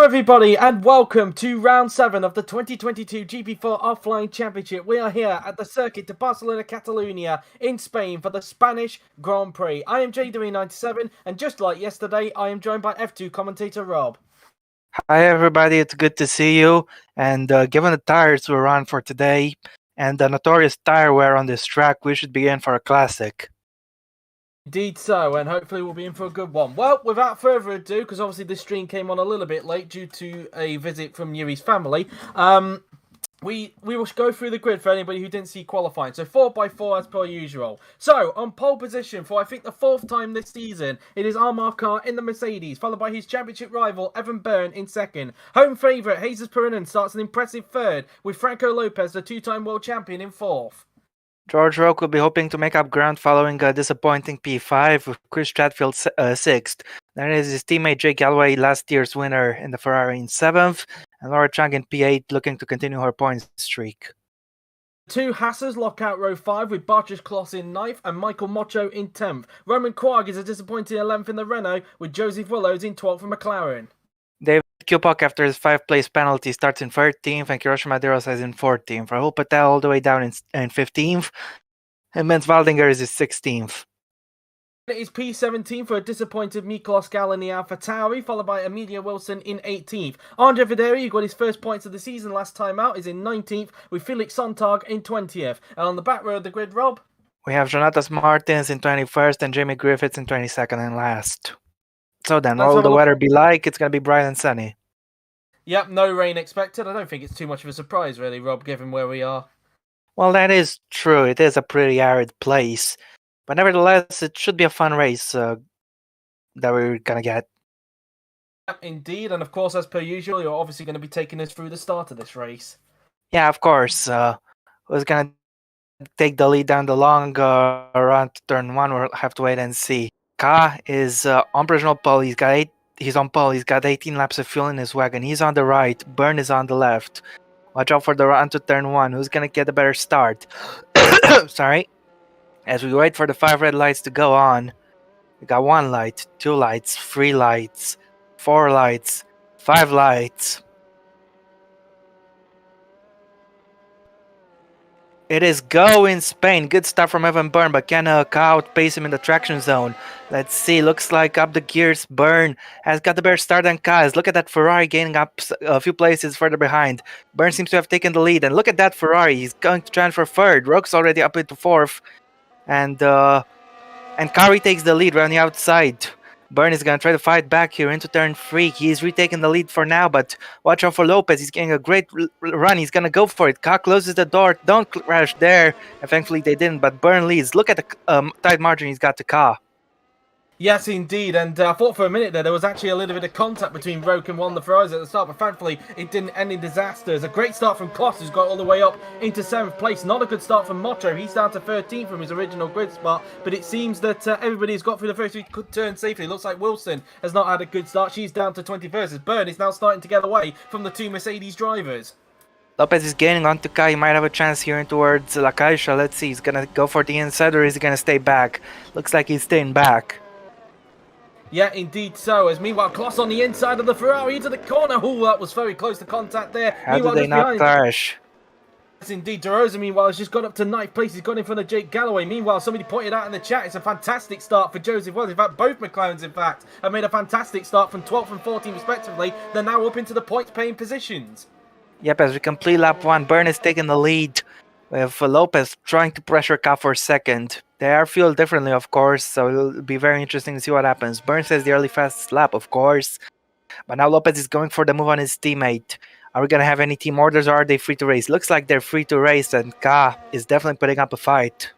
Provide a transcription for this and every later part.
everybody, and welcome to round 7 of the 2022 GP4 Offline Championship. We are here at the circuit to Barcelona, Catalonia in Spain for the Spanish Grand Prix. I am JW97, and just like yesterday, I am joined by F2 commentator Rob. Hi everybody, it's good to see you. And given the tires we're on for today and the notorious tire wear on this track, we should be in for a classic. Indeed so, and hopefully we'll be in for a good one. Well, without further ado, because obviously this stream came on a little bit late due to a visit from Yuri's family, we will go through the grid for anybody who didn't see qualifying. So 4x4 as per usual. So, on pole position for I think the 4th time this season, it is Armar Carr in the Mercedes, followed by his championship rival Evan Byrne in 2nd. Home favourite Jesus Perinen starts an impressive 3rd, with Franco Lopez, the 2-time world champion, in 4th. George Roque will be hoping to make up ground following a disappointing P5 with Chris Stratfield 6th. Then is his teammate Jake Galloway, last year's winner in the Ferrari, in 7th, and Laura Chung in P8 looking to continue her points streak. 2 Hassers lock out row 5 with Bartosz Kloss in 9th and Michael Mocho in 10th. Roman Quagg is a disappointing 11th in the Renault with Joseph Willows in 12th for McLaren. David Kupok, after his 5th-place penalty, starts in 13th, and Kiroshi Madeiros is in 14th. Rahul Patel all the way down in 15th, and Mens Waldinger is 16th. It is P17 for a disappointed Miklos Gal in the AlphaTauri, followed by Emilia Wilson in 18th. Andre Videri, who got his first points of the season last time out, is in 19th, with Felix Sontag in 20th. And on the back row of the grid, Rob? We have Jonatas Martins in 21st and Jamie Griffiths in 22nd and last. So then, what will the weather be like? It's going to be bright and sunny. Yep, no rain expected. I don't think it's too much of a surprise, really, Rob, given where we are. Well, that is true. It is a pretty arid place. But nevertheless, it should be a fun race that we're going to get. Yep, indeed. And of course, as per usual, you're obviously going to be taking us through the start of this race. Yeah, of course. Who's going to take the lead down the long run to turn 1? We'll have to wait and see. Ka is on provisional pole. He's on pole. He's got 18 laps of fuel in his wagon. He's on the right. Byrne is on the left. Watch out for the run to turn 1. Who's going to get a better start? Sorry. As we wait for the 5 red lights to go on, we got 1 light, 2 lights, 3 lights, 4 lights, 5 lights. It is go in Spain. Good start from Evan Byrne, but can Ka outpace him in the traction zone? Let's see. Looks like up the gears. Byrne has got the better start than Ka. Look at that Ferrari gaining up a few places further behind. Byrne seems to have taken the lead. And look at that Ferrari. He's going to transfer 3rd. Roque's already up into 4th. And Kari takes the lead around the outside. Byrne is going to try to fight back here into turn 3. He's retaking the lead for now, but watch out for Lopez. He's getting a great run. He's going to go for it. Ka closes the door. Don't crash there. And thankfully they didn't, but Byrne leads. Look at the tight margin he's got to Ka. Yes, indeed, and I thought for a minute there was actually a little bit of contact between Roque and one of the Ferraris at the start, but thankfully it didn't end in disasters. A great start from Kloss, who's got all the way up into 7th place. Not a good start from Mocho. He's down to 13th from his original grid spot, but it seems that everybody's got through the first 3 turns safely. Looks like Wilson has not had a good start. She's down to 21st, as Byrne is now starting to get away from the 2 Mercedes drivers. Lopez is gaining onto Ka. He might have a chance here in towards La Caixa. Let's see. He's going to go for the inside, or is he going to stay back? Looks like he's staying back. Yeah, indeed so. As meanwhile, Kloss on the inside of the Ferrari into the corner. Oh, that was very close to contact there. How did they not crash? Yes, indeed. De Rosa, meanwhile, has just got up to 9th place. He's got in front of Jake Galloway. Meanwhile, somebody pointed out in the chat, it's a fantastic start for Joseph Wells. In fact, both McLarens, in fact, have made a fantastic start from 12th and 14th, respectively. They're now up into the points-paying positions. Yep, as we complete lap 1, Byrne is taking the lead, with Lopez trying to pressure Ka for 2nd. They are fueled differently, of course, so it'll be very interesting to see what happens. Byrne says the early fastest lap, of course, but now Lopez is going for the move on his teammate. Are we going to have any team orders, or are they free to race? Looks like they're free to race, and Ka is definitely putting up a fight.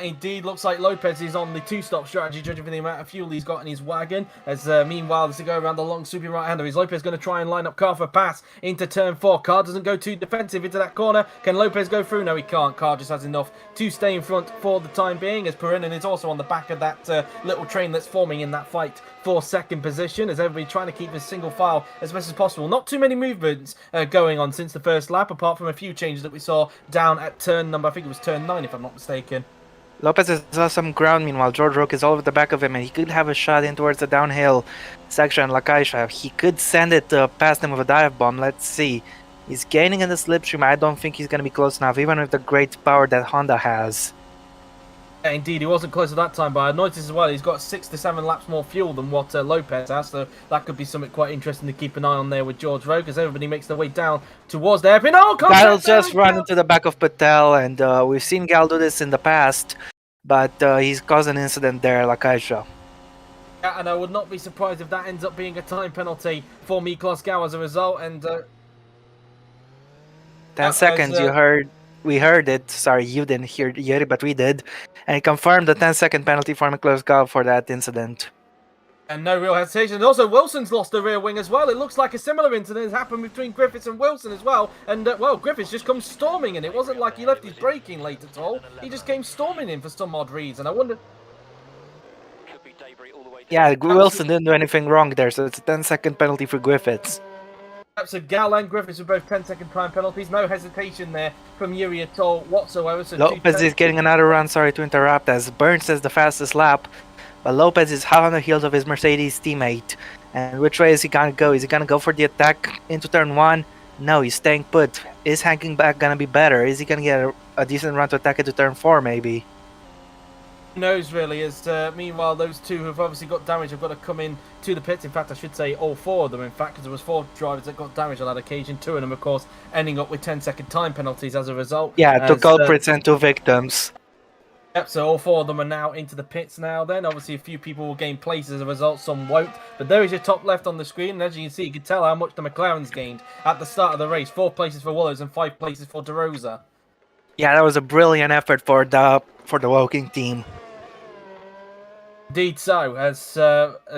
Indeed, looks like Lopez is on the 2-stop strategy, judging from the amount of fuel he's got in his wagon. As meanwhile, as they go around the long sweeping right-hander, is Lopez going to try and line up Carr for pass into turn 4. Carr doesn't go too defensive into that corner. Can Lopez go through? No, he can't. Carr just has enough to stay in front for the time being, as Perinen is also on the back of that little train that's forming in that fight for 2nd position, as everybody trying to keep a single file as best as possible. Not too many movements going on since the first lap, apart from a few changes that we saw down at turn number, I think it was turn 9 if I'm not mistaken. Lopez has lost some ground. Meanwhile, George Roque is all over the back of him, and he could have a shot in towards the downhill section. Lakaisha, he could send it past him with a dive bomb. Let's see. He's gaining in the slipstream. I don't think he's going to be close enough, even with the great power that Honda has. Yeah, indeed, he wasn't close at that time, but I noticed as well he's got 6 to 7 laps more fuel than what Lopez has, so that could be something quite interesting to keep an eye on there with George Roque as everybody makes their way down towards the airpin. Oh, Gal just run into the back of Patel, and we've seen Gal do this in the past, but he's caused an incident there, Lakaisha. Yeah, and I would not be surprised if that ends up being a time penalty for Miklos Gau as a result, and 10 seconds, we heard it. Sorry, you didn't hear it, but we did. And he confirmed the 10-second penalty for Miklos Gau for that incident. And no real hesitation. And also, Wilson's lost the rear wing as well. It looks like a similar incident has happened between Griffiths and Wilson as well. And, well, Griffiths just comes storming in. It wasn't like he left his braking late at all. He just came storming in for some odd reason. I wonder... Yeah, Wilson didn't do anything wrong there, so it's a 10-second penalty for Griffiths. So Gal and Griffiths were both 10-second time penalties. No hesitation there from Yuri at all whatsoever. So Lopez is getting another run, sorry to interrupt, as Burns says the fastest lap. But Lopez is hot on the heels of his Mercedes teammate. And which way is he gonna go? Is he gonna go for the attack into turn 1? No, he's staying put. Is hanging back gonna be better? Is he gonna get a decent run to attack into turn 4 maybe? Who knows really, as meanwhile those two who've obviously got damage have got to come in to the pits. In fact, I should say all 4 of them, in fact, because there was 4 drivers that got damaged on that occasion. 2 of them, of course, ending up with 10-second time penalties as a result. Yeah, 2 culprits and 2 victims. Yep, so all 4 of them are now into the pits now then. Obviously, a few people will gain places as a result, some won't. But there is your top left on the screen, and as you can see, you can tell how much the McLaren's gained at the start of the race. 4 places for Willows and 5 places for De Rosa. Yeah, that was a brilliant effort for the Woking team. Indeed so, as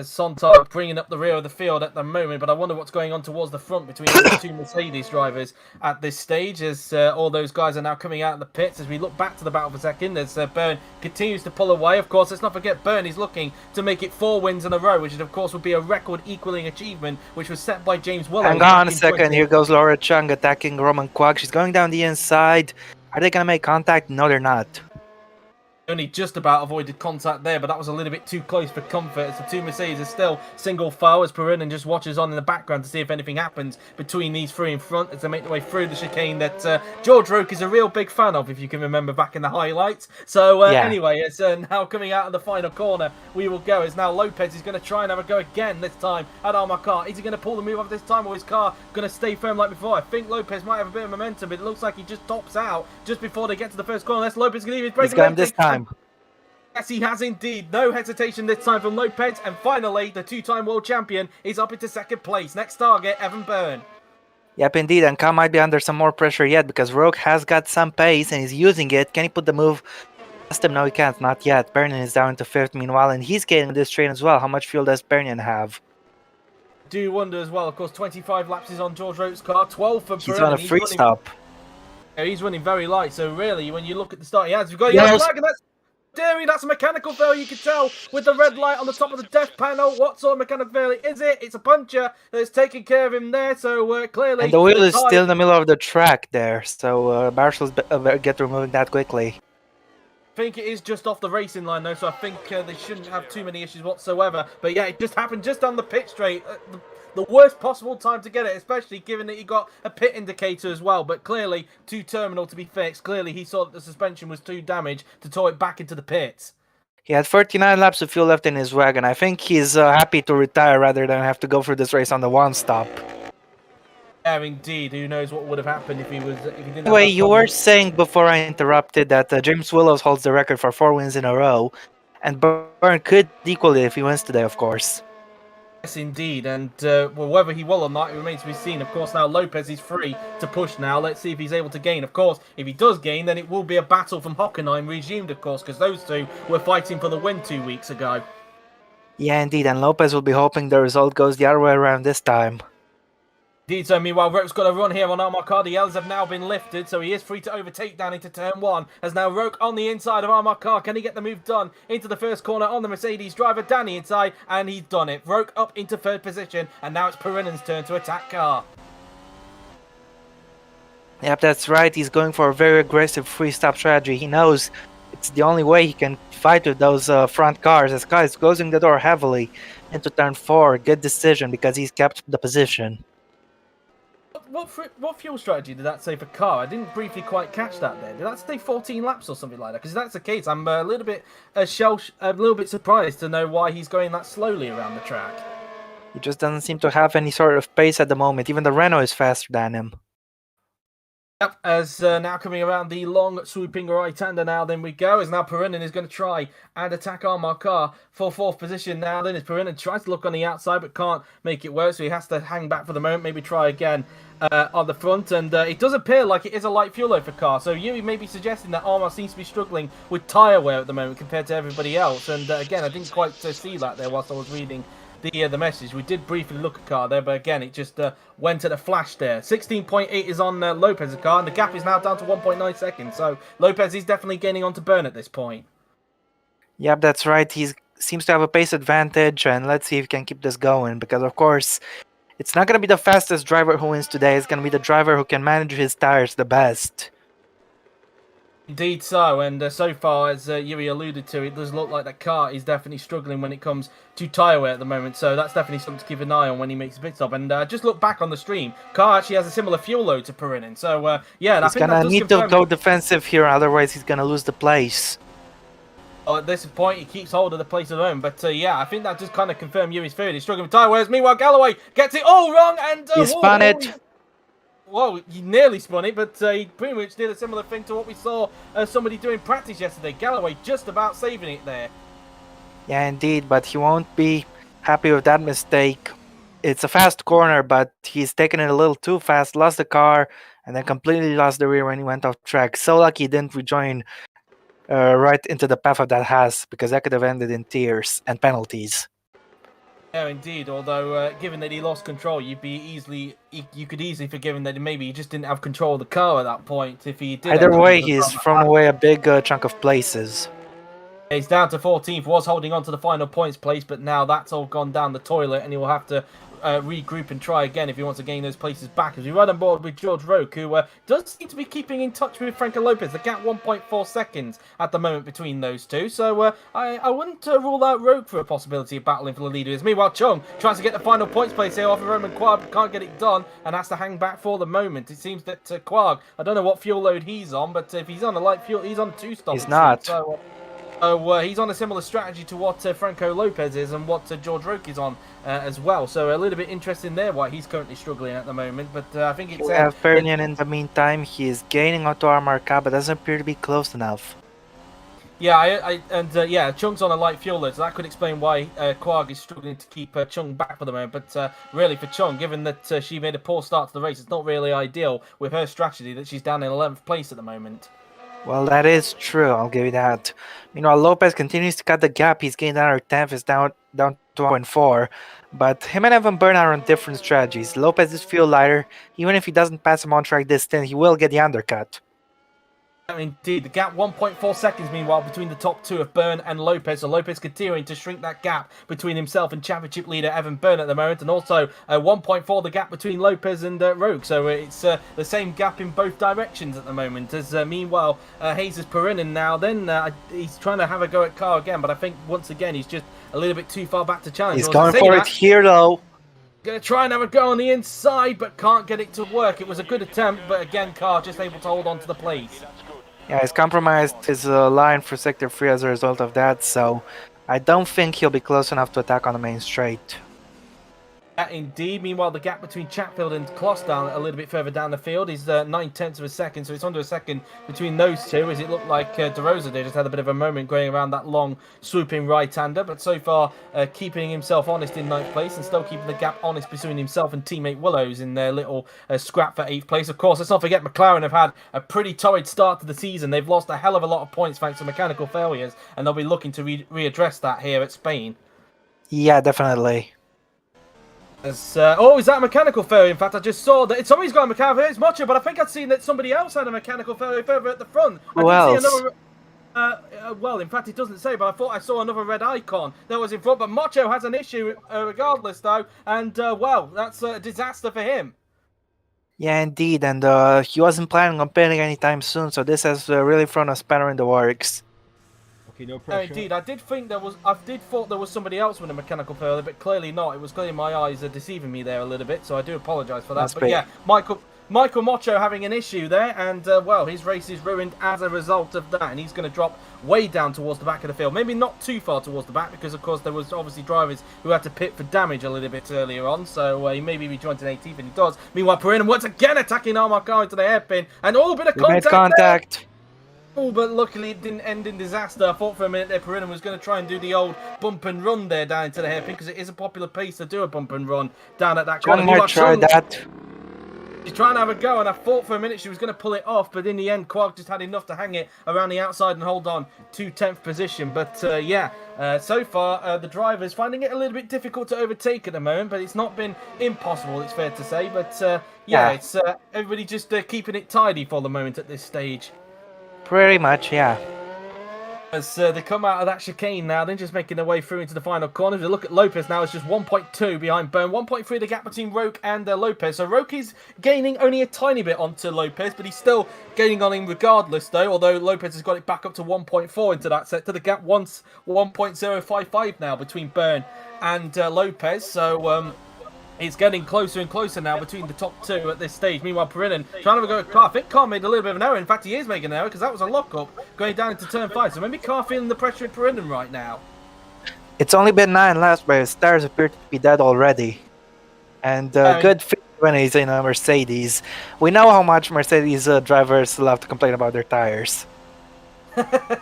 Sontag bringing up the rear of the field at the moment, but I wonder what's going on towards the front between the 2 Mercedes drivers at this stage, as all those guys are now coming out of the pits. As we look back to the battle for second, as Byrne continues to pull away. Of course, let's not forget Byrne is looking to make it 4 wins in a row, which of course would be a record equaling achievement, which was set by James Willows. Hang on a second, here goes Laura Chung attacking Roman Kwok. She's going down the inside. Are they going to make contact? No, they're not. Only just about avoided contact there, but that was a little bit too close for comfort. As the 2 Mercedes are still single file, as Perrin just watches on in the background to see if anything happens between these 3 in front as they make their way through the chicane that George Roque is a real big fan of, if you can remember back in the highlights. So anyway, it's now coming out of the final corner. We will go as now Lopez is going to try and have a go again this time at Armcar. Is he going to pull the move off this time, or is his car going to stay firm like before? I think Lopez might have a bit of momentum, but it looks like he just tops out just before they get to the first corner. Unless Lopez can leave his braking lane this time. Yes, he has indeed. No hesitation this time from Lopez. And finally, the 2-time world champion is up into second place. Next target, Evan Byrne. Yep, indeed. And Kyle might be under some more pressure yet because Rogue has got some pace and he's using it. Can he put the move past him? No, he can't. Not yet. Byrne is down to 5th meanwhile, and he's getting this train as well. How much fuel does Byrne have? Do wonder as well. Of course, 25 laps is on George Roque's car. 12 for Byrne. He's on a free stop. He's running very light. So really, when you look at the start he has, we've got a yellow flag, and that's daring. That's a mechanical failure, you can tell with the red light on the top of the death panel. What sort of mechanical failure is it? It's a puncher that's taking care of him there, so clearly... And the wheel is still in the middle of the track there, so Marshall's get removing that quickly. I think it is just off the racing line, though, so I think they shouldn't have too many issues whatsoever. But yeah, it just happened just on the pit straight. The worst possible time to get it, especially given that he got a pit indicator as well. But clearly, too terminal to be fixed. Clearly, he saw that the suspension was too damaged to tow it back into the pits. He had 39 laps of fuel left in his wagon. I think he's happy to retire rather than have to go through this race on the 1-stop. Yeah, indeed. Who knows what would have happened if he didn't. Anyway, you were saying before I interrupted that James Willows holds the record for 4 wins in a row, and Byrne could equal it if he wins today, of course. Yes, indeed, and well, whether he will or not, it remains to be seen. Of course, now Lopez is free to push now. Let's see if he's able to gain. Of course, if he does gain, then it will be a battle from Hockenheim resumed, of course, because those two were fighting for the win 2 weeks ago. Yeah, indeed, and Lopez will be hoping the result goes the other way around this time. Indeed, so meanwhile, Roque's got a run here on Armcar. The yellows have now been lifted, so he is free to overtake down into turn 1. As now Roque on the inside of Armcar. Can he get the move done into the first corner on the Mercedes driver? Danny inside, and he's done it. Roque up into 3rd position, and now it's Perinen's turn to attack car. Yep, that's right. He's going for a very aggressive free stop strategy. He knows It's the only way he can fight with those front cars. As Kai is closing the door heavily into turn 4. Good decision because he's kept the position. What fuel strategy did that say for car? I didn't briefly quite catch that there. Did that say 14 laps or something like that? Because if that's the case, I'm a little bit a little bit surprised to know why he's going that slowly around the track. He just doesn't seem to have any sort of pace at the moment. Even the Renault is faster than him. Yep, as now coming around the long swooping right-hander now, then we go, as now Perinen is going to try and attack Armar Car for 4th position now, then as Perinen tries to look on the outside but can't make it work, so he has to hang back for the moment, maybe try again on the front, and it does appear like it is a light fuel load for Car, so Yuri may be suggesting that Armar seems to be struggling with tyre wear at the moment compared to everybody else, and again, I didn't quite see that there whilst I was reading the message. We did briefly look at car there, but again, it just went at a flash there. 16.8 is on Lopez's car, and the gap is now down to 1.9 seconds. So Lopez is definitely gaining on to Burn at this point. Yep, that's right. He seems to have a pace advantage, and let's see if he can keep this going. Because, of course, it's not going to be the fastest driver who wins today. It's going to be the driver who can manage his tires the best. Indeed so, and so far, as Yuri alluded to, it does look like that car is definitely struggling when it comes to tyre wear at the moment, so that's definitely something to keep an eye on when he makes a pit stop. And just look back on the stream, car actually has a similar fuel load to Perinen, so yeah, he's going to need to go defensive here, otherwise he's going to lose the place. At this point, he keeps hold of the place at the moment, but yeah, I think that just kind of confirmed Yuri's theory. He's struggling with tyre wears. Meanwhile, Galloway gets it all wrong, and he spun it. Whoa, he nearly spun it, but he pretty much did a similar thing to what we saw somebody do in practice yesterday. Galloway just about saving it there. Yeah, indeed, but he won't be happy with that mistake. It's a fast corner, but he's taken it a little too fast, lost the car, and then completely lost the rear when he went off track. So lucky he didn't rejoin right into the path of that Haas, because that could have ended in tears and penalties. Yeah, indeed. Although, given that he lost control, you could easily forgive him that maybe he just didn't have control of the car at that point. If he did, either way, he's thrown away a big chunk of places. He's down to 14th. Was holding on to the final points place, but now that's all gone down the toilet, and he will have to regroup and try again if he wants to gain those places back. As we run on board with George Roque, who does seem to be keeping in touch with Franco Lopez. The gap 1.4 seconds at the moment between those two. So I wouldn't rule out Roque for a possibility of battling for the leaders. Meanwhile, Chung tries to get the final points place here off of Roman Quarg, but can't get it done and has to hang back for the moment. It seems that Quarg, I don't know what fuel load he's on, but if he's on a light fuel, he's on 2-stop. He's not. So he's on a similar strategy to what Franco Lopez is and what George Roque is on as well. So a little bit interesting there why he's currently struggling at the moment. But I think it's... We have Pernian in the meantime. He is gaining onto Armar Car, but doesn't appear to be close enough. Yeah, yeah, Chung's on a light fuel load, so that could explain why Quarg is struggling to keep Chung back for the moment. But really, for Chung, given that she made a poor start to the race, it's not really ideal with her strategy that she's down in 11th place at the moment. Well, that is true. I'll give you that. Meanwhile, Lopez continues to cut the gap. He's gained another 10th. Is down to 1.4. But him and Evan Byrne are on different strategies. Lopez is fuel lighter. Even if he doesn't pass him on track this stint, he will get the undercut. Indeed, the gap 1.4 seconds meanwhile between the top two of Byrne and Lopez, so Lopez continuing to shrink that gap between himself and championship leader Evan Byrne at the moment, and also 1.4 the gap between Lopez and Rogue, so it's the same gap in both directions at the moment, as meanwhile Jesus Perinen now then he's trying to have a go at Car again, but I think once again he's just a little bit too far back to challenge. He's going for it here though. Gonna try and have a go on the inside, but can't get it to work. It was a good attempt, but again Car just able to hold on to the place. Yeah, he's compromised his line for Sector 3 as a result of that, so I don't think he'll be close enough to attack on the main straight. Yeah, indeed. Meanwhile, the gap between Chatfield and Kloss down a little bit further down the field is 9/10 of a second, so it's under a second between those two, as it looked like De Rosa there just had a bit of a moment going around that long swooping right-hander, but so far keeping himself honest in 9th place and still keeping the gap honest between himself and teammate Willows in their little scrap for 8th place. Of course, let's not forget McLaren have had a pretty torrid start to the season. They've lost a hell of a lot of points thanks to mechanical failures, and they'll be looking to readdress that here at Spain. Yeah, definitely. Oh, is that a mechanical failure? In fact, I just saw that somebody's got a mechanical failure. It's Macho, but I think I'd seen that somebody else had a mechanical failure further at the front. Who else? See another, well, in fact, it doesn't say, but I thought I saw another red icon that was in front. But Macho has an issue regardless, though, and, well, that's a disaster for him. Yeah, indeed, and he wasn't planning on pitting anytime soon, so this has really thrown a spanner in the works. Okay, no No, pressure. indeed, I did thought there was somebody else with a mechanical failure, but clearly not. It was clearly my eyes are deceiving me there a little bit, so I do apologise for that. Must But be. yeah, Michael Mocho having an issue there, and well, his race is ruined as a result of that, and he's going to drop way down towards the back of the field. Maybe not too far towards the back, because of course there was obviously drivers who had to pit for damage a little bit earlier on, so he maybe rejoined in 18th, and he does. Meanwhile, Perrin once again attacking Armar into the hairpin, and a bit of We made contact. contact. Oh, but luckily it didn't end in disaster. I thought for a minute there Perrin was going to try and do the old bump and run there down into the hairpin, because it is a popular pace to do a bump and run down at that corner. Chung might try that. She's trying to have a go, and I thought for a minute she was going to pull it off, but in the end, Quark just had enough to hang it around the outside and hold on to 10th position. But so far, the driver's finding it a little bit difficult to overtake at the moment, but it's not been impossible, it's fair to say. But it's everybody just keeping it tidy for the moment at this stage. Pretty much, yeah. As they come out of that chicane now, then just making their way through into the final corner. If you look at Lopez now, it's just 1.2 behind Byrne. 1.3 the gap between Roque and Lopez. So Roque is gaining only a tiny bit onto Lopez, but he's still gaining on him regardless, though. Although Lopez has got it back up to 1.4 into that set. To the gap once 1.055 now between Byrne and Lopez. So it's getting closer and closer now between the top two at this stage. Meanwhile, Perrin trying to go at Carr. I think Carr made a little bit of an error. In fact, he is making an error because that was a lock-up going down into turn 5. So maybe Carr feeling the pressure of Perrin right now. It's only been 9 laps, but his tires appear to be dead already. And good feeling when he's in a Mercedes. We know how much Mercedes drivers love to complain about their tires.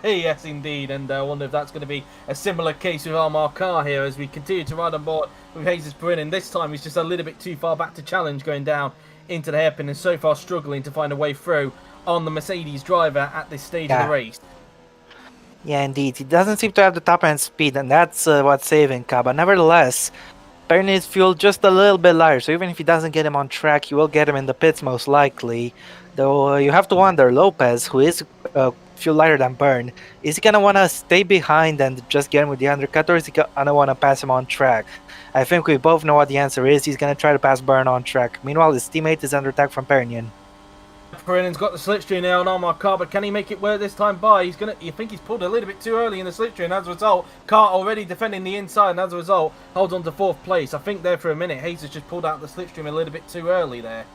Yes, indeed, and I wonder if that's going to be a similar case with Armar Carr here as we continue to ride on board with Jesus Perrin. And this time he's just a little bit too far back to challenge going down into the hairpin and so far struggling to find a way through on the Mercedes driver at this stage of the race. Yeah, indeed. He doesn't seem to have the top end speed, and that's what's saving Ka. But nevertheless, Perrin needs fuel just a little bit lighter, so even if he doesn't get him on track, he will get him in the pits most likely. Though you have to wonder, Lopez, who is fuel lighter than Byrne, is he gonna want to stay behind and just get him with the undercut, or is he gonna want to pass him on track? I think we both know what the answer is. He's gonna try to pass Byrne on track. Meanwhile, his teammate is under attack from Perrin. Perrin's got the slipstream now on Armar Carr, but can he make it work this time by? You think he's pulled a little bit too early in the slipstream. As a result, Carr already defending the inside, and as a result, holds on to 4th place. I think there for a minute, Hayes has just pulled out the slipstream a little bit too early there.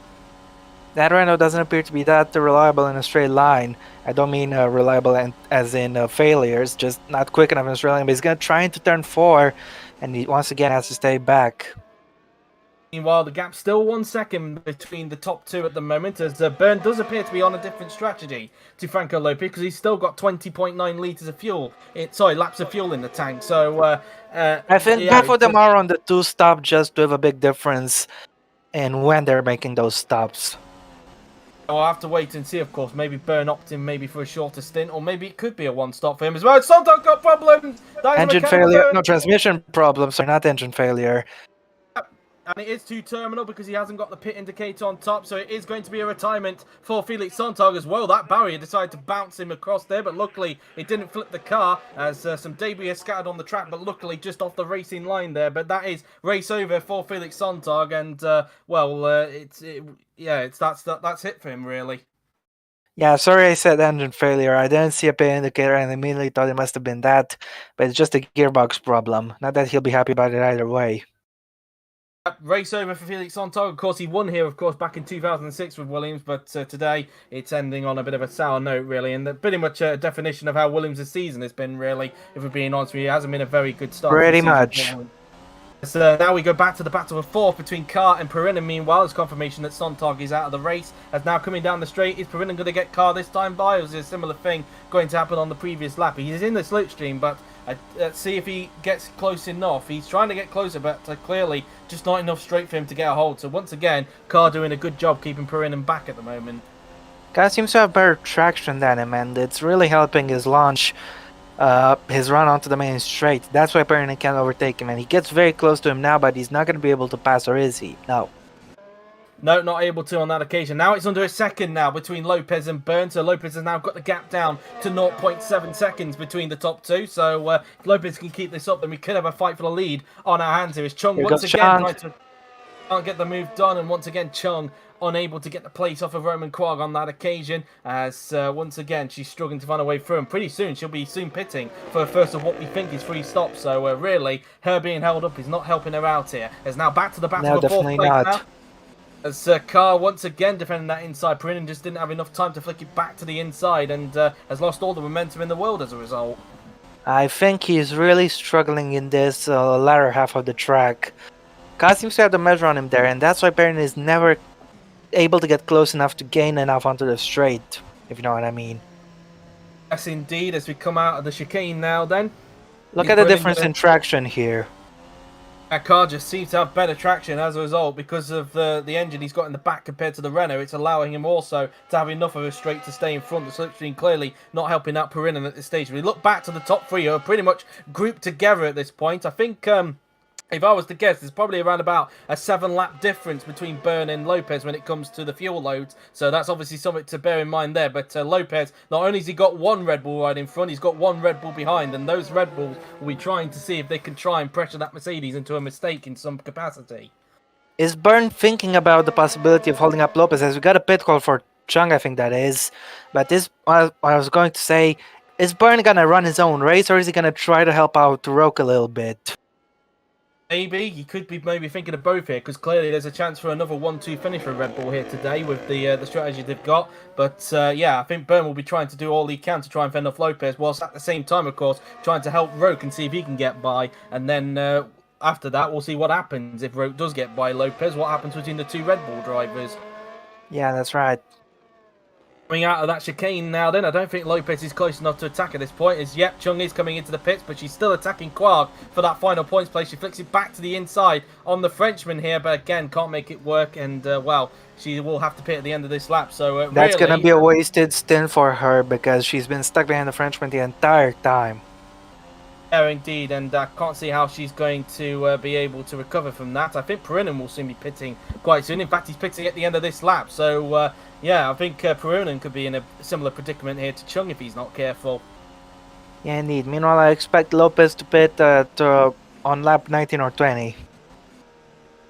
That Renault doesn't appear to be that reliable in a straight line. I don't mean reliable as in failures, just not quick enough in a straight line. But he's going to try into turn 4, and he once again has to stay back. Meanwhile, the gap's still 1 second between the top two at the moment, as Byrne does appear to be on a different strategy to Franco Lopez, because he's still got 20.9 litres of fuel. Laps of fuel in the tank. So I think both of them are on the 2-stop just to have a big difference in when they're making those stops. I'll have to wait and see, of course. Maybe Byrne opting maybe for a shorter stint, or maybe it could be a 1-stop for him as well. Sometimes got problems. Engine failure, no, transmission problems, sorry, not engine failure. And it is 2-terminal because he hasn't got the pit indicator on top, so it is going to be a retirement for Felix Sontag as well. That barrier decided to bounce him across there, but luckily it didn't flip the car as some debris is scattered on the track, but luckily just off the racing line there. But that is race over for Felix Sontag, and that's it for him really. Yeah, sorry I said engine failure. I didn't see a pit indicator and immediately thought it must have been that, but it's just a gearbox problem. Not that he'll be happy about it either way. Race over for Felix Sontag. Of course, he won here, of course, back in 2006 with Williams, but today it's ending on a bit of a sour note, really, and pretty much a definition of how Williams' season has been, really, if we're being honest with you. It hasn't been a very good start. Pretty much. So now we go back to the battle of 4th between Carr and Perrin. Meanwhile, it's confirmation that Sontag is out of the race. As now coming down the straight, is Perrin going to get Carr this time by? Or is there a similar thing going to happen on the previous lap? He's in the slipstream, but let's see if he gets close enough. He's trying to get closer, but clearly just not enough straight for him to get a hold. So once again, Carr doing a good job keeping Perrin back at the moment. Carr seems to have better traction than him, and it's really helping his launch. His run onto the main straight. That's why Perrin can't overtake him, and he gets very close to him now, but he's not going to be able to pass, or is he? No. No, not able to on that occasion. Now it's under a second now between Lopez and Byrne, so Lopez has now got the gap down to 0.7 seconds between the top two, so if Lopez can keep this up, then we could have a fight for the lead on our hands here. As Chung once again Can't get the move done, and once again, Chung unable to get the place off of Roman Quag on that occasion, as once again she's struggling to find a way through, and pretty soon she'll be pitting for her first of what we think is 3 stops. So really, her being held up is not helping her out here. As now back to the battle No, for 4th definitely place not. now. As Carr once again defending that inside, Perinin just didn't have enough time to flick it back to the inside, and has lost all the momentum in the world as a result. I think he's really struggling in this latter half of the track. Ka seems to have the measure on him there, and that's why Perrin is never able to get close enough to gain enough onto the straight, if you know what I mean. Yes, indeed, as we come out of the chicane now then. Look at the difference in traction here. That car just seems to have better traction as a result because of the engine he's got in the back compared to the Renault. It's allowing him also to have enough of a straight to stay in front. The slipstream clearly not helping out Perinin at this stage. We look back to the top 3 who are pretty much grouped together at this point. I think if I was to guess, there's probably around about a 7-lap difference between Byrne and Lopez when it comes to the fuel loads. So that's obviously something to bear in mind there. But Lopez, not only has he got 1 Red Bull right in front, he's got 1 Red Bull behind. And those Red Bulls will be trying to see if they can try and pressure that Mercedes into a mistake in some capacity. Is Byrne thinking about the possibility of holding up Lopez? As we got a pit call for Chung, I think that is. But this, I was going to say, is Byrne going to run his own race, or is he going to try to help out Roke a little bit? Maybe he could be thinking of both here, because clearly there's a chance for another 1-2 finish for Red Bull here today with the strategy they've got. But yeah, I think Byrne will be trying to do all he can to try and fend off Lopez, whilst at the same time, of course, trying to help Roke and see if he can get by. And then after that, we'll see what happens if Roke does get by Lopez. What happens between the 2 Red Bull drivers? Yeah, that's right. Coming out of that chicane now then, I don't think Lopez is close enough to attack at this point, as yep, Chung is coming into the pits, but she's still attacking Quag for that final points place. She flicks it back to the inside on the Frenchman here, but again, can't make it work, and well, she will have to pit at the end of this lap, so That's really, going to be a wasted stint for her, because she's been stuck behind the Frenchman the entire time. Yeah, indeed, and I can't see how she's going to be able to recover from that. I think Perinin will soon be pitting quite soon. In fact, he's pitting at the end of this lap. So, yeah, I think Perinin could be in a similar predicament here to Chung if he's not careful. Yeah, indeed. Meanwhile, I expect Lopez to pit on lap 19 or 20.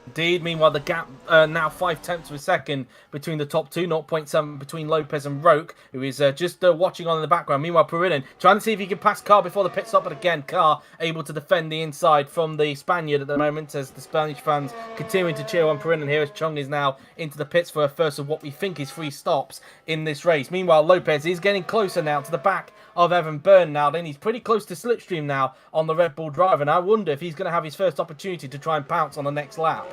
Indeed. Meanwhile, the gap now 5/10 of a second between the top 2, 0.7 between Lopez and Roke, who is just watching on in the background. Meanwhile, Perinin trying to see if he can pass Carr before the pit stop, but again, Carr able to defend the inside from the Spaniard at the moment, as the Spanish fans continuing to cheer on Perinin here as Chung is now into the pits for a first of what we think is 3 stops in this race. Meanwhile, Lopez is getting closer now to the back of Evan Byrne now. Then he's pretty close to slipstream now on the Red Bull driver, and I wonder if he's going to have his first opportunity to try and pounce on the next lap.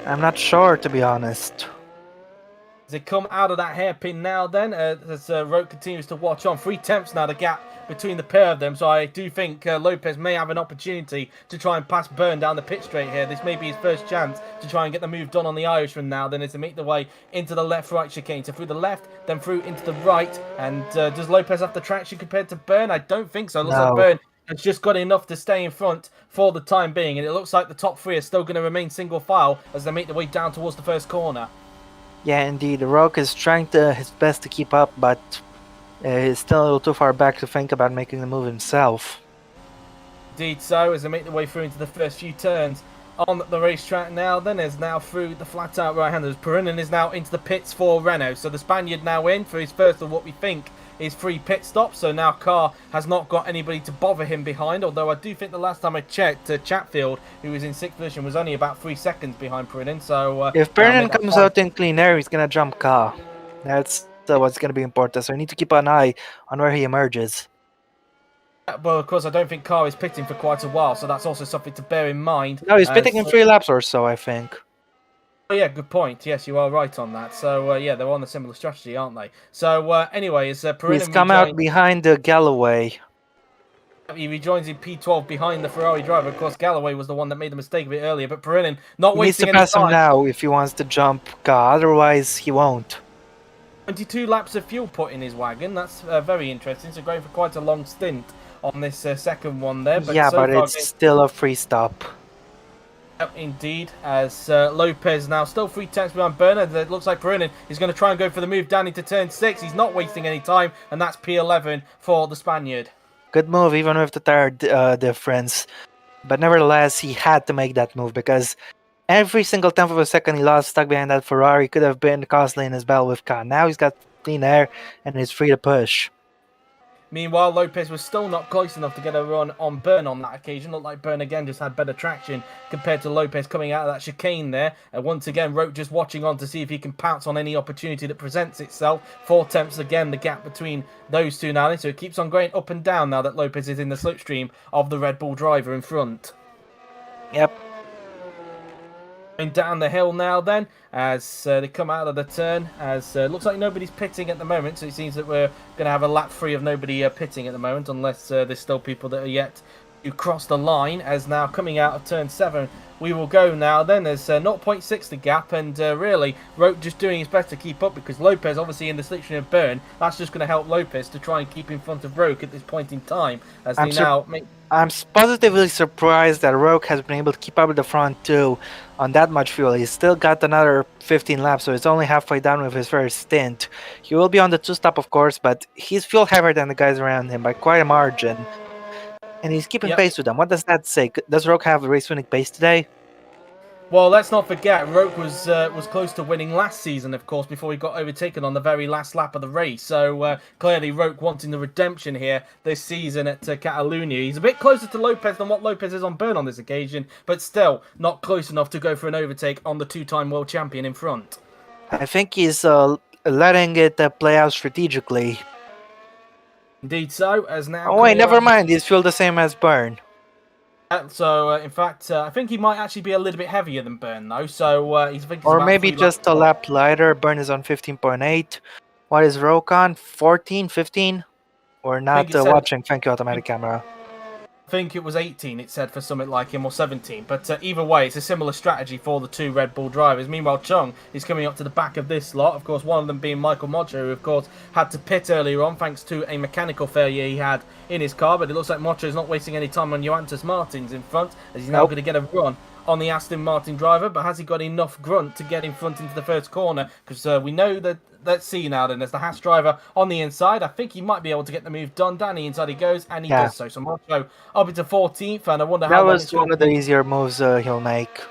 I'm not sure, to be honest. As they come out of that hairpin now then, as Roke continues to watch on. 3/10 now the gap between the pair of them, so I do think Lopez may have an opportunity to try and pass Byrne down the pit straight here. This may be his first chance to try and get the move done on the Irishman now then, as they make their way into the left-right chicane. So through the left, then through into the right, and does Lopez have the traction compared to Byrne? I don't think so. It looks like Byrne has just got enough to stay in front for the time being, and it looks like the top 3 are still going to remain single file as they make their way down towards the first corner. Yeah, indeed. Roke is trying his best to keep up, but he's still a little too far back to think about making the move himself. Indeed so, as they make their way through into the first few turns on the racetrack now. Then is now through the flat-out right-handers. Perinin is now into the pits for Renault. So the Spaniard now in for his first of what we think is 3 pit stops. So now Carr has not got anybody to bother him behind. Although I do think the last time I checked, Chatfield, who was in 6th position, was only about 3 seconds behind Perinin. So if Perinin comes out in clean air, he's gonna jump Carr. That's what's gonna be important. So we need to keep an eye on where he emerges. Well, of course, I don't think Carr is pitting for quite a while, so that's also something to bear in mind. No, he's pitting in 3 laps or so, I think. Oh, yeah, good point. Yes, you are right on that. So, yeah, they're on a similar strategy, aren't they? So, anyway, as Perinin he's come out behind Galloway. He rejoins in P12 behind the Ferrari driver. Of course, Galloway was the one that made the mistake a bit earlier, but Perinin not wasting any time. He needs to pass him now if he wants to jump Carr, otherwise he won't. 22 laps of fuel put in his wagon. That's very interesting. So going for quite a long stint on this second one there. But yeah, so but it's still a free stop. Indeed, as Lopez now still 3/10 behind Bernard. It looks like Perinin is going to try and go for the move down into turn 6. He's not wasting any time, and that's P11 for the Spaniard. Good move, even with the tire difference. But nevertheless, he had to make that move because Every single tenth of a second he lost stuck behind that Ferrari could have been costly in his battle with Khan. Now he's got clean air and he's free to push. Meanwhile, Lopez was still not close enough to get a run on Byrne on that occasion. Looked like Byrne again just had better traction compared to Lopez coming out of that chicane there. And once again, Roke just watching on to see if he can pounce on any opportunity that presents itself. 4 tenths again, the gap between those two now. So it keeps on going up and down now that Lopez is in the slipstream of the Red Bull driver in front. Yep. Going down the hill now then, as they come out of the turn, as looks like nobody's pitting at the moment, so it seems that we're going to have a lap free of nobody pitting at the moment, unless there's still people that are yet to cross the line. As now coming out of turn 7, we will go now then. There's 0.6 the gap, and really Roke just doing his best to keep up, because Lopez obviously in the slipstream of Byrne. That's just going to help Lopez to try and keep in front of Roke at this point in time, as they now make... I'm positively surprised that Roke has been able to keep up with the front two on that much fuel. He's still got another 15 laps, so he's only halfway done with his first stint. He will be on the two-stop, of course, but he's fuel heavier than the guys around him by quite a margin. And he's keeping pace with them. What does that say? Does Roke have a race-winning pace today? Well, let's not forget, Roke was close to winning last season, of course, before he got overtaken on the very last lap of the race. So clearly, Roke wanting the redemption here this season at Catalunya. He's a bit closer to Lopez than what Lopez is on Byrne on this occasion, but still not close enough to go for an overtake on the two-time world champion in front. I think he's letting it play out strategically. Indeed so, as now... Oh wait, never mind. He's fueled the same as Byrne. So, in fact, I think he might actually be a little bit heavier than Byrne, though. So, he's or maybe just a lap lighter. Byrne is on 15.8. What is Roke on? 14, 15? We're not watching. Thank you, automatic camera. I think it was 18, it said, for something like him, or 17. But either way, it's a similar strategy for the two Red Bull drivers. Meanwhile, Chung is coming up to the back of this lot. Of course, one of them being Michael Mocho, who, of course, had to pit earlier on thanks to a mechanical failure he had in his car. But it looks like Mocho is not wasting any time on Johannes Martins in front, as he's now going to get a run on the Aston Martin driver. But has he got enough grunt to get in front into the first corner? Because we know that... Let's see now then, there's the Haas driver on the inside. I think he might be able to get the move done. Down the inside he goes, and he does so. So Mocho up into 14th, and I wonder how... That was one of the easier moves he'll make. I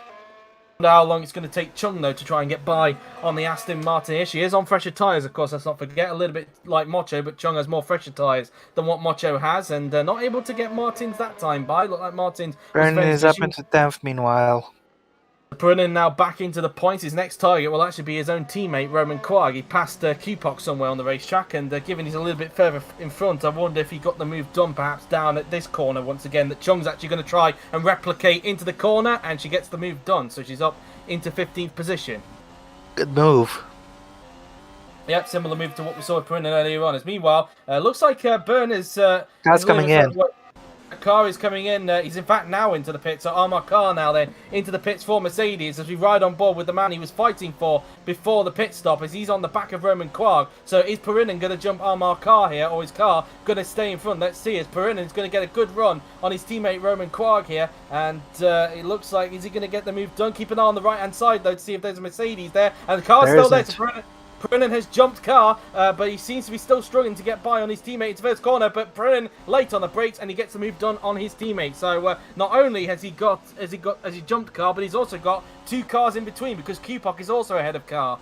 wonder how long it's going to take Chung, though, to try and get by on the Aston Martin here. She is on fresher tyres, of course, let's not forget. A little bit like Mocho, but Chung has more fresher tyres than what Mocho has, and not able to get Martins that time by. Look like Martins... Brennan is up into 10th meanwhile. Brennan now back into the points. His next target will actually be his own teammate, Roman Quag. He passed Kupok somewhere on the racetrack, and given he's a little bit further in front, I wonder if he got the move done perhaps down at this corner once again, that Chung's actually going to try and replicate into the corner, and she gets the move done, so she's up into 15th position. Good move. Yep, similar move to what we saw with Brennan earlier on. As meanwhile, looks like Byrne is... Car's coming in. Car is coming in. He's in fact now into the pits. So Armar Car now then into the pits for Mercedes as we ride on board with the man he was fighting for before the pit stop, as he's on the back of Roman Quag. So is Perinen going to jump Armar Car here, or is Car going to stay in front? Let's see, as Perinen's going to get a good run on his teammate Roman Quag here, and it looks like, is he going to get the move done? Keep an eye on the right hand side though to see if there's a Mercedes there, and the car's still there. So Perinen has jumped Car, but he seems to be still struggling to get by on his teammate's first corner. But Perinen late on the brakes, and he gets the move done on his teammate. So not only has he jumped Car, but he's also got two cars in between, because Kupok is also ahead of Car.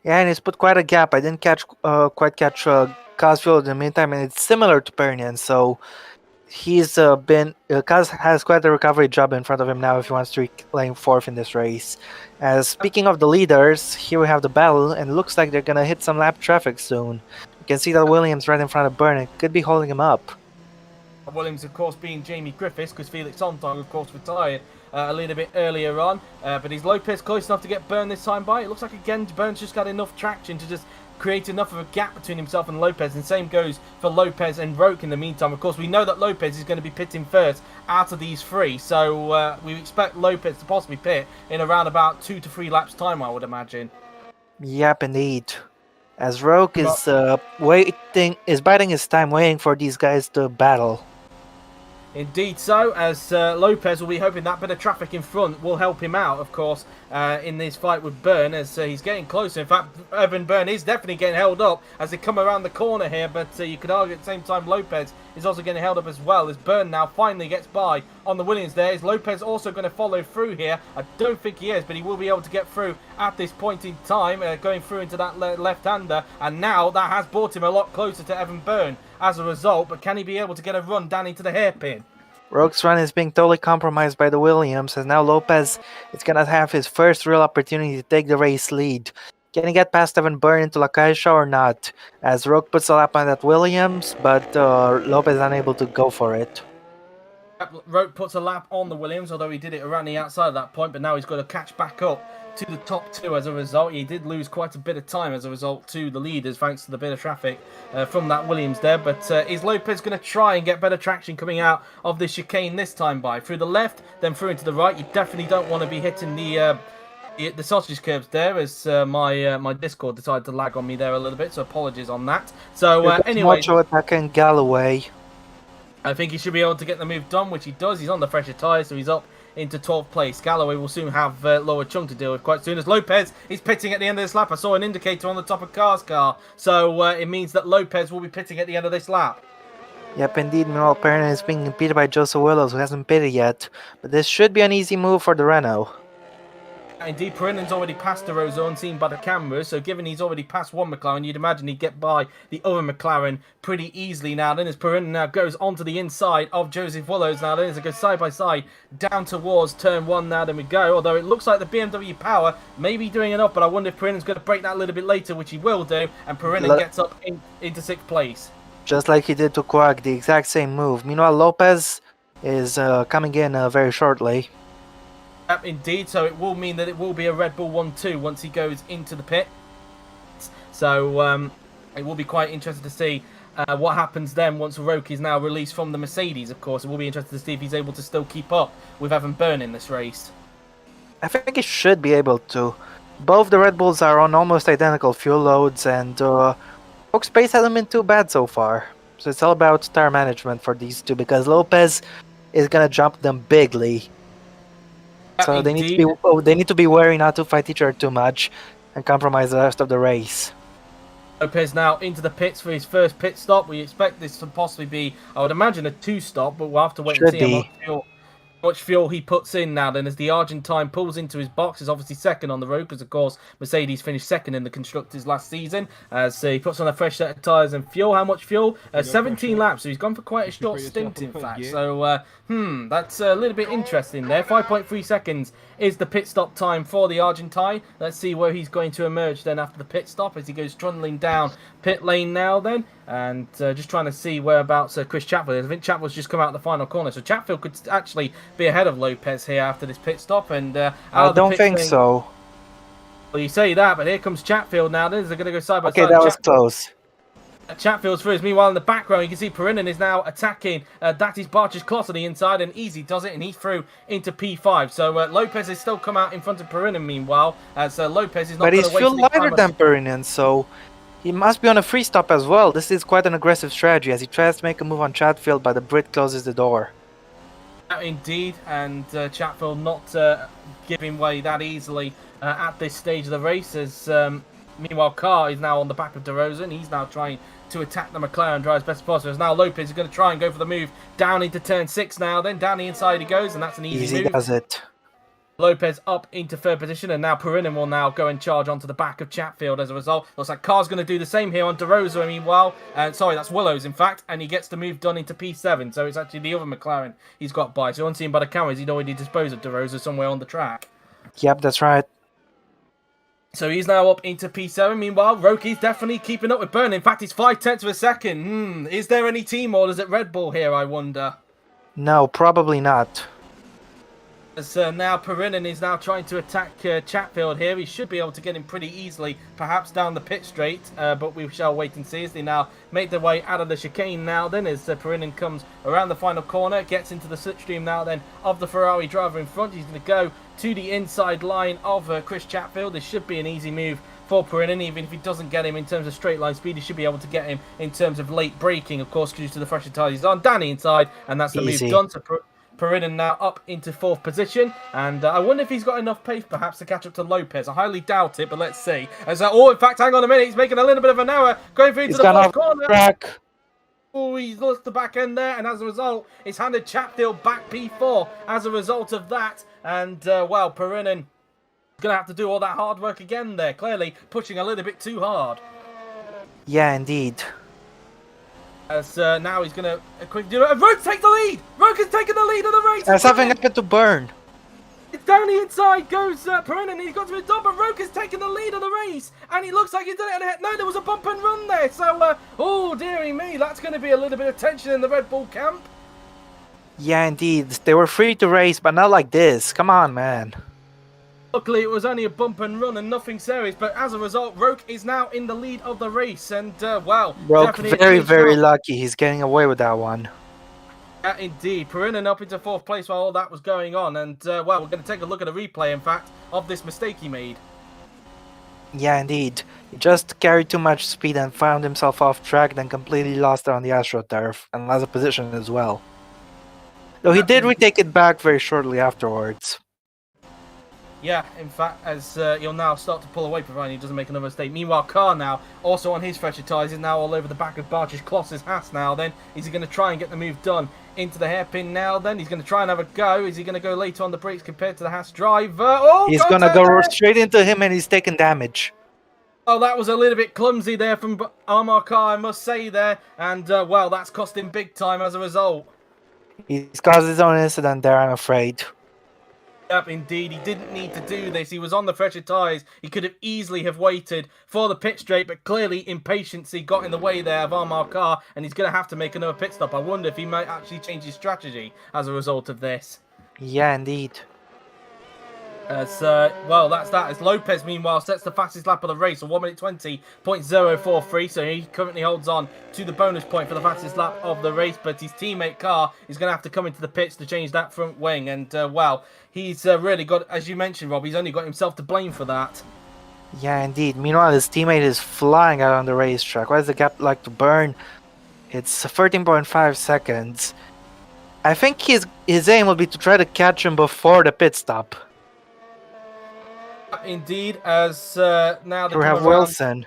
Yeah, and he's put quite a gap. I didn't quite catch Car's fuel in the meantime, and it's similar to Perinen. So he's Kaz has quite a recovery job in front of him now if he wants to reclaim fourth in this race. As speaking of the leaders, here we have the battle, and it looks like they're gonna hit some lap traffic soon. You can see that Williams right in front of Byrne, could be holding him up. Williams, of course, being Jamie Griffiths, because Felix Sontag, of course, retired a little bit earlier on. But is Lopez close enough to get Byrne this time by? It looks like, again, Byrne's just got enough traction to just create enough of a gap between himself and Lopez, and same goes for Lopez and Roke in the meantime. Of course, we know that Lopez is going to be pitting first out of these three, so we expect Lopez to possibly pit in around about 2 to 3 laps time, I would imagine. Yep, indeed. As Roke is biding his time, waiting for these guys to battle. Indeed so, as Lopez will be hoping that bit of traffic in front will help him out, of course, in this fight with Byrne, as he's getting closer. In fact, Evan Byrne is definitely getting held up as they come around the corner here, but you could argue at the same time Lopez is also getting held up as well, as Byrne now finally gets by on the Williams there. Is Lopez also going to follow through here? I don't think he is, but he will be able to get through at this point in time, going through into that left-hander, and now that has brought him a lot closer to Evan Byrne as a result, but can he be able to get a run down into the hairpin? Rogue's run is being totally compromised by the Williams, as now Lopez is going to have his first real opportunity to take the race lead. Can he get past Evan Byrne into La Caixa or not? As Rogue puts a lap on that Williams, but Lopez is unable to go for it. Rogue puts a lap on the Williams, although he did it around the outside at that point, but now he's got to catch back up to the top two as a result. He did lose quite a bit of time as a result to the leaders, thanks to the bit of traffic from that Williams there. But is Lopez going to try and get better traction coming out of the chicane this time by? Through the left, then through into the right. You definitely don't want to be hitting the sausage curbs there, as my Discord decided to lag on me there a little bit, so apologies on that. So anyway, Mocho attacking Galloway. I think he should be able to get the move done, which he does. He's on the fresher tyres, so he's up into 12th place. Galloway will soon have Lower Chung to deal with quite soon, as Lopez is pitting at the end of this lap. I saw an indicator on the top of Car's car, so it means that Lopez will be pitting at the end of this lap. Yep, indeed. Meanwhile, Perrin is being impeded by Joseph Willows, who hasn't pitted yet. But this should be an easy move for the Renault. Indeed, Perrin's already passed the Rozo unseen by the cameras, so given he's already passed one McLaren, you'd imagine he'd get by the other McLaren pretty easily now. Then as Perrin now goes onto the inside of Joseph Willows now, then as it goes side by side down towards turn one now, then we go. Although it looks like the BMW Power may be doing enough, but I wonder if Perrin's going to break that a little bit later, which he will do, and Perrin gets up into 6th place. Just like he did to Quag, the exact same move. Meanwhile, Lopez is coming in very shortly. Indeed, so it will mean that it will be a Red Bull 1-2 once he goes into the pit. So it will be quite interesting to see what happens then once Roque is now released from the Mercedes, of course. It will be interesting to see if he's able to still keep up with Evan Byrne in this race. I think he should be able to. Both the Red Bulls are on almost identical fuel loads, and Roque's pace hasn't been too bad so far. So it's all about tire management for these two, because Lopez is going to jump them bigly. So they need to be wary not to fight each other too much and compromise the rest of the race. Lopez now into the pits for his first pit stop. We expect this to possibly be, I would imagine, a 2-stop, but we'll have to wait and see how much fuel he puts in now then, as the Argentine pulls into his box. Is obviously second on the road, because of course Mercedes finished second in the constructors last season, as he puts on a fresh set of tyres and fuel. How much fuel? 17 laps, so he's gone for quite a short stint in fact. So that's a little bit interesting there. 5.3 seconds is the pit stop time for the Argentine. Let's see where he's going to emerge then after the pit stop, as he goes trundling down pit lane now then, and just trying to see whereabouts Chris Chatfield is. I think Chatfield's just come out the final corner, so Chatfield could actually be ahead of Lopez here after this pit stop. And I don't think so. Well, you say that, but here comes Chatfield now. They're going to go side by side. Okay, that was close. Chatfield's through. Meanwhile, in the background, you can see Perrin is now attacking. That is Barcher's Closs on the inside, and Easy does it, and he's through into P5. So Lopez has still come out in front of Perrin, meanwhile, as Lopez is not. But he's fuel lighter than Perrin, so he must be on a free stop as well. This is quite an aggressive strategy, as he tries to make a move on Chatfield, but the Brit closes the door. Indeed, and Chatfield not giving way that easily at this stage of the race, as meanwhile Carr is now on the back of De Rosa, and he's now trying to attack the McLaren drive as best as possible. As now Lopez is going to try and go for the move down into turn 6 now, then down the inside he goes, and that's an easy move. Does it. Lopez up into 3rd position, and now Perrin will now go and charge onto the back of Chatfield as a result. Looks like Carr's going to do the same here on De Rosa, meanwhile. Sorry, that's Willows, in fact, and he gets the move done into P7, so it's actually the other McLaren he's got by. So unseen by the cameras, he'd already disposed of De Rosa somewhere on the track. Yep, that's right. So he's now up into P7. Meanwhile, Roke's definitely keeping up with Byrne. In fact, he's 0.5 of a second. Is there any team orders at Red Bull here, I wonder? No, probably not. As now Perrin is now trying to attack Chatfield here. He should be able to get him pretty easily, perhaps down the pit straight, but we shall wait and see as they now make their way out of the chicane now then, as Perrin comes around the final corner, gets into the slipstream now then of the Ferrari driver in front. He's going to go to the inside line of Chris Chatfield. This should be an easy move for Perrin, even if he doesn't get him in terms of straight line speed, he should be able to get him in terms of late braking, of course, due to the fresher tyres he's on. Danny inside, and that's the move done. So Perrin now up into 4th position, and I wonder if he's got enough pace perhaps to catch up to Lopez. I highly doubt it, but let's see. As in fact, hang on a minute, he's making a little bit of an error, going through to the 4th corner. Oh, he's lost the back end there, and as a result, it's handed Chatfield back P4 as a result of that. And, well, Perinin going to have to do all that hard work again there. Clearly pushing a little bit too hard. Yeah, indeed. As now he's going to quickly do it. Roke takes the lead! Roke has taken the lead of the race! And something happened to Burn. It's down the inside goes Perrin, he's got to be done, but Roke has taken the lead of the race, and he looks like he's done it. No, there was a bump and run there, so, oh, dearie me, that's going to be a little bit of tension in the Red Bull camp. Yeah, indeed. They were free to race, but not like this. Come on, man. Luckily, it was only a bump and run and nothing serious, but as a result, Roke is now in the lead of the race, and, wow. Roke very lucky. He's getting away with that one. Yeah, indeed. Perrin up into 4th place while all that was going on, and, well, we're going to take a look at a replay, in fact, of this mistake he made. Yeah, indeed. He just carried too much speed and found himself off track, then completely lost it on the AstroTurf, and lost a position as well. Though he did retake it back very shortly afterwards. Yeah, in fact, as he'll now start to pull away, providing he doesn't make another mistake. Meanwhile, Carr now, also on his fresher tyres, is now all over the back of Barci's Kloss's Haas now. Then, is he going to try and get the move done into the hairpin now? Then, he's going to try and have a go. Is he going to go later on the brakes compared to the Haas driver? Oh, he's going to go straight into him, and he's taking damage. Oh, that was a little bit clumsy there from Armar Carr, I must say there. And, well, that's cost him big time as a result. He's caused his own incident there, I'm afraid. Yep, indeed. He didn't need to do this. He was on the fresher tyres. He could have easily have waited for the pit straight, but clearly impatience got in the way there of Armar Carr, and he's going to have to make another pit stop. I wonder if he might actually change his strategy as a result of this. Yeah, indeed. Well, that's that. As Lopez, meanwhile, sets the fastest lap of the race, a 1 minute 20.043. So he currently holds on to the bonus point for the fastest lap of the race. But his teammate Carr is going to have to come into the pits to change that front wing. And, well, he's really got, as you mentioned, Rob, he's only got himself to blame for that. Yeah, indeed. Meanwhile, his teammate is flying out on the racetrack. What is the gap like to Burn? It's 13.5 seconds. I think his aim will be to try to catch him before the pit stop. Indeed, as now they have Wilson.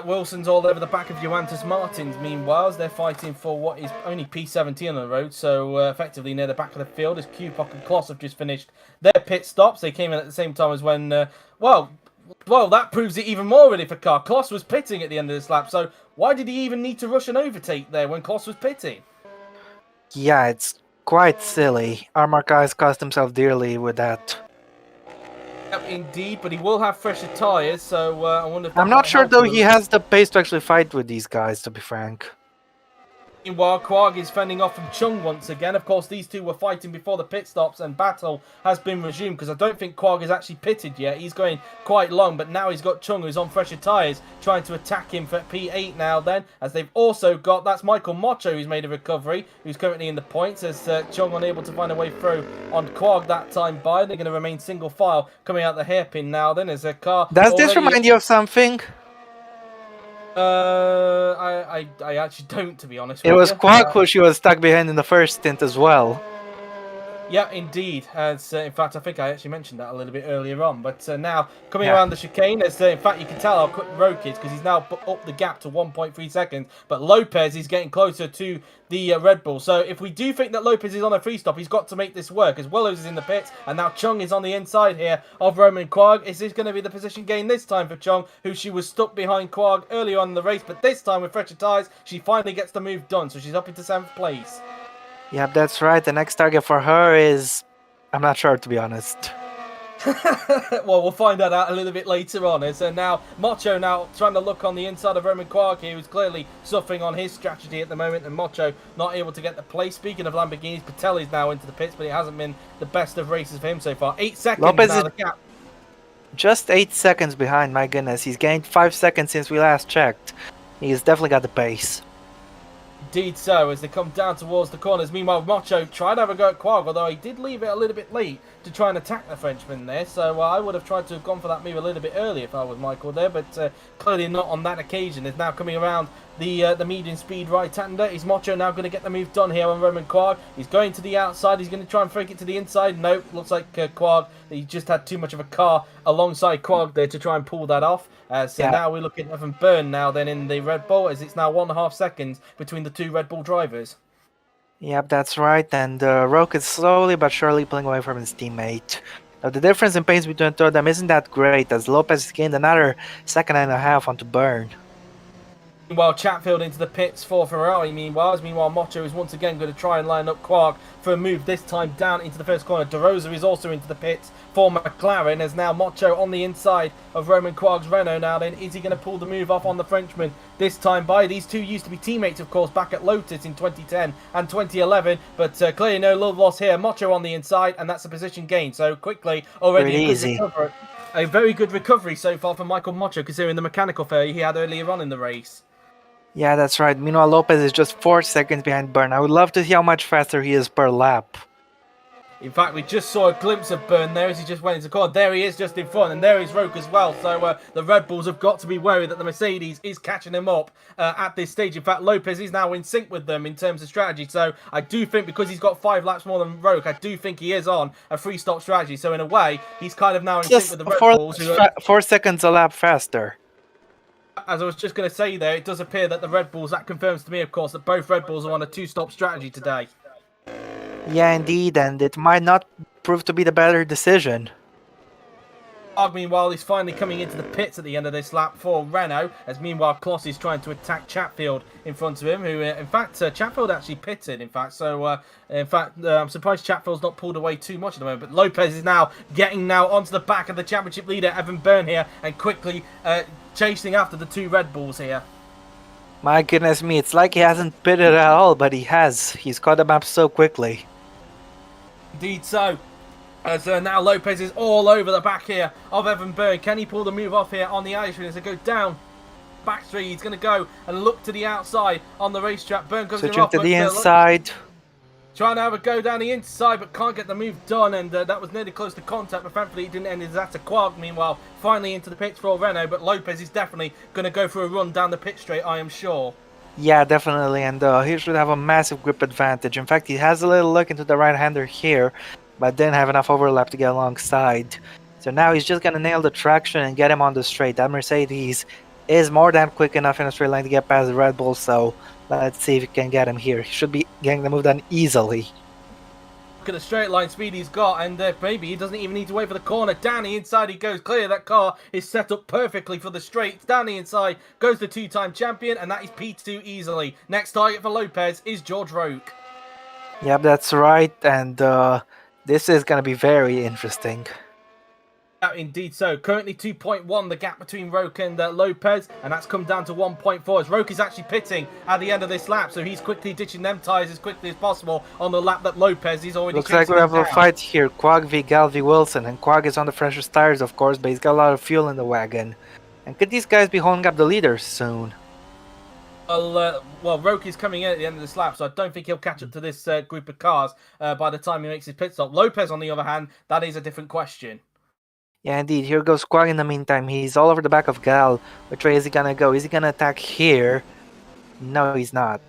Wilson's all over the back of Joantis Martins, meanwhile, as they're fighting for what is only P17 on the road, so effectively near the back of the field, as Kupok and Kloss have just finished their pit stops. They came in at the same time as when, well, that proves it even more really for Carr. Kloss was pitting at the end of this lap, so why did he even need to rush an overtake there when Kloss was pitting? Yeah, it's quite silly. Armar Carr has cost himself dearly with that. Yep, indeed, but he will have fresher tyres, so I wonder if I'm not sure, though, he has the pace to actually fight with these guys, to be frank. Meanwhile, Quag is fending off from Chung once again. Of course, these two were fighting before the pit stops, and battle has been resumed, because I don't think Quag is actually pitted yet. He's going quite long, but now he's got Chung, who's on fresher tyres, trying to attack him for P8 now then, as they've also got, that's Michael Mocho, who's made a recovery, who's currently in the points, as Chung unable to find a way through on Quag that time by. They're going to remain single file coming out the hairpin now then, as a car... Does this remind you of something? I actually don't, to be honest with you. It was you. Quag who she was stuck behind in the first stint as well. Yeah, indeed. As in fact, I think I actually mentioned that a little bit earlier on. But now coming around the chicane, as in fact you can tell how quick Roke is because he's now up the gap to 1.3 seconds. But Lopez is getting closer to the Red Bull. So if we do think that Lopez is on a free stop, he's got to make this work. As Willows is in the pits, and now Chung is on the inside here of Roman Quag. Is this going to be the position gain this time for Chung, who she was stuck behind Quag earlier on in the race? But this time with fresher tyres, she finally gets the move done. So she's up into 7th place. Yep, that's right. The next target for her is... I'm not sure, to be honest. Well, we'll find that out a little bit later on. So now, Mocho now trying to look on the inside of Roman Quag here, who's clearly suffering on his strategy at the moment, and Mocho not able to get the place. Speaking of Lamborghinis, Patelli's now into the pits, but it hasn't been the best of races for him so far. 8 seconds Lopez now, is the gap. just 8 seconds behind, my goodness. He's gained 5 seconds since we last checked. He's definitely got the pace. Indeed so, as they come down towards the corners. Meanwhile, Mocho tried to have a go at Quag, although he did leave it a little bit late to try and attack the Frenchman there. So I would have tried to have gone for that move a little bit earlier if I was Michael there, but clearly not on that occasion. Is now coming around the medium speed right-hander. Is Mocho now going to get the move done here on Roman Quag? He's going to the outside. He's going to try and fake it to the inside. Nope, looks like Quag. He just had too much of a car alongside Quag there to try and pull that off. So now we're looking at Evan Byrne now then in the Red Bull, as it's now 1.5 seconds between the two Red Bull drivers. Yep, that's right, and Roke is slowly but surely pulling away from his teammate. Now, the difference in pace between the two of them isn't that great, as Lopez gained another 1.5 seconds onto Byrne. Meanwhile, Chatfield into the pits for Ferrari. Meanwhile, Mocho is once again going to try and line up Quark for a move, this time down into the first corner. De Rosa is also into the pits for McLaren, as now Mocho on the inside of Roman Quark's Renault. Now then, is he going to pull the move off on the Frenchman this time by? These two used to be teammates, of course, back at Lotus in 2010 and 2011, but clearly no love lost here. Mocho on the inside, and that's a position gain. So quickly, already a very good recovery so far for Michael Mocho, considering the mechanical failure he had earlier on in the race. Yeah, that's right. Meanwhile, Lopez is just 4 seconds behind Byrne. I would love to see how much faster he is per lap. In fact, we just saw a glimpse of Byrne there as he just went into corner. There he is just in front, and there is Roke as well. So the Red Bulls have got to be worried that the Mercedes is catching him up at this stage. In fact, Lopez is now in sync with them in terms of strategy. So I do think, because he's got 5 laps more than Roke, I do think he is on a 3-stop strategy. So in a way, he's kind of now in sync with the Red Bulls. 4 seconds a lap faster. As I was just going to say there, it does appear that the Red Bulls, that confirms to me, of course, that both Red Bulls are on a 2-stop strategy today. Yeah, indeed, and it might not prove to be the better decision. Meanwhile, he's finally coming into the pits at the end of this lap for Renault, as meanwhile Kloss is trying to attack Chatfield in front of him, who, in fact, Chatfield actually pitted, in fact, so, I'm surprised Chatfield's not pulled away too much at the moment, but Lopez is now getting onto the back of the championship leader, Evan Byrne here, and quickly chasing after the 2 Red Bulls here. My goodness me, it's like he hasn't pitted at all, but he has. He's caught them up so quickly. Indeed so. As now Lopez is all over the back here of Evan Byrne. Can he pull the move off here on the Irishman as they go down back 3? He's going to go and look to the outside on the racetrack. Byrne comes switching to the inside. Trying to have a go down the inside, but can't get the move done, and that was nearly close to contact, but thankfully it didn't end in disaster. Quag, meanwhile, finally into the pits for Renault, but Lopez is definitely going to go for a run down the pit straight, I am sure. Yeah, definitely, and he should have a massive grip advantage. In fact, he has a little look into the right-hander here, but didn't have enough overlap to get alongside. So now he's just going to nail the traction and get him on the straight. That Mercedes is more than quick enough in a straight line to get past the Red Bull, so let's see if he can get him here. He should be getting the move done easily. Look at the straight line speed he's got, and maybe he doesn't even need to wait for the corner. Down the inside he goes. Clear. That car is set up perfectly for the straights. Down the inside goes the 2-time champion, and that is P2 easily. Next target for Lopez is George Roke. Yep, that's right, and this is going to be very interesting. Indeed so. Currently 2.1 the gap between Roke and Lopez, and that's come down to 1.4 as Roke is actually pitting at the end of this lap, so he's quickly ditching them tyres as quickly as possible on the lap that Lopez is already. Looks like we have a fight here. Quag v Gal v Wilson, and Quag is on the freshest tires, of course, but he's got a lot of fuel in the wagon. And could these guys be holding up the leaders soon? Well, Roke is coming in at the end of this lap, so I don't think he'll catch up to this group of cars by the time he makes his pit stop. Lopez, on the other hand, that is a different question. Yeah, indeed. Here goes Quag in the meantime. He's all over the back of Gal. Which way is he gonna go? Is he gonna attack here? No, he's not.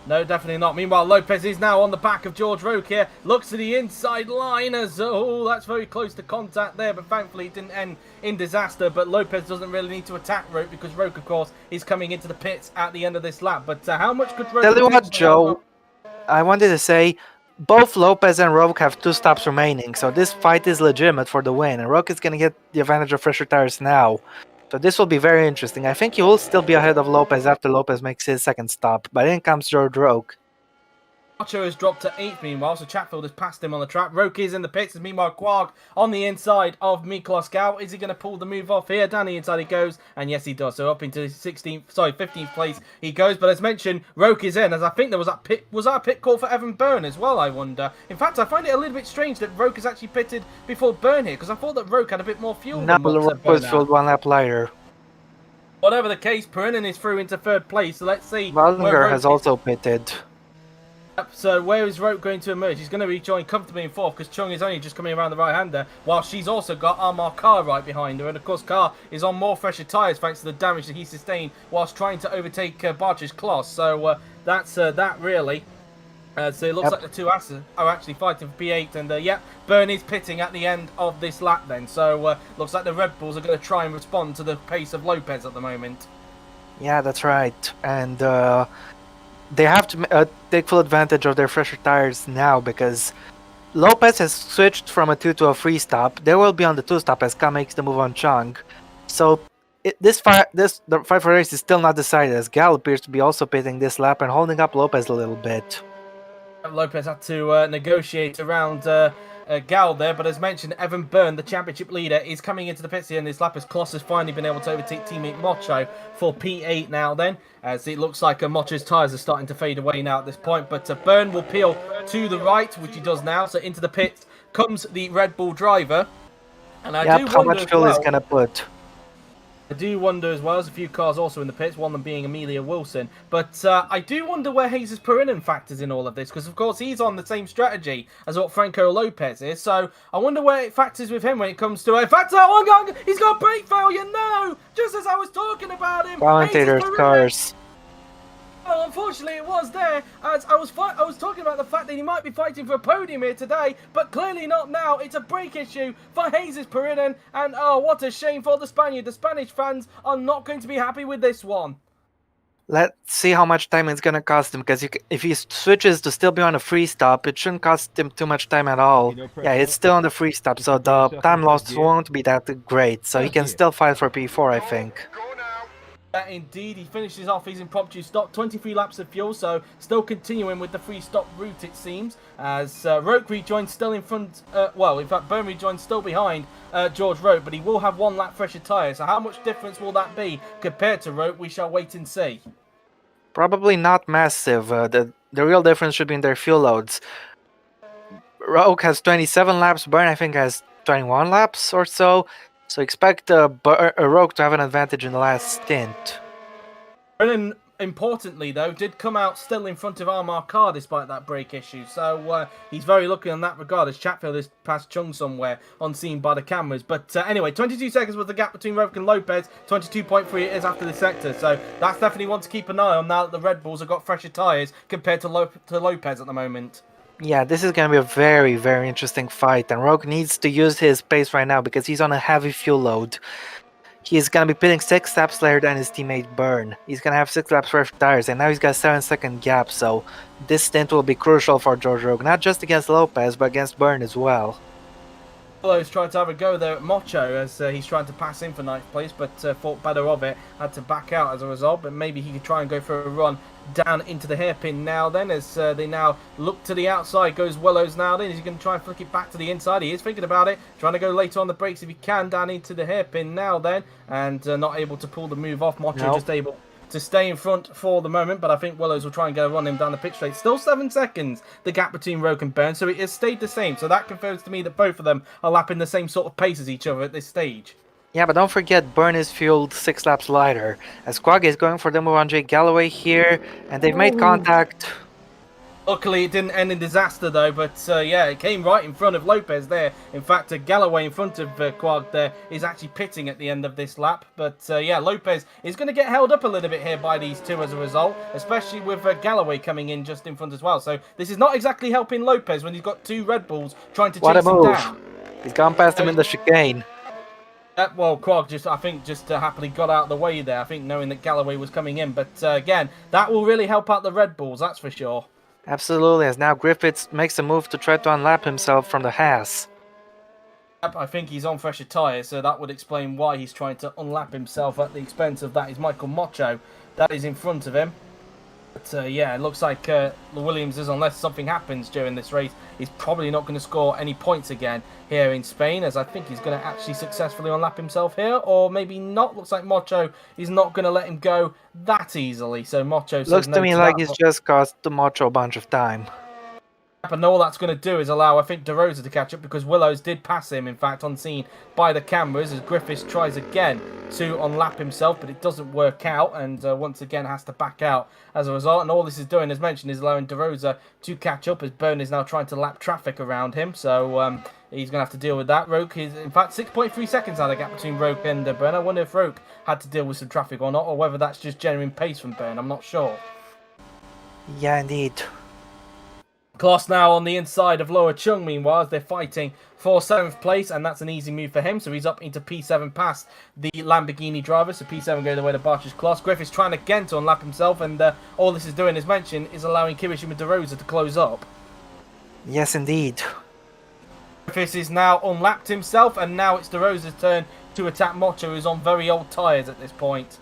No, definitely not. Meanwhile, Lopez is now on the back of George Roke here. Looks to the inside line as, oh, that's very close to contact there, but thankfully it didn't end in disaster. But Lopez doesn't really need to attack Roke because Roke, of course, is coming into the pits at the end of this lap. But how much could Roke... Tell you what, Joe, I wanted to say, both Lopez and Roke have 2 stops remaining, so this fight is legitimate for the win, and Roke is going to get the advantage of fresher tires now. So this will be very interesting. I think he will still be ahead of Lopez after Lopez makes his second stop, but in comes George Roke. Archer has dropped to 8th meanwhile, so Chatfield has passed him on the track. Roke is in the pits, and meanwhile Quag on the inside of Miklos Gal. Is he going to pull the move off here? Down the inside he goes, and yes he does. So up into 15th place he goes. But as mentioned, Roke is in, as I think there was that a pit call for Evan Byrne as well, I wonder. In fact, I find it a little bit strange that Roke has actually pitted before Byrne here, because I thought that Roke had a bit more fuel than Roke was filled 1 lap later. Whatever the case, Pernin is through into 3rd place, so let's see. Wallinger has also pitted. So where is Roke going to emerge? He's going to rejoin comfortably in fourth because Chung is only just coming around the right-hander, while she's also got Armar Carr right behind her. And of course, Carr is on more fresher tyres thanks to the damage that he sustained whilst trying to overtake Barcher's Kloss. So that's that really. So it looks like the two asses are actually fighting for P8, and yeah, Byrne is pitting at the end of this lap then. So looks like the Red Bulls are going to try and respond to the pace of Lopez at the moment. Yeah, that's right. And they have to take full advantage of their fresher tires now because Lopez has switched from a 2 to a 3 stop. They will be on the 2 stop as Ka makes the move on Chung. So the fight for race is still not decided as Gal appears to be also pitting this lap and holding up Lopez a little bit. Lopez had to negotiate around Gal there, but as mentioned, Evan Byrne, the championship leader, is coming into the pits here in this lap as Kloss has finally been able to overtake teammate Mocho for P8 now then, as it looks like Mocho's tyres are starting to fade away now at this point, but Byrne will peel to the right, which he does now, so into the pits comes the Red Bull driver, and I do how wonder much fuel he's going to put. I do wonder as well, there's a few cars also in the pits, one of them being Amelia Wilson. But I do wonder where Jesus Perinen factors in all of this, because of course he's on the same strategy as what Franco Lopez is. So I wonder where it factors with him when it comes to a factor. Oh, God, he's got brake failure. No, just as I was talking about him. Commentators' cars. Well, unfortunately, it was there, as I was talking about the fact that he might be fighting for a podium here today, but clearly not now. It's a brake issue for Jesus Perinen, and oh, what a shame for the Spaniard. The Spanish fans are not going to be happy with this one. Let's see how much time it's going to cost him, because if he switches to still be on a free stop, it shouldn't cost him too much time at all. Yeah, it's still on the free stop, so the time loss won't be that great, so he can still fight for P4, I think. Indeed, he finishes off his impromptu stop, 23 laps of fuel, so still continuing with the free stop route, it seems, as Roke rejoins still in front, well, in fact, Byrne rejoins still behind George Roke, but he will have one lap fresher tyre, so how much difference will that be compared to Roke? We shall wait and see. Probably not massive. The real difference should be in their fuel loads. Roke has 27 laps, Byrne I think has 21 laps or so. So expect Rogue to have an advantage in the last stint. Brennan, importantly though, did come out still in front of Armar Carr despite that brake issue. So he's very lucky in that regard as Chatfield is past Chung somewhere unseen by the cameras. But anyway, 22 seconds was the gap between Roke and Lopez. 22.3 it is after the sector. So that's definitely one to keep an eye on now that the Red Bulls have got fresher tyres compared to Lopez at the moment. Yeah, this is going to be a very, very interesting fight, and Rogue needs to use his pace right now because he's on a heavy fuel load. He's going to be pitting 6 laps later than his teammate Byrne. He's going to have 6 laps fresh tires, and now he's got a 7-second gap, so this stint will be crucial for George Rogue, not just against Lopez, but against Byrne as well. He's trying to have a go there at Mocho as he's trying to pass in for 9th place, but thought better of it, had to back out as a result, but maybe he could try and go for a run down into the hairpin now then, as they now look to the outside. Goes Willows now then, is he going to try and flick it back to the inside? He is thinking about it, trying to go later on the brakes if he can down into the hairpin now then, and not able to pull the move off. Mocho just able to stay in front for the moment, but I think Willows will try and get a run him down the pit straight. Still 7 seconds, the gap between Rogue and Byrne, so it has stayed the same. So that confirms to me that both of them are lapping the same sort of pace as each other at this stage. Yeah, but don't forget, Byrne is fueled 6 laps lighter, as Quagga is going for the move on Jake Galloway here, and they've made contact. Luckily, it didn't end in disaster, though, but yeah, it came right in front of Lopez there. In fact, Galloway in front of Quag there is actually pitting at the end of this lap. But yeah, Lopez is going to get held up a little bit here by these two as a result, especially with Galloway coming in just in front as well. So this is not exactly helping Lopez when he's got 2 Red Bulls trying to chase him down. He's gone past him in the chicane. Well, Quag I think just happily got out of the way there, I think knowing that Galloway was coming in. But again, that will really help out the Red Bulls, that's for sure. Absolutely, as now Griffiths makes a move to try to unlap himself from the Haas. I think he's on fresher tyres, so that would explain why he's trying to unlap himself at the expense of that is Michael Mocho. That is in front of him. But yeah, it looks like the Williams is, unless something happens during this race, he's probably not going to score any points again here in Spain, as I think he's going to actually successfully unlap himself here, or maybe not. Looks like Mocho is not going to let him go that easily, so Mocho says looks no to me to like that. he's just cost the Mocho a bunch of time. And all that's going to do is allow, I think, De Rosa to catch up because Willows did pass him, in fact, on scene by the cameras as Griffiths tries again to unlap himself, but it doesn't work out and once again has to back out as a result. And all this is doing, as mentioned, is allowing De Rosa to catch up as Byrne is now trying to lap traffic around him. So he's going to have to deal with that. Roke is, in fact, 6.3 seconds now the gap between Roke and Byrne. I wonder if Roke had to deal with some traffic or not, or whether that's just genuine pace from Byrne. I'm not sure. Yeah, indeed. Kloss now on the inside of Lower Chung, meanwhile, as they're fighting for 7th place, and that's an easy move for him. So he's up into P7 past the Lamborghini driver. So P7 going the way to Barch's Kloss. Griffiths trying again to unlap himself, and all this is doing, as mentioned, is allowing Kirishima De Rosa to close up. Yes, indeed. Griffiths is now unlapped himself, and now it's De Rosa's turn to attack Mocho, who's on very old tyres at this point.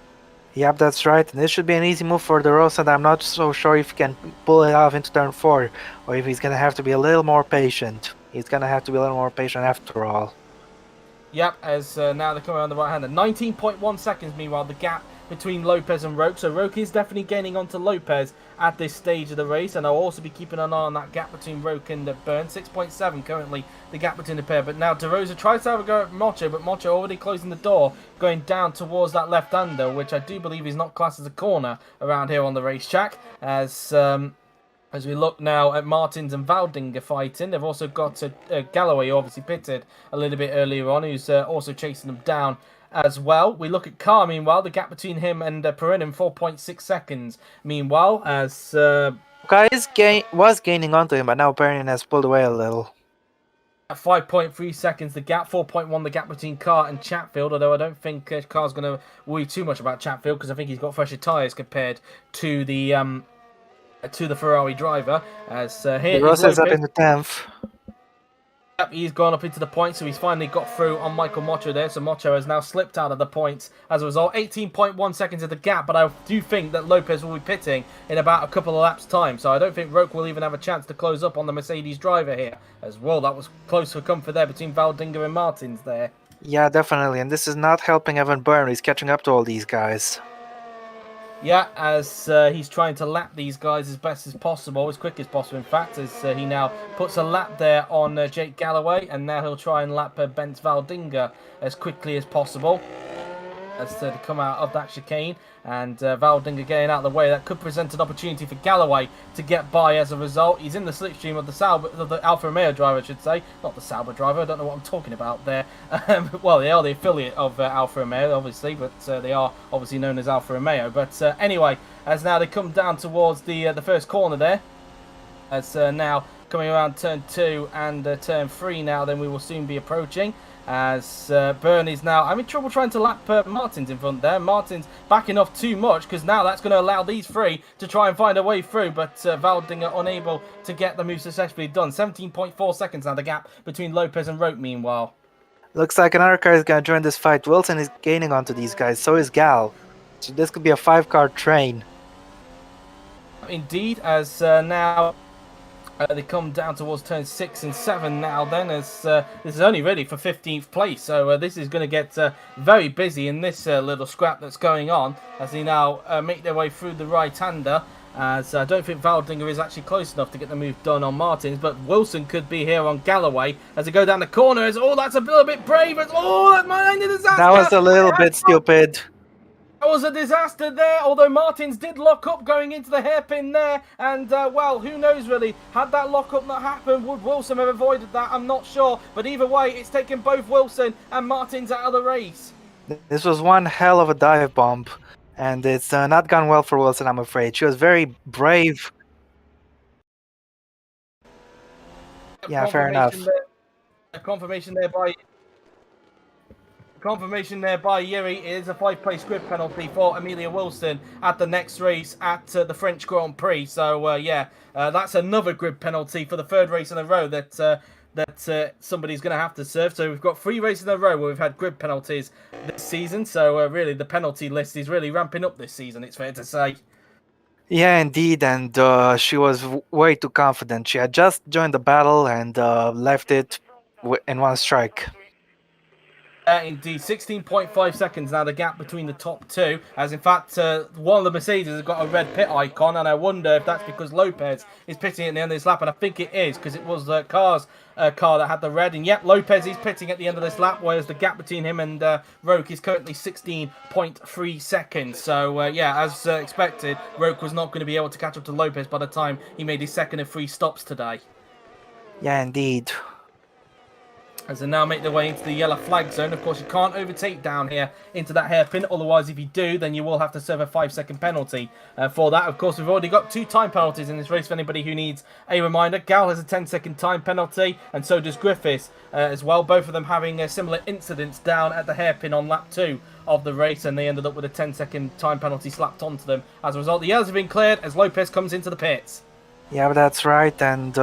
Yep, that's right. And this should be an easy move for De Rosa. I'm not so sure if he can pull it off into turn 4, or if he's going to have to be a little more patient. He's going to have to be a little more patient after all. Yep, as now they're coming around the right hand. 19.1 seconds, meanwhile, the gap between Lopez and Roke. So Roke is definitely gaining onto Lopez at this stage of the race. And I'll also be keeping an eye on that gap between Roke and Byrne. 6.7 currently, the gap between the pair. But now De Rosa tries to have a go at Mocho, but Mocho already closing the door, going down towards that left-hander, which I do believe is not classed as a corner around here on the racetrack. As we look now at Martins and Valdinger fighting, they've also got Galloway, who obviously pitted a little bit earlier on, who's also chasing them down as well. We look at Carr, meanwhile, the gap between him and Perrin, 4.6 seconds. Meanwhile, as Guy was gaining onto him, but now Perrin has pulled away a little. at 5.3 seconds, the gap, 4.1 the gap between Carr and Chatfield, although I don't think Carr's going to worry too much about Chatfield because I think he's got fresher tyres compared to the Ferrari driver. As here Rosa's up in the 10th. Yep, he's gone up into the points, so he's finally got through on Michael Mocho there. So Mocho has now slipped out of the points as a result. 18.1 seconds of the gap, but I do think that Lopez will be pitting in about a couple of laps' time. So I don't think Roke will even have a chance to close up on the Mercedes driver here as well. That was close for comfort there between Valdinger and Martins there. Yeah, definitely. And this is not helping Evan Byrne. He's catching up to all these guys. Yeah, as he's trying to lap these guys as best as possible, as quick as possible, in fact, as he now puts a lap there on Jake Galloway, and now he'll try and lap Bence Valdinger as quickly as possible as to come out of that chicane, and Valdinger getting out of the way. That could present an opportunity for Galloway to get by as a result. He's in the slipstream of the Alfa Romeo driver, I should say, not the Sauber driver. I don't know what I'm talking about there. Well, they are the affiliate of Alfa Romeo, obviously, but they are obviously known as Alfa Romeo. But anyway, as now they come down towards the first corner there, as now coming around turn 2 and turn 3 now, then we will soon be approaching. As Byrne is now having trouble trying to lap Martins in front there. Martins backing off too much because now that's going to allow these three to try and find a way through, but Valdinger unable to get the move successfully done. 17.4 seconds now the gap between Lopez and Roke meanwhile. Looks like another car is going to join this fight. Wilson is gaining onto these guys, so is Gal. So this could be a 5-car train. Indeed, as now they come down towards turn 6 and 7 now then, as this is only really for 15th place, so this is going to get very busy in this little scrap that's going on as they now make their way through the right-hander, as I don't think Valdinger is actually close enough to get the move done on Martins, but Wilson could be here on Galloway as they go down the corner. As, oh, that's a little bit brave. As, oh, that might end in disaster. That was a little bit stupid. That was a disaster there, although Martins did lock up going into the hairpin there, and well, who knows really, had that lock-up not happened, would Wilson have avoided that? I'm not sure, but either way, it's taken both Wilson and Martins out of the race. This was one hell of a dive bomb, and it's not gone well for Wilson, I'm afraid. She was very brave. Yeah, fair enough. Confirmation there by Yuri is a 5-place grid penalty for Amelia Wilson at the next race at the French Grand Prix. So yeah, that's another grid penalty for the 3rd race in a row that somebody's going to have to serve. So we've got 3 races in a row where we've had grid penalties this season. So really, the penalty list is really ramping up this season, it's fair to say. Yeah, indeed, and she was way too confident. She had just joined the battle and left it in one strike. Indeed, 16.5 seconds now, the gap between the top two. As in fact, one of the Mercedes has got a red pit icon, and I wonder if that's because Lopez is pitting at the end of this lap, and I think it is, because it was Carr's car that had the red. And yep, Lopez is pitting at the end of this lap, whereas the gap between him and Roke is currently 16.3 seconds. So, yeah, as expected, Roke was not going to be able to catch up to Lopez by the time he made his second of 3 stops today. Yeah, indeed. As they now make their way into the yellow flag zone. Of course, you can't overtake down here into that hairpin. Otherwise, if you do, then you will have to serve a 5-second penalty for that. Of course, we've already got 2 time penalties in this race for anybody who needs a reminder. Gal has a 10-second time penalty, and so does Griffiths as well. Both of them having similar incidents down at the hairpin on lap 2 of the race, and they ended up with a 10-second time penalty slapped onto them. As a result, the yellows have been cleared as Lopez comes into the pits. Yeah, that's right, and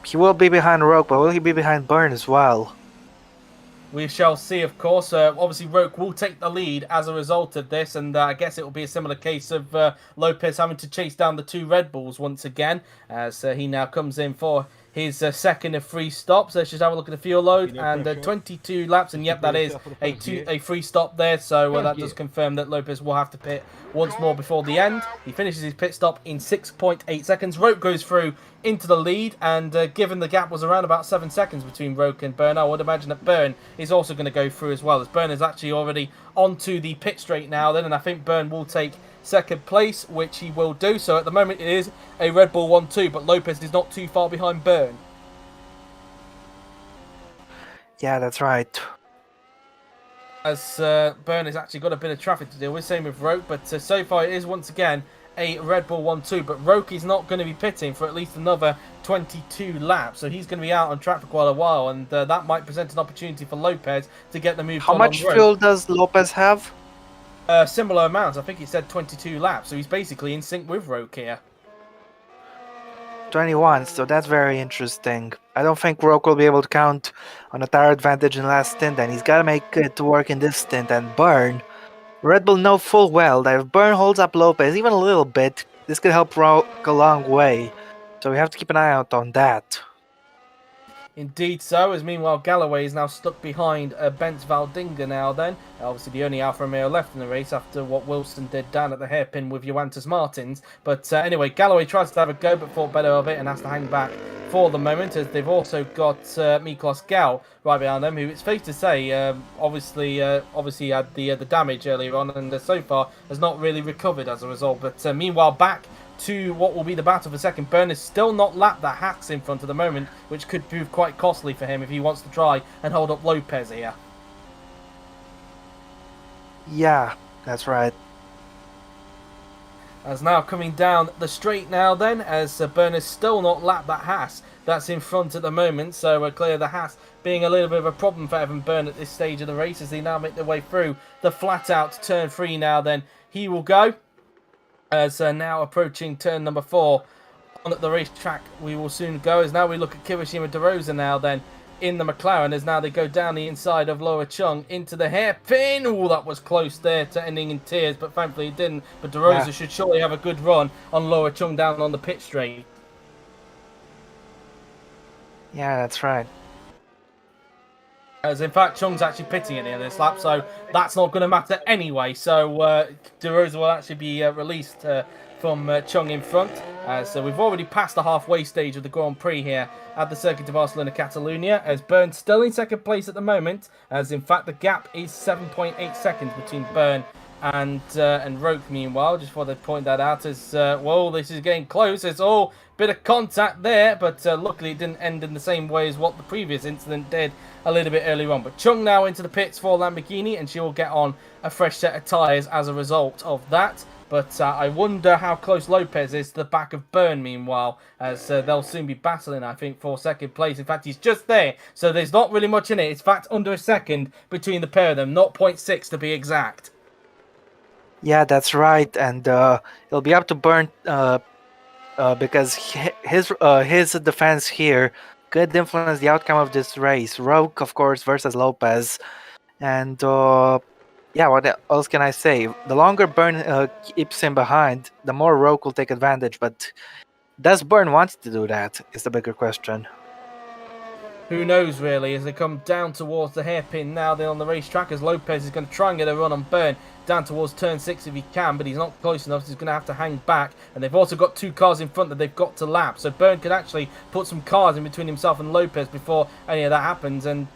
he will be behind Roke, but will he be behind Byrne as well? We shall see, of course. Obviously, Roke will take the lead as a result of this, and I guess it will be a similar case of Lopez having to chase down the 2 Red Bulls once again, as he now comes in for his second of 3 stops. Let's just have a look at the fuel load, and 22 laps, and yep, that is a free stop there, so that does confirm that Lopez will have to pit once more before the end. He finishes his pit stop in 6.8 seconds. Roke goes through into the lead, and given the gap was around about 7 seconds between Roke and Byrne, I would imagine that Byrne is also going to go through as well, as Byrne is actually already onto the pit straight now then, and I think Byrne will take second place, which he will do. So at the moment it is a Red Bull 1-2, but Lopez is not too far behind Byrne. Yeah, that's right. As Byrne has actually got a bit of traffic to deal with, same with Roke, but so far it is once again a Red Bull 1-2, but Roke is not going to be pitting for at least another 22 laps, so he's going to be out on track for quite a while, and that might present an opportunity for Lopez to get the move How on much Roke. fuel does Lopez have? Similar amounts. I think he said 22 laps, so he's basically in sync with Roke here. 21, so that's very interesting. I don't think Roke will be able to count on a tire advantage in the last stint, and he's got to make it to work in this stint. And Byrne, Red Bull know full well that if Byrne holds up Lopez even a little bit, this could help Roke a long way. So we have to keep an eye out on that. Indeed so, as meanwhile Galloway is now stuck behind Bence Valdinga now then. Obviously the only Alfa Romeo left in the race after what Wilson did down at the hairpin with Joantis Martins. But anyway, Galloway tries to have a go but thought better of it and has to hang back for the moment, as they've also got Miklos Gal right behind them, who it's safe to say obviously had the damage earlier on, and so far has not really recovered as a result. But meanwhile back to what will be the battle for second. Byrne has still not lapped that Hacks in front at the moment, which could prove quite costly for him if he wants to try and hold up Lopez here. Yeah, that's right. As now coming down the straight now then, as Byrne has still not lapped that Haas that's in front at the moment, so clear the Haas being a little bit of a problem for Evan Byrne at this stage of the race, as they now make their way through the flat out turn 3 now then. He will go. As now approaching turn number 4 on the racetrack, we will soon go. As now we look at Kirishima DeRosa now then in the McLaren, as now they go down the inside of Loa Chung into the hairpin. Oh, that was close there to ending in tears, but thankfully it didn't. But DeRosa should surely have a good run on Loa Chung down on the pit straight. Yeah, that's right. As in fact, Chung's actually pitting at the end of this lap, so that's not going to matter anyway. So DeRosa will actually be released from Chung in front. So we've already passed the halfway stage of the Grand Prix here at the Circuit of Barcelona, Catalonia, as Byrne still in second place at the moment, as in fact the gap is 7.8 seconds between Byrne and Roke. Meanwhile, just thought I'd point that out, as well, this is getting close. It's all bit of contact there, but luckily it didn't end in the same way as what the previous incident did a little bit earlier on. But Chung now into the pits for Lamborghini, and she will get on a fresh set of tyres as a result of that. But I wonder how close Lopez is to the back of Byrne, meanwhile, as they'll soon be battling, I think, for second place. In fact, he's just there, so there's not really much in it. It's in fact under a second between the pair of them, 0.6 to be exact. Yeah, that's right, and it'll be up to Byrne because his defense here could influence the outcome of this race. Roke, of course, versus Lopez, and yeah, what else can I say? The longer Byrne keeps him behind, the more Roke will take advantage. But does Byrne want to do that? Is the bigger question. who knows really, as they come down towards the hairpin now then on the racetrack, as Lopez is going to try and get a run on Byrne down towards turn 6 if he can, but he's not close enough, so he's going to have to hang back. And they've also got 2 cars in front that they've got to lap, so Byrne could actually put some cars in between himself and Lopez before any of that happens. And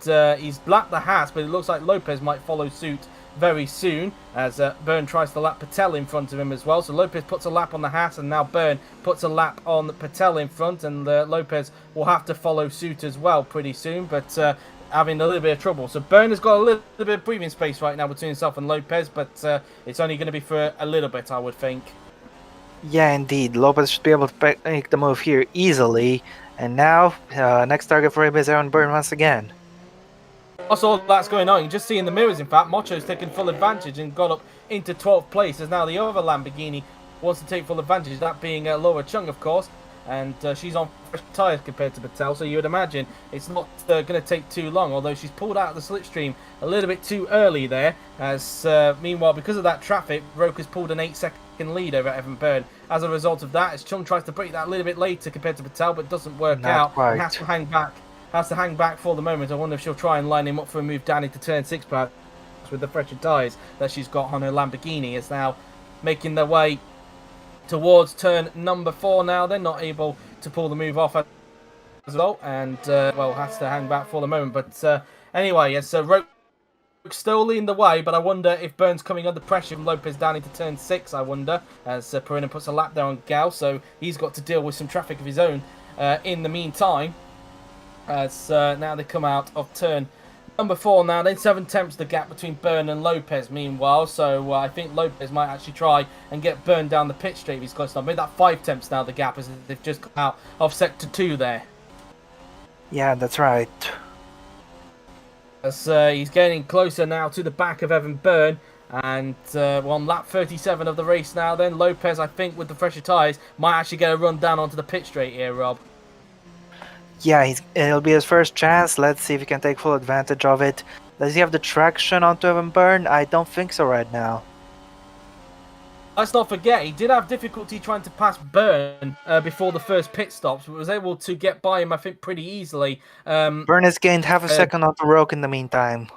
he's lapped the Haas, but it looks like Lopez might follow suit very soon, as Byrne tries to lap Patel in front of him as well. So Lopez puts a lap on the Haas, and now Byrne puts a lap on Patel in front, and Lopez will have to follow suit as well pretty soon, but having a little bit of trouble. So Byrne has got a little bit of breathing space right now between himself and Lopez, but it's only going to be for a little bit, I would think. Yeah, indeed. Lopez should be able to make the move here easily. And now, next target for him is Evan Byrne once again. Also, all that's going on, you can just see in the mirrors, in fact, Mocho's taken full advantage and got up into 12th place, as now the other Lamborghini wants to take full advantage, that being Laura Chung, of course, and she's on fresh tyres compared to Patel, so you would imagine it's not going to take too long, although she's pulled out of the slipstream a little bit too early there, as meanwhile, because of that traffic, Roke has pulled an 8-second lead over Evan Byrne. As a result of that, as Chung tries to break that a little bit later compared to Patel, but doesn't work out, and has to hang back for the moment. I wonder if she'll try and line him up for a move down into turn 6 perhaps with the fresher tyres that she's got on her Lamborghini. Is now making their way towards turn number 4 now. They're not able to pull the move off as well, and well, has to hang back for the moment. But anyway, yes, Roke still leading the way, but I wonder if Byrne's coming under pressure from Lopez down into turn 6, I wonder, as Perina puts a lap there on Gal, so he's got to deal with some traffic of his own in the meantime. As now they come out of turn number 4 now. Then 7 tenths the gap between Byrne and Lopez meanwhile. So I think Lopez might actually try and get Byrne down the pit straight if he's close enough. Maybe that 5 tenths now the gap, as they've just come out of sector 2 there. Yeah, that's right. As he's getting closer now to the back of Evan Byrne. And on lap 37 of the race now then, Lopez, I think, with the fresher tyres, might actually get a run down onto the pit straight here, Rob. Yeah, it'll be his first chance. Let's see if he can take full advantage of it. Does he have the traction onto Evan Byrne? I don't think so right now. Let's not forget, he did have difficulty trying to pass Byrne before the first pit stops, but was able to get by him, I think, pretty easily. Byrne has gained half a second onto Roke in the meantime.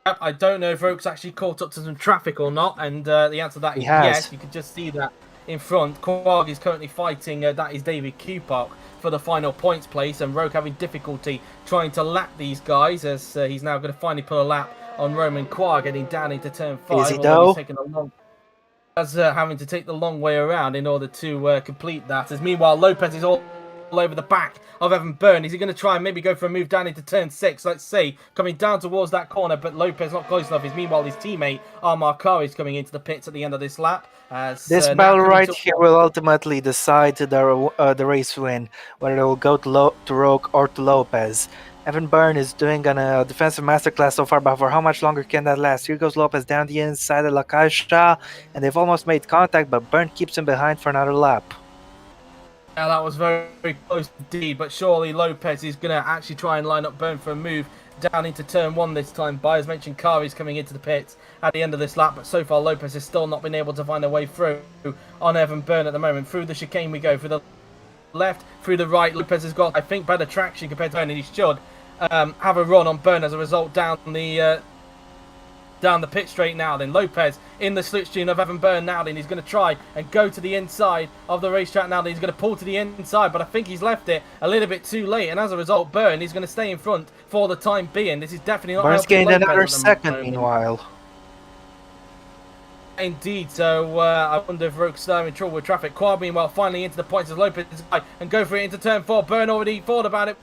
I don't know if Roke's actually caught up to some traffic or not, and the answer to that is yes. You can just see that in front. Quag is currently fighting, that is David Kupak, for the final points place, and Roke having difficulty trying to lap these guys, as he's now going to finally put a lap on Roman Quag, getting down into turn 5. Is he though? Having to take the long way around in order to complete that. As meanwhile, Lopez is all over the back of Evan Byrne. Is he going to try and maybe go for a move down into turn 6? Let's see. Coming down towards that corner, but Lopez not close enough. Meanwhile, his teammate, Armar Kari, is coming into the pits at the end of this lap. As, this battle right here will ultimately decide the race win, whether it will go to Roke or to Lopez. Evan Byrne is doing a defensive masterclass so far, but for how much longer can that last? Here goes Lopez down the inside of La Caixa, and they've almost made contact, but Byrne keeps him behind for another lap. Yeah, that was very, very close indeed, but surely Lopez is going to actually try and line up Byrne for a move down into turn 1 this time. By, as mentioned, Kari's coming into the pits at the end of this lap, but so far Lopez has still not been able to find a way through on Evan Byrne at the moment. Through the chicane we go, through the left, through the right. Lopez has got, I think, better traction compared to Byrne, and he should have a run on Byrne as a result down the pit straight now. Then Lopez in the slipstream of Evan Byrne now. Then he's going to try and go to the inside of the racetrack now. Then he's going to pull to the inside, but I think he's left it a little bit too late, and as a result, Byrne is going to stay in front for the time being. This is definitely not Byrne's gained Lopez another second meanwhile. Indeed, so I wonder if Roke's in trouble with traffic. Quad meanwhile finally into the points as Lopez and go for it into turn 4. Byrne already thought about it.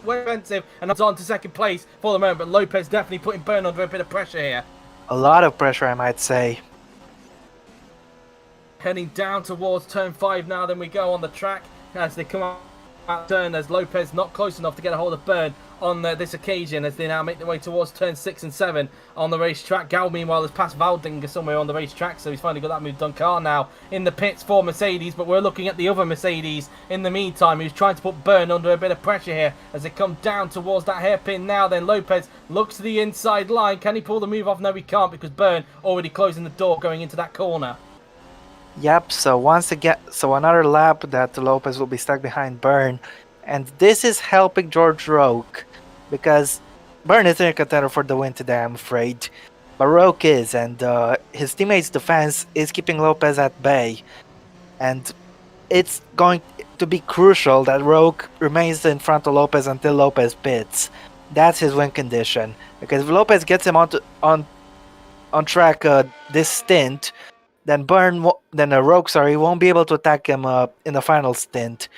Offensive, and that's on to second place for the moment, but Lopez definitely putting Byrne under a bit of pressure here. A lot of pressure, I might say. Heading down towards turn 5 now, then we go on the track as they come out turn, as Lopez not close enough to get a hold of Byrne on this occasion, as they now make their way towards turn 6 and 7 on the racetrack. Gal meanwhile has passed Valdinger somewhere on the racetrack, so he's finally got that move done. Car now in the pits for Mercedes, but we're looking at the other Mercedes in the meantime, who's trying to put Byrne under a bit of pressure here as they come down towards that hairpin now. Then Lopez looks to the inside line. Can he pull the move off? No, he can't, because Byrne already closing the door going into that corner. Yep, so once again, another lap that Lopez will be stuck behind Byrne. And this is helping George Roke because Byrne isn't a contender for the win today, I'm afraid. But Roke is, and his teammates' defense is keeping Lopez at bay. And it's going to be crucial that Roke remains in front of Lopez until Lopez pits. That's his win condition. Because if Lopez gets him on track this stint, then Roke won't be able to attack him in the final stint.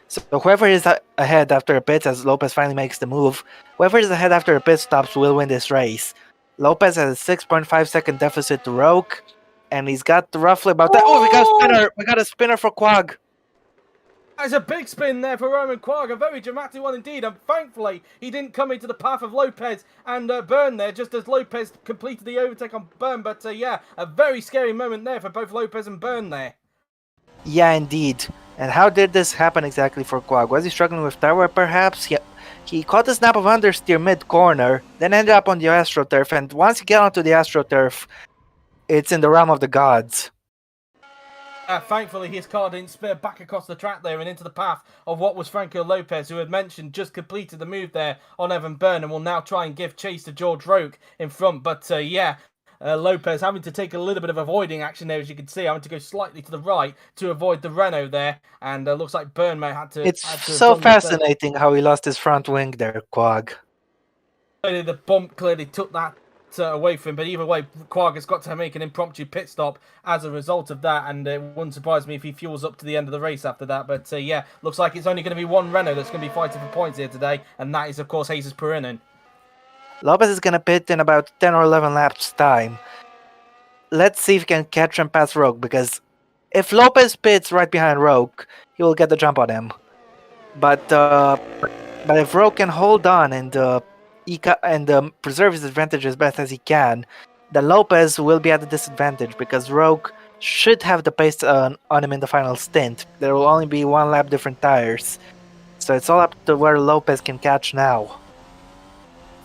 So whoever is ahead after a pit, as Lopez finally makes the move, whoever is ahead after a pit stops will win this race. Lopez has a 6.5-second deficit to Roke, and he's got roughly about that. Oh, we got a spinner! We got a spinner for Quag. There's a big spin there for Roman Quagg, a very dramatic one indeed, and thankfully he didn't come into the path of Lopez and Byrne there, just as Lopez completed the overtake on Byrne, but yeah, a very scary moment there for both Lopez and Byrne there. Yeah, indeed. And how did this happen exactly for Quag? Was he struggling with tower, perhaps? He caught a snap of understeer mid-corner, then ended up on the AstroTurf, and once you get onto the AstroTurf, it's in the realm of the gods. Thankfully, his car didn't spear back across the track there and into the path of what was Franco Lopez, who had mentioned just completed the move there on Evan Byrne and will now try and give chase to George Roke in front. But Lopez having to take a little bit of avoiding action there, as you can see, having to go slightly to the right to avoid the Renault there, and looks like Byrne may have to. It's so fascinating how he lost his front wing there, Quag. Clearly, the bump clearly took that away from him, but either way, Quag has got to make an impromptu pit stop as a result of that, and it wouldn't surprise me if he fuels up to the end of the race after that. But yeah, looks like it's only going to be one Renault that's going to be fighting for points here today, and that is, of course, Jesus Perinen. Lopez is going to pit in about 10 or 11 laps time. Let's see if he can catch and pass Roke, because if Lopez pits right behind Roke, he will get the jump on him. But if Roke can hold on and preserve his advantage as best as he can, then Lopez will be at a disadvantage because Roke should have the pace on him in the final stint. There will only be one lap different tires. So it's all up to where Lopez can catch now.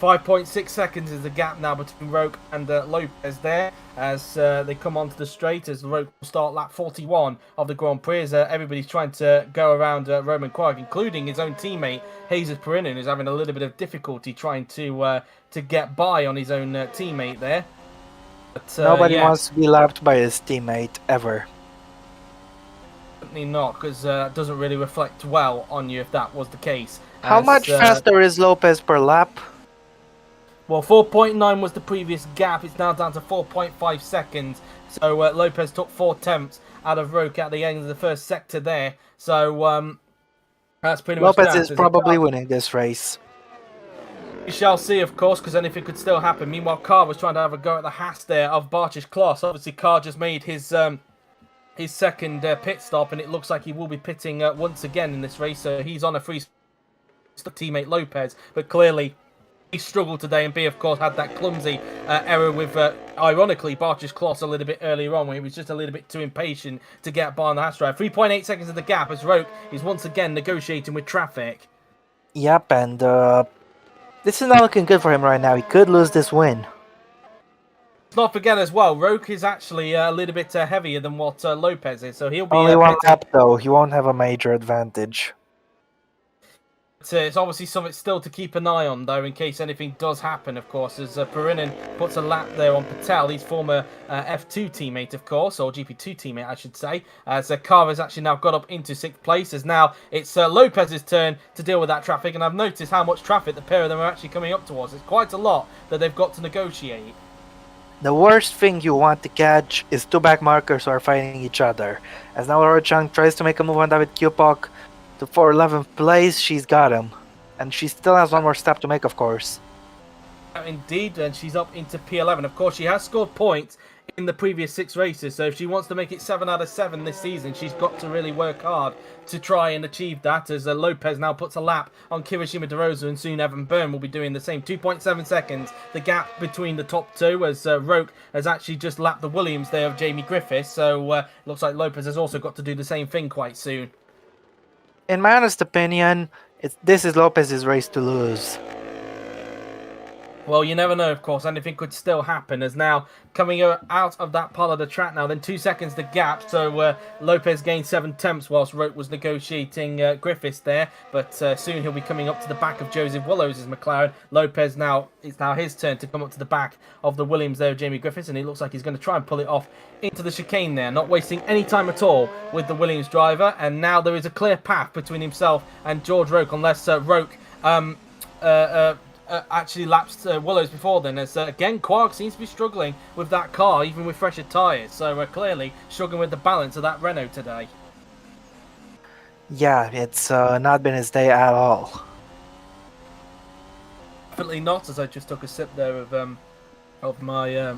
5.6 seconds is the gap now between Roke and Lopez there as they come onto the straight, as Roke will start lap 41 of the Grand Prix, as everybody's trying to go around Roman Quagg, including his own teammate Jesus Perinen, who's having a little bit of difficulty trying to get by on his own teammate there. But, Nobody wants to be lapped by his teammate ever. Certainly not, because it doesn't really reflect well on you if that was the case. How much faster is Lopez per lap? Well, 4.9 was the previous gap. It's now down to 4.5 seconds. So Lopez took 4 tenths out of Roke at the end of the first sector there. So that's pretty much Lopez is probably winning this race. We shall see, of course, because anything could still happen. Meanwhile, Carr was trying to have a go at the Haas there of Barcic Kloss. Obviously, Carr just made his second pit stop, and it looks like he will be pitting once again in this race. So he's on a free teammate Lopez, but clearly he struggled today, and B, of course, had that clumsy error with, ironically, Barcic Kloss a little bit earlier on, where he was just a little bit too impatient to get by on the Haas drive. 3.8 seconds of the gap as Roke is once again negotiating with traffic. Yep, and this is not looking good for him right now. He could lose this win. Let's not forget as well, Roke is actually a little bit heavier than what Lopez is, so he'll be only one lap though. He won't have a major advantage. It's obviously something still to keep an eye on, though, in case anything does happen, of course, as Perinen puts a lap there on Patel, his former F2 teammate, of course, or GP2 teammate, I should say. As Carr has actually now got up into 6th place, as now it's Lopez's turn to deal with that traffic, and I've noticed how much traffic the pair of them are actually coming up towards. It's quite a lot that they've got to negotiate. The worst thing you want to catch is 2 back markers who are fighting each other. As now Laura Chung tries to make a move on David Kupok to 411th place, she's got him. And she still has one more step to make, of course. Indeed, and she's up into P11. Of course, she has scored points in the previous 6 races, so if she wants to make it 7 out of 7 this season, she's got to really work hard to try and achieve that, as Lopez now puts a lap on Kirishima DeRosa, and soon Evan Byrne will be doing the same. 2.7 seconds, the gap between the top 2, as Roke has actually just lapped the Williams there of Jamie Griffiths, so looks like Lopez has also got to do the same thing quite soon. In my honest opinion, this is Lopez's race to lose. Well, you never know, of course. Anything could still happen. As now coming out of that part of the track now, then 2 seconds the gap. So Lopez gained 7 tenths whilst Roke was negotiating Griffiths there. But soon he'll be coming up to the back of Joseph Willows' McLaren. Lopez now, it's now his turn to come up to the back of the Williams there, Jamie Griffiths. And he looks like he's going to try and pull it off into the chicane there, not wasting any time at all with the Williams driver. And now there is a clear path between himself and George Roke, unless Roke actually lapsed Willows before then, as again Quark seems to be struggling with that car even with fresher tyres, so clearly struggling with the balance of that Renault today. Yeah, it's not been his day at all. Definitely not, as I just took a sip there of my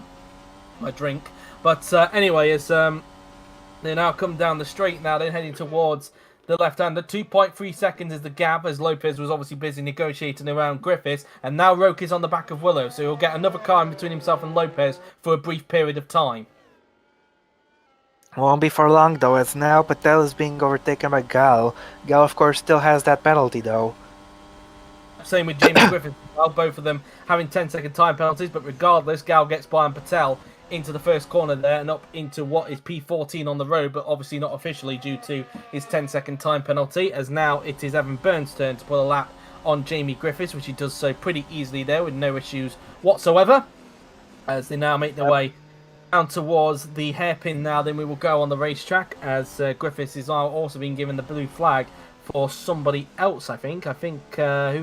my drink. But anyway, as they now come down the straight now, they're heading towards the left-hander. 2.3 seconds is the gap, as Lopez was obviously busy negotiating around Griffiths, and now Roke is on the back of Willow, so he'll get another car in between himself and Lopez for a brief period of time. Won't be for long though, as now Patel is being overtaken by Gal. Gal, of course, still has that penalty though. Same with Jamie Griffiths as well, both of them having 10-second time penalties, but regardless, Gal gets by on Patel into the first corner there and up into what is P14 on the road, but obviously not officially due to his 10-second time penalty, as now it is Evan Byrne's turn to pull a lap on Jamie Griffiths, which he does so pretty easily there with no issues whatsoever, as they now make their way down towards the hairpin now. Then we will go on the racetrack, as Griffiths is also being given the blue flag for somebody else, I think. Who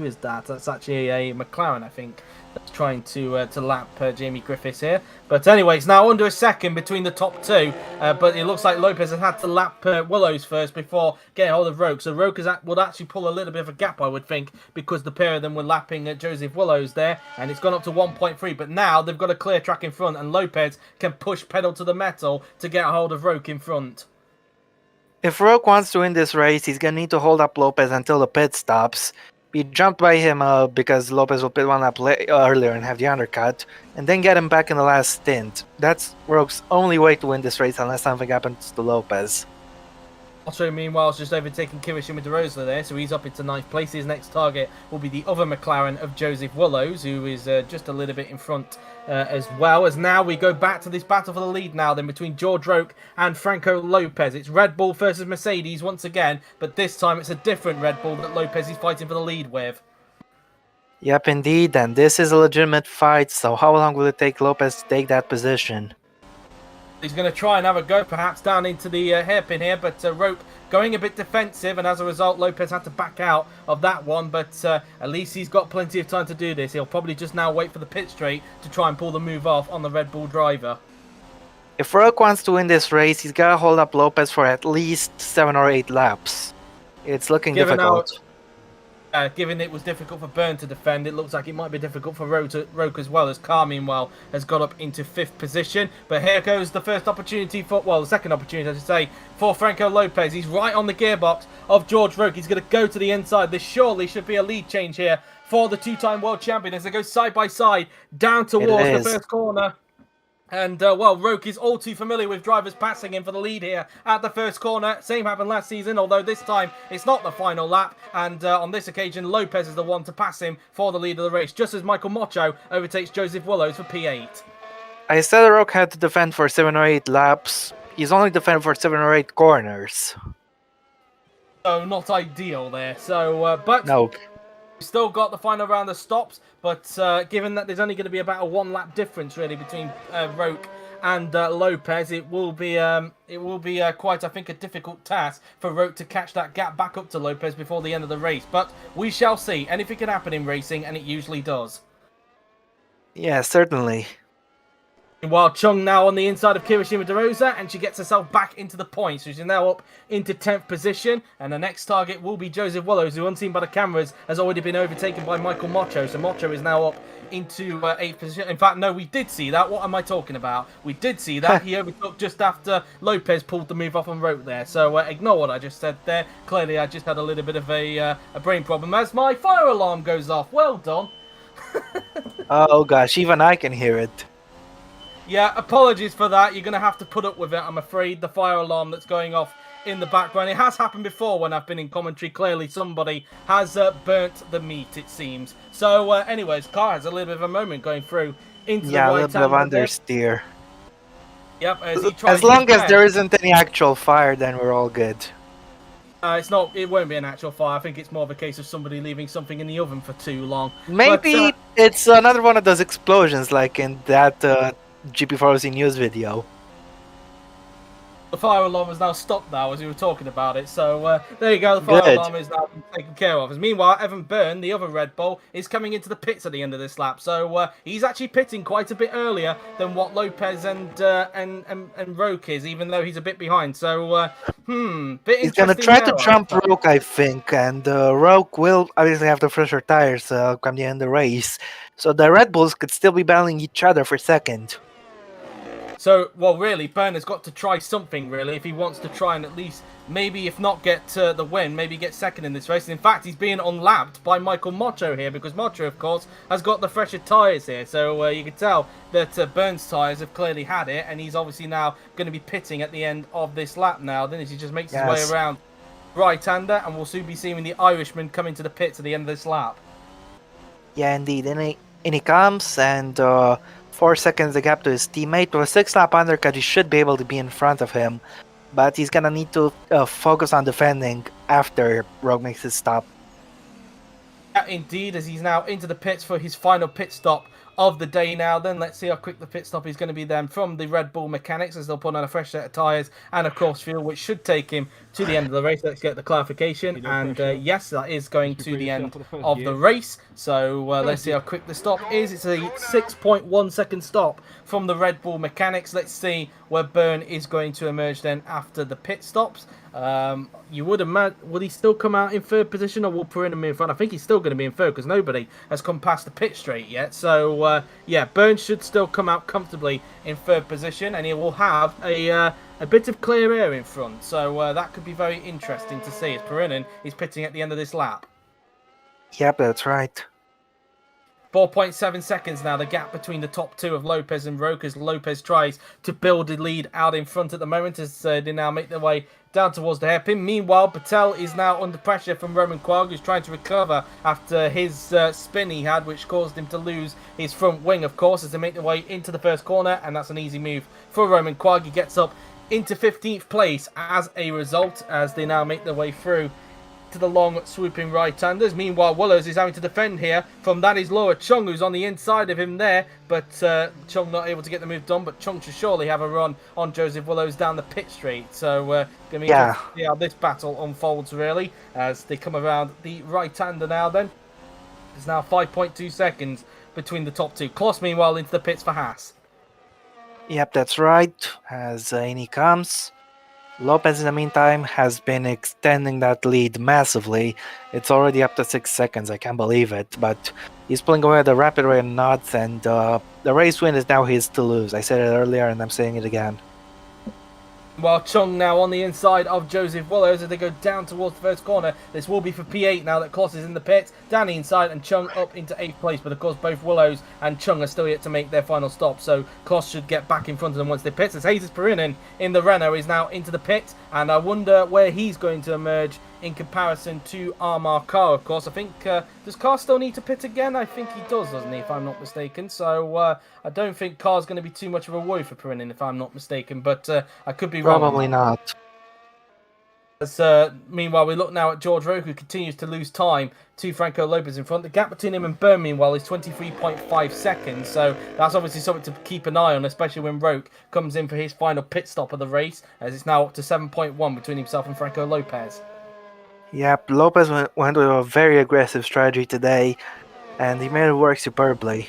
is that? That's actually a McLaren, I think, that's trying to lap Jamie Griffiths here. But anyway, it's now under a second between the top two. But it looks like Lopez has had to lap Willows first before getting hold of Roke. So Roke would actually pull a little bit of a gap, I would think, because the pair of them were lapping Joseph Willows there. And it's gone up to 1.3. But now they've got a clear track in front, and Lopez can push pedal to the metal to get a hold of Roke in front. If Roke wants to win this race, he's gonna need to hold up Lopez until the pit stops. He jumped by him because Lopez will pit one lap earlier and have the undercut, and then get him back in the last stint. That's Roke's only way to win this race unless something happens to Lopez. Also, meanwhile, is just overtaking Kirishima DeRosa there, so he's up into 9th place. His next target will be the other McLaren of Joseph Willows, who is just a little bit in front as well. As now we go back to this battle for the lead now, then between George Roke and Franco Lopez. It's Red Bull versus Mercedes once again, but this time it's a different Red Bull that Lopez is fighting for the lead with. Yep, indeed, and this is a legitimate fight, so how long will it take Lopez to take that position? He's going to try and have a go, perhaps down into the hairpin here, but Roke going a bit defensive, and as a result, Lopez had to back out of that one. But at least he's got plenty of time to do this. He'll probably just now wait for the pit straight to try and pull the move off on the Red Bull driver. If Roke wants to win this race, he's got to hold up Lopez for at least 7 or 8 laps. It's looking difficult. Given it was difficult for Byrne to defend, it looks like it might be difficult for Roke as well, as Carr, meanwhile, has got up into 5th position. But here goes the first opportunity the second opportunity, I should say, for Franco Lopez. He's right on the gearbox of George Roke. He's going to go to the inside. This surely should be a lead change here for the two-time world champion as they go side by side down towards the first corner. And, Roke is all too familiar with drivers passing him for the lead here at the first corner. Same happened last season, although this time it's not the final lap. And on this occasion, Lopez is the one to pass him for the lead of the race, just as Michael Mocho overtakes Joseph Willows for P8. I said Roke had to defend for 7 or 8 laps. He's only defended for 7 or 8 corners. So, not ideal there. So, but... Nope. Still got the final round of stops, but given that there's only going to be about a 1 lap difference really between Roke and Lopez, it will be quite, I think, a difficult task for Roke to catch that gap back up to Lopez before the end of the race. But we shall see. Anything can happen in racing, and it usually does. Yeah, certainly. While Chung now on the inside of Kirishima DeRosa, and she gets herself back into the points. So she's now up into 10th position, and the next target will be Joseph Willows, who, unseen by the cameras, has already been overtaken by Michael Mocho. So Mocho is now up into 8th position. In fact, no, we did see that. What am I talking about? We did see that. He overtook just after Lopez pulled the move off and Roke there. So ignore what I just said there. Clearly, I just had a little bit of a brain problem as my fire alarm goes off. Well done. Oh gosh, even I can hear it. Yeah, apologies for that. You're going to have to put up with it, I'm afraid. The fire alarm that's going off in the background. It has happened before when I've been in commentary. Clearly, somebody has burnt the meat, it seems. So, anyways, car has a little bit of a moment going through into the Yeah, a little bit of right-hander there. understeer. Yep, as he As tries his long as best. there isn't any actual fire, then we're all good. It's not. It won't be an actual fire. I think it's more of a case of somebody leaving something in the oven for too long. Maybe But, it's another one of those explosions, like in that GP4 news video. the fire alarm has now stopped now as we were talking about it. So there you go. The fire Good. alarm is now taken care of. As meanwhile, Evan Byrne, the other Red Bull, is coming into the pits at the end of this lap. So he's actually pitting quite a bit earlier than what Lopez and Roque is, even though he's a bit behind. So bit He's gonna interesting try to there, I jump suppose. Rogue, I think, and Rogue will obviously have the fresher tires come the end of the race. So the Red Bulls could still be battling each other for second. So, well, really, Byrne has got to try something, really, if he wants to try and at least, maybe if not get the win, maybe get second in this race. In fact, he's being unlapped by Michael Mocho here, because Mocho, of course, has got the fresher tyres here. So you can tell that Byrne's tyres have clearly had it, and he's obviously now going to be pitting at the end of this lap now. Then as he just makes his way around right-hander, and we'll soon be seeing the Irishman come into the pits at the end of this lap. Yeah, indeed. In he comes, and 4 seconds the gap to his teammate. To a 6-lap undercut, he should be able to be in front of him. But he's gonna need to focus on defending after Rogue makes his stop. Yeah, indeed, as he's now into the pits for his final pit stop of the day now. Then let's see how quick the pit stop is going to be then from the Red Bull mechanics, as they'll put on a fresh set of tyres and of course fuel, which should take him to the end of the race. Let's get the clarification, and yes, that is going to the end of the race. So let's see how quick the stop is. It's a 6.1 second stop from the Red Bull mechanics. Let's see where Byrne is going to emerge then after the pit stops. You would imagine, will he still come out in third position, or will Perrin be in front? I think he's still going to be in third because nobody has come past the pit straight yet. So yeah, Byrne should still come out comfortably in third position, and he will have a bit of clear air in front. So that could be very interesting to see as Perrin is pitting at the end of this lap. Yep, that's right. 4.7 seconds now, the gap between the top two of Lopez and Roque, as Lopez tries to build a lead out in front at the moment as they now make their way down towards the hairpin. Meanwhile, Patel is now under pressure from Roman Quarg, who's trying to recover after his spin he had, which caused him to lose his front wing, of course, as they make their way into the first corner, and that's an easy move for Roman Quarg. He gets up into 15th place as a result, as they now make their way through to the long swooping right-handers. Meanwhile, Willows is having to defend here from that is Laura Chung, who's on the inside of him there, but Chung not able to get the move done, but Chung should surely have a run on Joseph Willows down the pit straight. So going to be interesting to see how this battle unfolds, really, as they come around the right-hander now then. There's now 5.2 seconds between the top two. Kloss, meanwhile, into the pits for Haas. Yep, that's right. As in he comes. Lopez, in the meantime, has been extending that lead massively. It's already up to 6 seconds, I can't believe it. But he's pulling away at a rapid rate of knots, and the race win is now his to lose. I said it earlier, and I'm saying it again. While Chung now on the inside of Joseph Willows as they go down towards the first corner. This will be for P8 now that Kloss is in the pits. Danny inside and Chung up into 8th place. But of course both Willows and Chung are still yet to make their final stop. So Kloss should get back in front of them once they pit. As Jesus Perinen in the Renault is now into the pit. And I wonder where he's going to emerge in comparison to Armar Carr, of course. I think, does Carr still need to pit again? I think he does, doesn't he, if I'm not mistaken. So I don't think Carr's going to be too much of a worry for Perinin, if I'm not mistaken. But I could be wrong. Probably not. As, meanwhile, we look now at George Roque, who continues to lose time to Franco Lopez in front. The gap between him and Byrne, meanwhile, is 23.5 seconds. So that's obviously something to keep an eye on, especially when Roque comes in for his final pit stop of the race, as it's now up to 7.1 between himself and Franco Lopez. Yep, Lopez went with a very aggressive strategy today, and he made it work superbly.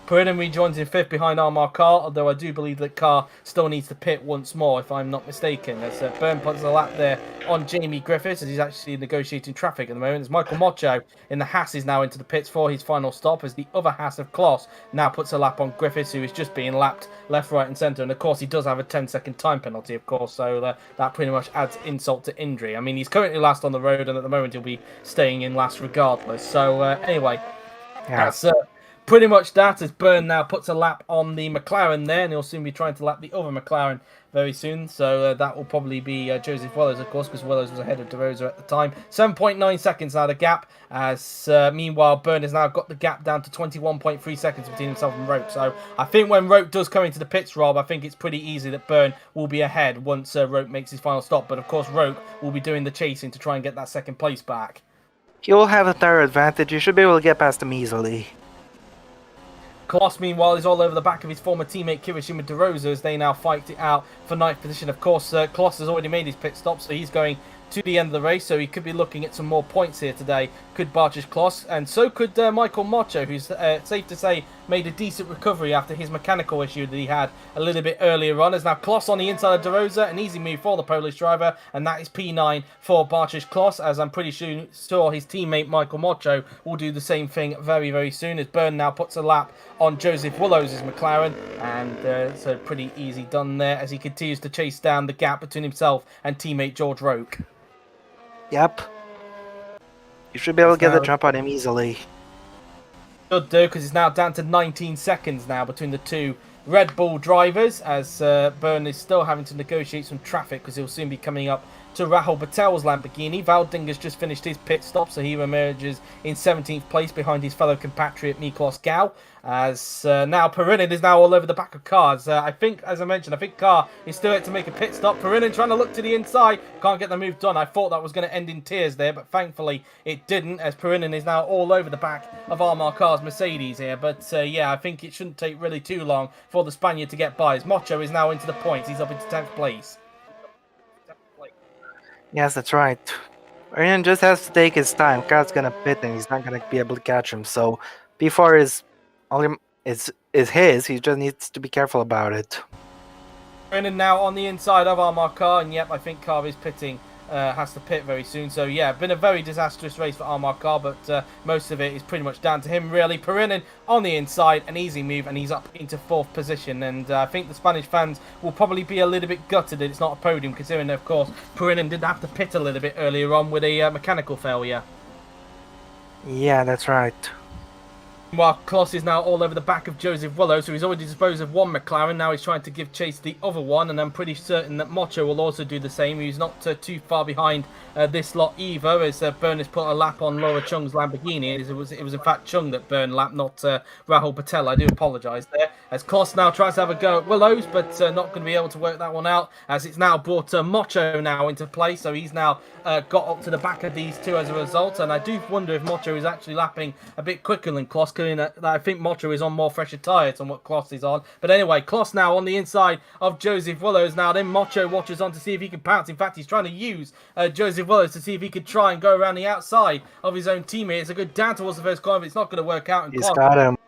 Perrin rejoins in 5th behind Armar Carr, although I do believe that Carr still needs to pit once more, if I'm not mistaken. As Byrne puts a lap there on Jamie Griffiths, as he's actually negotiating traffic at the moment. As Michael Mocho in the Haas is now into the pits for his final stop, as the other Haas of Kloss now puts a lap on Griffiths, who is just being lapped left, right and centre. And of course he does have a 10-second time penalty, of course, so that pretty much adds insult to injury. I mean, he's currently last on the road, and at the moment he'll be staying in last regardless. So anyway, that's pretty much that, as Byrne now puts a lap on the McLaren there, and he'll soon be trying to lap the other McLaren very soon. So that will probably be Joseph Wellows, of course, because Wellows was ahead of De Rosa at the time. 7.9 seconds now the gap, as meanwhile Byrne has now got the gap down to 21.3 seconds between himself and Roke. So I think when Roke does come into the pits, Rob, I think it's pretty easy that Byrne will be ahead once Roke makes his final stop. But of course Roke will be doing the chasing to try and get that second place back. He'll have a tire advantage. You should be able to get past him easily. Kloss, meanwhile, is all over the back of his former teammate Kirishima De Rosa as they now fight it out for ninth position. Of course, Kloss has already made his pit stop, so he's going to the end of the race, so he could be looking at some more points here today. Could Barcic Kloss, and so could Michael Mocho, who's safe to say made a decent recovery after his mechanical issue that he had a little bit earlier on. As now Kloss on the inside of De Rosa, an easy move for the Polish driver, and that is P9 for Barcic Kloss, as I'm pretty sure his teammate Michael Mocho will do the same thing very, very soon, as Byrne now puts a lap on Joseph Willows' McLaren, and so pretty easy done there as he continues to chase down the gap between himself and teammate George Roke. Yep. You should be able to get the jump on him easily. Should do, because it's now down to 19 seconds now between the two Red Bull drivers, as Byrne is still having to negotiate some traffic because he'll soon be coming up to Rahul Patel's Lamborghini. Valdinger's just finished his pit stop, so he emerges in 17th place behind his fellow compatriot Miklos Gau. As now Perinin is now all over the back of cars. I think, as I mentioned, I think Carr is still yet to make a pit stop. Perinin trying to look to the inside, can't get the move done. I thought that was going to end in tears there, but thankfully it didn't, as Perinin is now all over the back of Armar Carr's Mercedes here. But yeah, I think it shouldn't take really too long for the Spaniard to get by, as Mocho is now into the points. He's up into 10th place. Yes, that's right. Perinin just has to take his time. Carr's gonna pit and he's not gonna be able to catch him. So P4 is his. He just needs to be careful about it. Brennan now on the inside of Armar Carr, and yep, I think Carr is pitting, has to pit very soon. So yeah, been a very disastrous race for Armar Carr, but most of it is pretty much down to him really. Perinin on the inside, an easy move, and he's up into 4th position. And I think the Spanish fans will probably be a little bit gutted that it's not a podium, considering of course Perinin did have to pit a little bit earlier on with a mechanical failure. Yeah, that's right. While Kloss is now all over the back of Joseph Willows, so he's already disposed of one McLaren. Now he's trying to give chase to the other one, and I'm pretty certain that Mocho will also do the same. He's not too far behind this lot either, as Byrne has put a lap on Laura Chung's Lamborghini. It was in fact Chung that Byrne lapped, not Rahul Patel. I do apologise there. As Kloss now tries to have a go at Willows, but not going to be able to work that one out, as it's now brought Mocho now into play. So he's now got up to the back of these two as a result, and I do wonder if Mocho is actually lapping a bit quicker than Kloss, I think Mocho is on more fresher tyres than what Kloss is on. But anyway, Kloss now on the inside of Joseph Willows. Now then Mocho watches on to see if he can pounce. In fact, he's trying to use Joseph Willows to see if he could try and go around the outside of his own teammate. It's a good down towards the first corner, but it's not going to work out. And He's got him.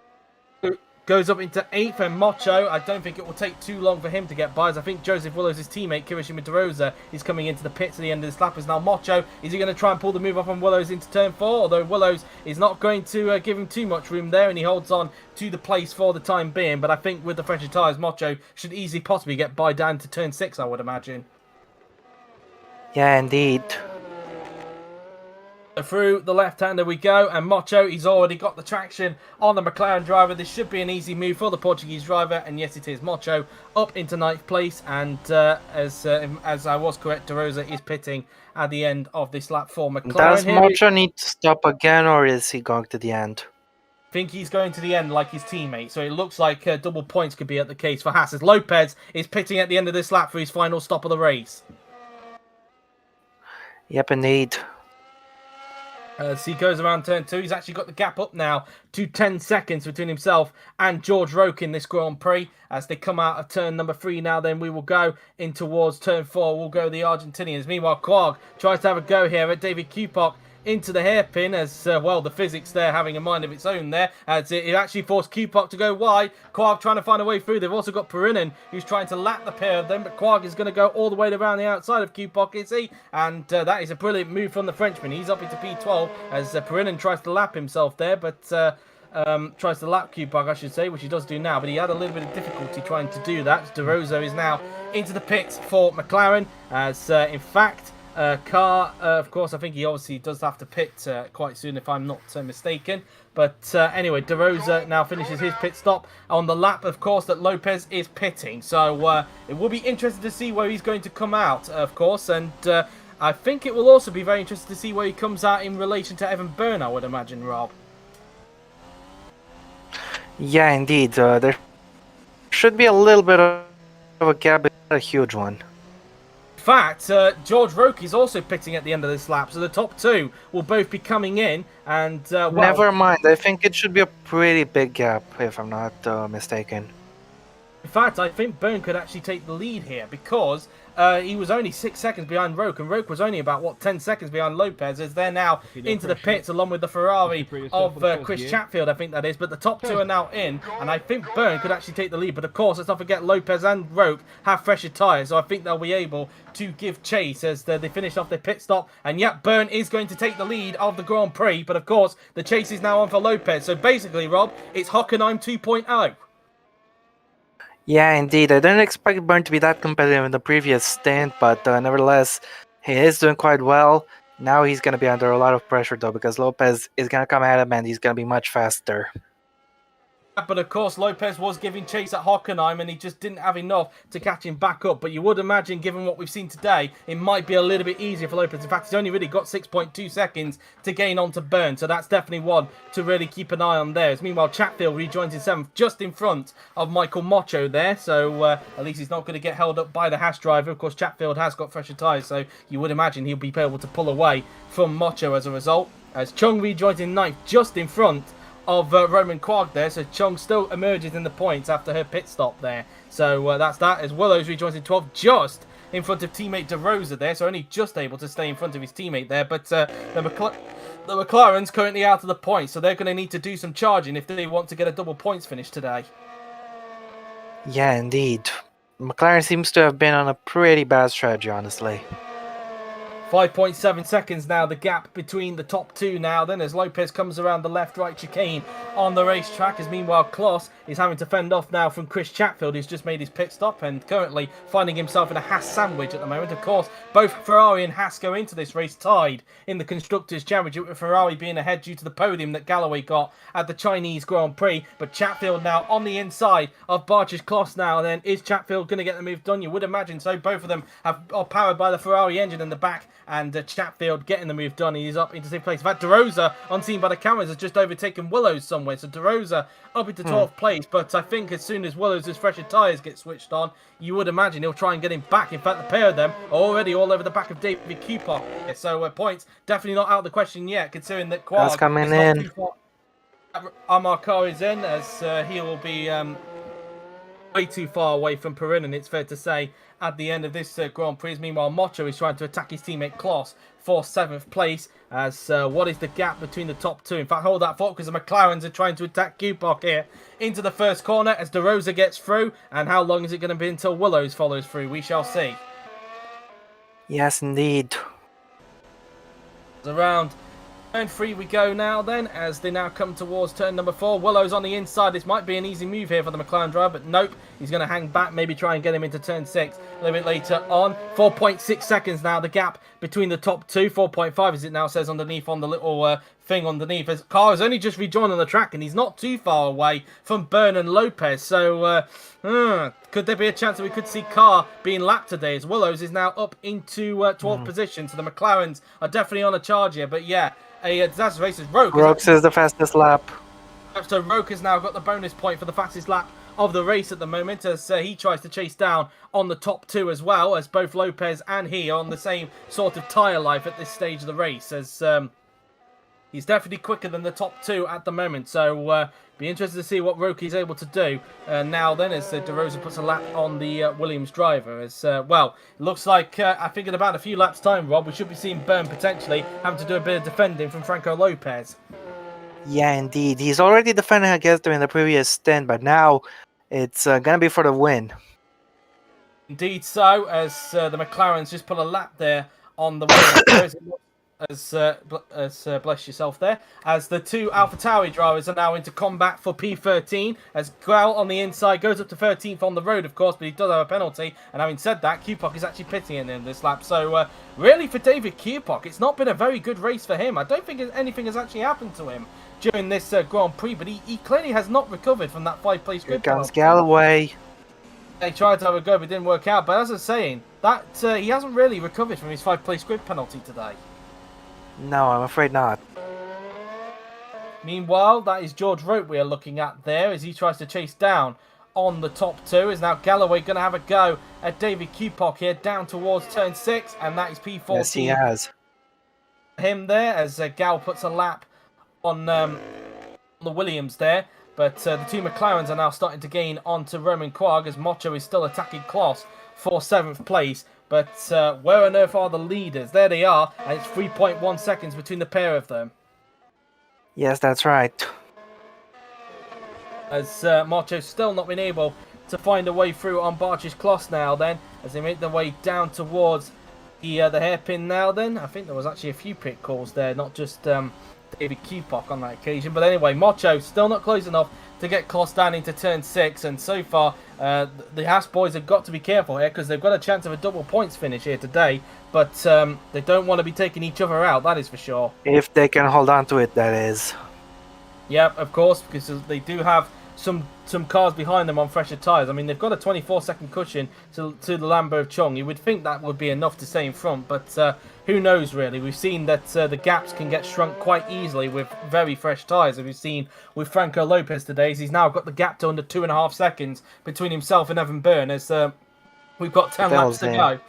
Goes up into 8th, and Mocho, I don't think it will take too long for him to get by, as I think Joseph Willows' teammate, Kirishima De Rosa, is coming into the pits at the end of this lap. As now Mocho, is he going to try and pull the move off on Willows into turn 4? Although Willows is not going to give him too much room there, and he holds on to the place for the time being. But I think with the fresher tyres, Mocho should easily possibly get by down to turn 6, I would imagine. Yeah, indeed. Through the left-hander we go, and Mocho, he's already got the traction on the McLaren driver. This should be an easy move for the Portuguese driver, and yes, it is. Mocho up into 9th place, and as I was correct, De Rosa is pitting at the end of this lap for McLaren. Does Mocho need to stop again, or is he going to the end? I think he's going to the end like his teammate, so it looks like double points could be at the case for Haas, as Lopez is pitting at the end of this lap for his final stop of the race. Yep, indeed. As he goes around turn 2, he's actually got the gap up now to 10 seconds between himself and George Roke in this Grand Prix. As they come out of turn number 3 now, then we will go in towards turn 4. We'll go the Argentinians. Meanwhile, Quark tries to have a go here at David Kupok into the hairpin, as well, the physics there having a mind of its own there, as it actually forced Kupok to go wide. Quark trying to find a way through. They've also got Perinin, who's trying to lap the pair of them, but Quark is going to go all the way around the outside of Kupok, is he? And that is a brilliant move from the Frenchman. He's up into P12 as Perinin tries to lap himself there, but tries to lap Kupok, I should say, which he does do now, but he had a little bit of difficulty trying to do that. De Rosa is now into the pits for McLaren, as in fact Carr, of course, I think he obviously does have to pit quite soon, if I'm not mistaken. But anyway, De Rosa now finishes his pit stop on the lap, of course, that Lopez is pitting. So it will be interesting to see where he's going to come out, of course. And I think it will also be very interesting to see where he comes out in relation to Evan Byrne, I would imagine, Rob. Yeah, indeed. There should be a little bit of a gap, but not a huge one. In fact, George Roque is also pitting at the end of this lap, so the top two will both be coming in. And well, never mind. I think it should be a pretty big gap, if I'm not mistaken. In fact, I think Byrne could actually take the lead here because he was only 6 seconds behind Roque, and Roque was only about, 10 seconds behind Lopez, as they're now into the pits along with the Ferrari of Chris Chatfield, I think that is. But the top two are now in, and I think Byrne could actually take the lead. But of course, let's not forget Lopez and Roque have fresher tyres, so I think they'll be able to give chase as they finish off their pit stop. And yep, Byrne is going to take the lead of the Grand Prix, but of course, the chase is now on for Lopez. So basically, Rob, it's Hockenheim 2.0. Yeah, indeed. I didn't expect Byrne to be that competitive in the previous stint, but nevertheless, he is doing quite well. Now he's going to be under a lot of pressure, though, because Lopez is going to come at him and he's going to be much faster. But of course, Lopez was giving chase at Hockenheim, and he just didn't have enough to catch him back up. But you would imagine, given what we've seen today, it might be a little bit easier for Lopez. In fact, he's only really got 6.2 seconds to gain onto Byrne, so that's definitely one to really keep an eye on there. As meanwhile, Chatfield rejoins in 7th, just in front of Michael Mocho there, so at least he's not going to get held up by the Haas driver. Of course, Chatfield has got fresher tyres, so you would imagine he'll be able to pull away from Mocho as a result. As Chung rejoins in 9th, just in front of Roman Quark there, so Chung still emerges in the points after her pit stop there. So that's that, as Willows rejoins in 12th, just in front of teammate De Rosa there, so only just able to stay in front of his teammate there. But the McLaren's currently out of the points, so they're going to need to do some charging if they want to get a double points finish today. Yeah, indeed. McLaren seems to have been on a pretty bad strategy, honestly. 5.7 seconds now, the gap between the top two now then, as Lopez comes around the left-right chicane on the racetrack, as meanwhile Kloss is having to fend off now from Chris Chatfield, who's just made his pit stop and currently finding himself in a Haas sandwich at the moment. Of course, both Ferrari and Haas go into this race tied in the Constructors' Championship, with Ferrari being ahead due to the podium that Galloway got at the Chinese Grand Prix. But Chatfield now on the inside of Barcia's Kloss now then. Is Chatfield going to get the move done? You would imagine so. Both of them are powered by the Ferrari engine in the back, and Chatfield getting the move done. He's up into 6th place. In fact, De Rosa, unseen by the cameras, has just overtaken Willows somewhere. So De Rosa up into 12th place. But I think as soon as Willows' fresher tyres get switched on, you would imagine he'll try and get him back. In fact, the pair of them are already all over the back of David Kupok. So points definitely not out of the question yet, considering that Quark coming is not in. too far. Amarkar is in, as he will be way too far away from Perrin, and it's fair to say, at the end of this Grand Prix. Meanwhile, Mocho is trying to attack his teammate Kloss for 7th place. As what is the gap between the top two? In fact, hold that thought, because the McLarens are trying to attack Kupok here into the first corner as De Rosa gets through. And how long is it going to be until Willows follows through? We shall see. Yes, indeed. Around turn 3 we go now then, as they now come towards turn number 4. Willows on the inside. This might be an easy move here for the McLaren driver, but nope. He's going to hang back, maybe try and get him into turn 6 a little bit later on. 4.6 seconds now, the gap between the top two. 4.5 as it now says underneath on the little thing underneath. As Carr has only just rejoined on the track, and he's not too far away from Byrne and Lopez. So could there be a chance that we could see Carr being lapped today, as Willows is now up into 12th position. So the McLarens are definitely on a charge here. But yeah, a disaster race as Roque is the fastest lap. So Roque has now got the bonus point for the fastest lap of the race at the moment, as he tries to chase down on the top two, as well as both Lopez and he are on the same sort of tyre life at this stage of the race, as he's definitely quicker than the top two at the moment. So be interested to see what Roque is able to do now then, as De Rosa puts a lap on the Williams driver. As well, it looks like I think in about a few laps time, Rob, we should be seeing Byrne potentially having to do a bit of defending from Franco Lopez. Yeah, indeed. He's already defending against him in the previous stint, but now it's going to be for the win. Indeed so, as the McLarens just put a lap there on the Williams. As bless yourself there, as the two AlphaTauri drivers are now into combat for P13, as Grau on the inside goes up to 13th on the road, of course, but he does have a penalty. And having said that, Kupok is actually pitting in this lap. So really for David Kupok, it's not been a very good race for him. I don't think anything has actually happened to him during this Grand Prix, but he clearly has not recovered from that 5-place Here grid comes penalty. Galloway. They tried to have a go, but it didn't work out. But as I was saying, that he hasn't really recovered from his 5-place grid penalty today. No, I'm afraid not. Meanwhile, that is George Rope we are looking at there as he tries to chase down on the top 2. Is now Galloway going to have a go at David Kupok here down towards turn 6, and that is P14. Yes, he has. Him there as Gal puts a lap on the Williams there. But the two McLarens are now starting to gain onto Roman Quagg as Mocho is still attacking Kloss for 7th place. But where on earth are the leaders? There they are, and it's 3.1 seconds between the pair of them. Yes, that's right. As Mocho's still not been able to find a way through on Barch's Kloss now then, as they make their way down towards the hairpin now then. I think there was actually a few pit calls there, not just David Kupok on that occasion. But anyway, Mocho still not close enough to get Kloss down into turn 6. And so far, the Haas boys have got to be careful here because they've got a chance of a double points finish here today. But they don't want to be taking each other out, that is for sure. If they can hold on to it, that is. Yep, of course, because they do have some cars behind them on fresher tyres. I mean, they've got a 24-second cushion to the Lambo of Chong. You would think that would be enough to stay in front, but who knows, really. We've seen that the gaps can get shrunk quite easily with very fresh tyres. As we've seen with Franco Lopez today, as he's now got the gap to under 2.5 seconds between himself and Evan Byrne, as we've got 10 laps to go.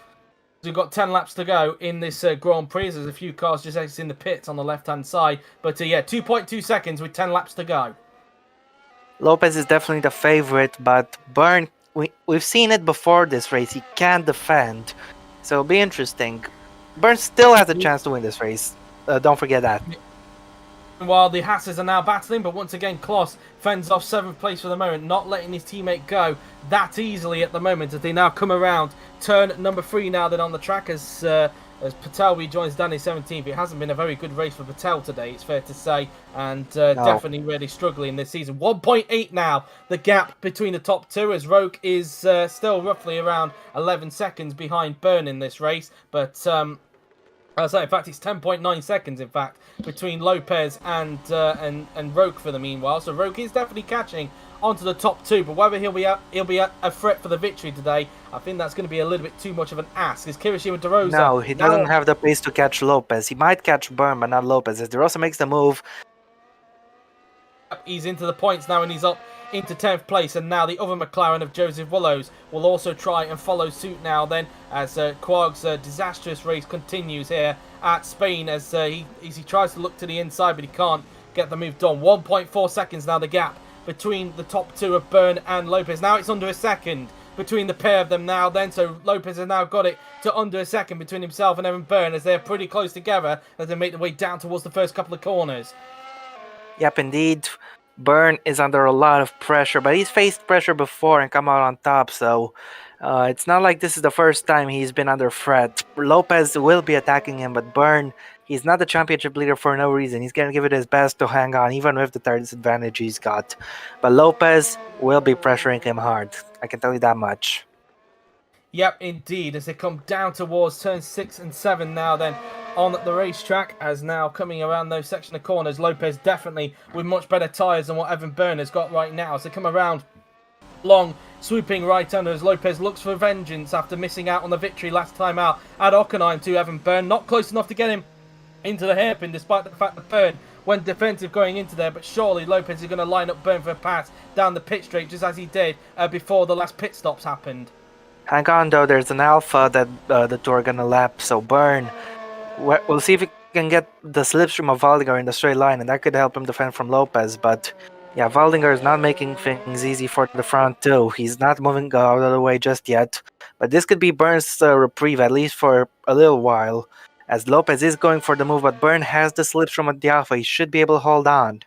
We've got 10 laps to go in this Grand Prix. There's a few cars just exiting the pits on the left-hand side. But yeah, 2.2 seconds with 10 laps to go. Lopez is definitely the favorite, but Byrne, we've seen it before this race. He can't defend. So it'll be interesting. Byrne still has a chance to win this race. Don't forget that. While the Hasses are now battling, but once again, Kloss fends off 7th place for the moment, not letting his teammate go that easily at the moment as they now come around turn number 3 now then on the track as Patel rejoins Danny 17th. It hasn't been a very good race for Patel today, it's fair to say, and definitely really struggling this season. 1.8 now, the gap between the top 2 as Roke is still roughly around 11 seconds behind Byrne in this race, but in fact, it's 10.9 seconds, in fact, between Lopez and Roke for the meanwhile. So Roke is definitely catching onto the top 2, but whether he'll be a threat for the victory today, I think that's going to be a little bit too much of an ask. Is Kirishima DeRosa? No, he doesn't have the pace to catch Lopez. He might catch Byrne, but not Lopez. As DeRosa makes the move, he's into the points now, and he's up into 10th place, and now the other McLaren of Joseph Willows will also try and follow suit now then as Quagg's disastrous race continues here at Spain as he tries to look to the inside, but he can't get the move done. 1.4 seconds now the gap between the top 2 of Byrne and Lopez. Now it's under a second between the pair of them now then, so Lopez has now got it to under a second between himself and Evan Byrne as they're pretty close together as they make their way down towards the first couple of corners. Yep, indeed. Byrne is under a lot of pressure, but he's faced pressure before and come out on top, so it's not like this is the first time he's been under threat. Lopez will be attacking him, but Byrne, he's not the championship leader for no reason. He's going to give it his best to hang on, even with the third disadvantage he's got. But Lopez will be pressuring him hard. I can tell you that much. Yep, indeed, as they come down towards turn 6 and 7 now then on the racetrack, as now coming around those section of corners, Lopez definitely with much better tyres than what Evan Byrne has got right now. As they come around long, swooping right under as Lopez looks for vengeance after missing out on the victory last time out at Hockenheim to Evan Byrne. Not close enough to get him into the hairpin despite the fact that Byrne went defensive going into there, but surely Lopez is going to line up Byrne for a pass down the pit straight just as he did before the last pit stops happened. Hang on though, there's an alpha that the two are gonna lap, so Byrne, we'll see if he can get the slipstream of Valdinger in the straight line, and that could help him defend from Lopez, but yeah, Valdinger is not making things easy for the front too. He's not moving out of the way just yet, but this could be Byrne's reprieve, at least for a little while, as Lopez is going for the move, but Byrne has the slipstream at the alpha. He should be able to hold on.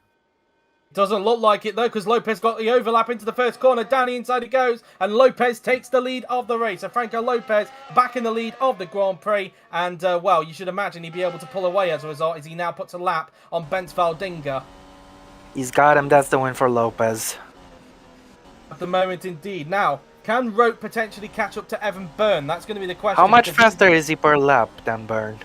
Doesn't look like it though, because Lopez got the overlap into the first corner. Down the inside he goes, and Lopez takes the lead of the race. So Franco Lopez back in the lead of the Grand Prix, and well, you should imagine he'd be able to pull away as a result, as he now puts a lap on Bence Valdinger. He's got him. That's the win for Lopez. At the moment, indeed. Now, can Roke potentially catch up to Evan Byrne? That's going to be the question. How much faster is he per lap than Byrne?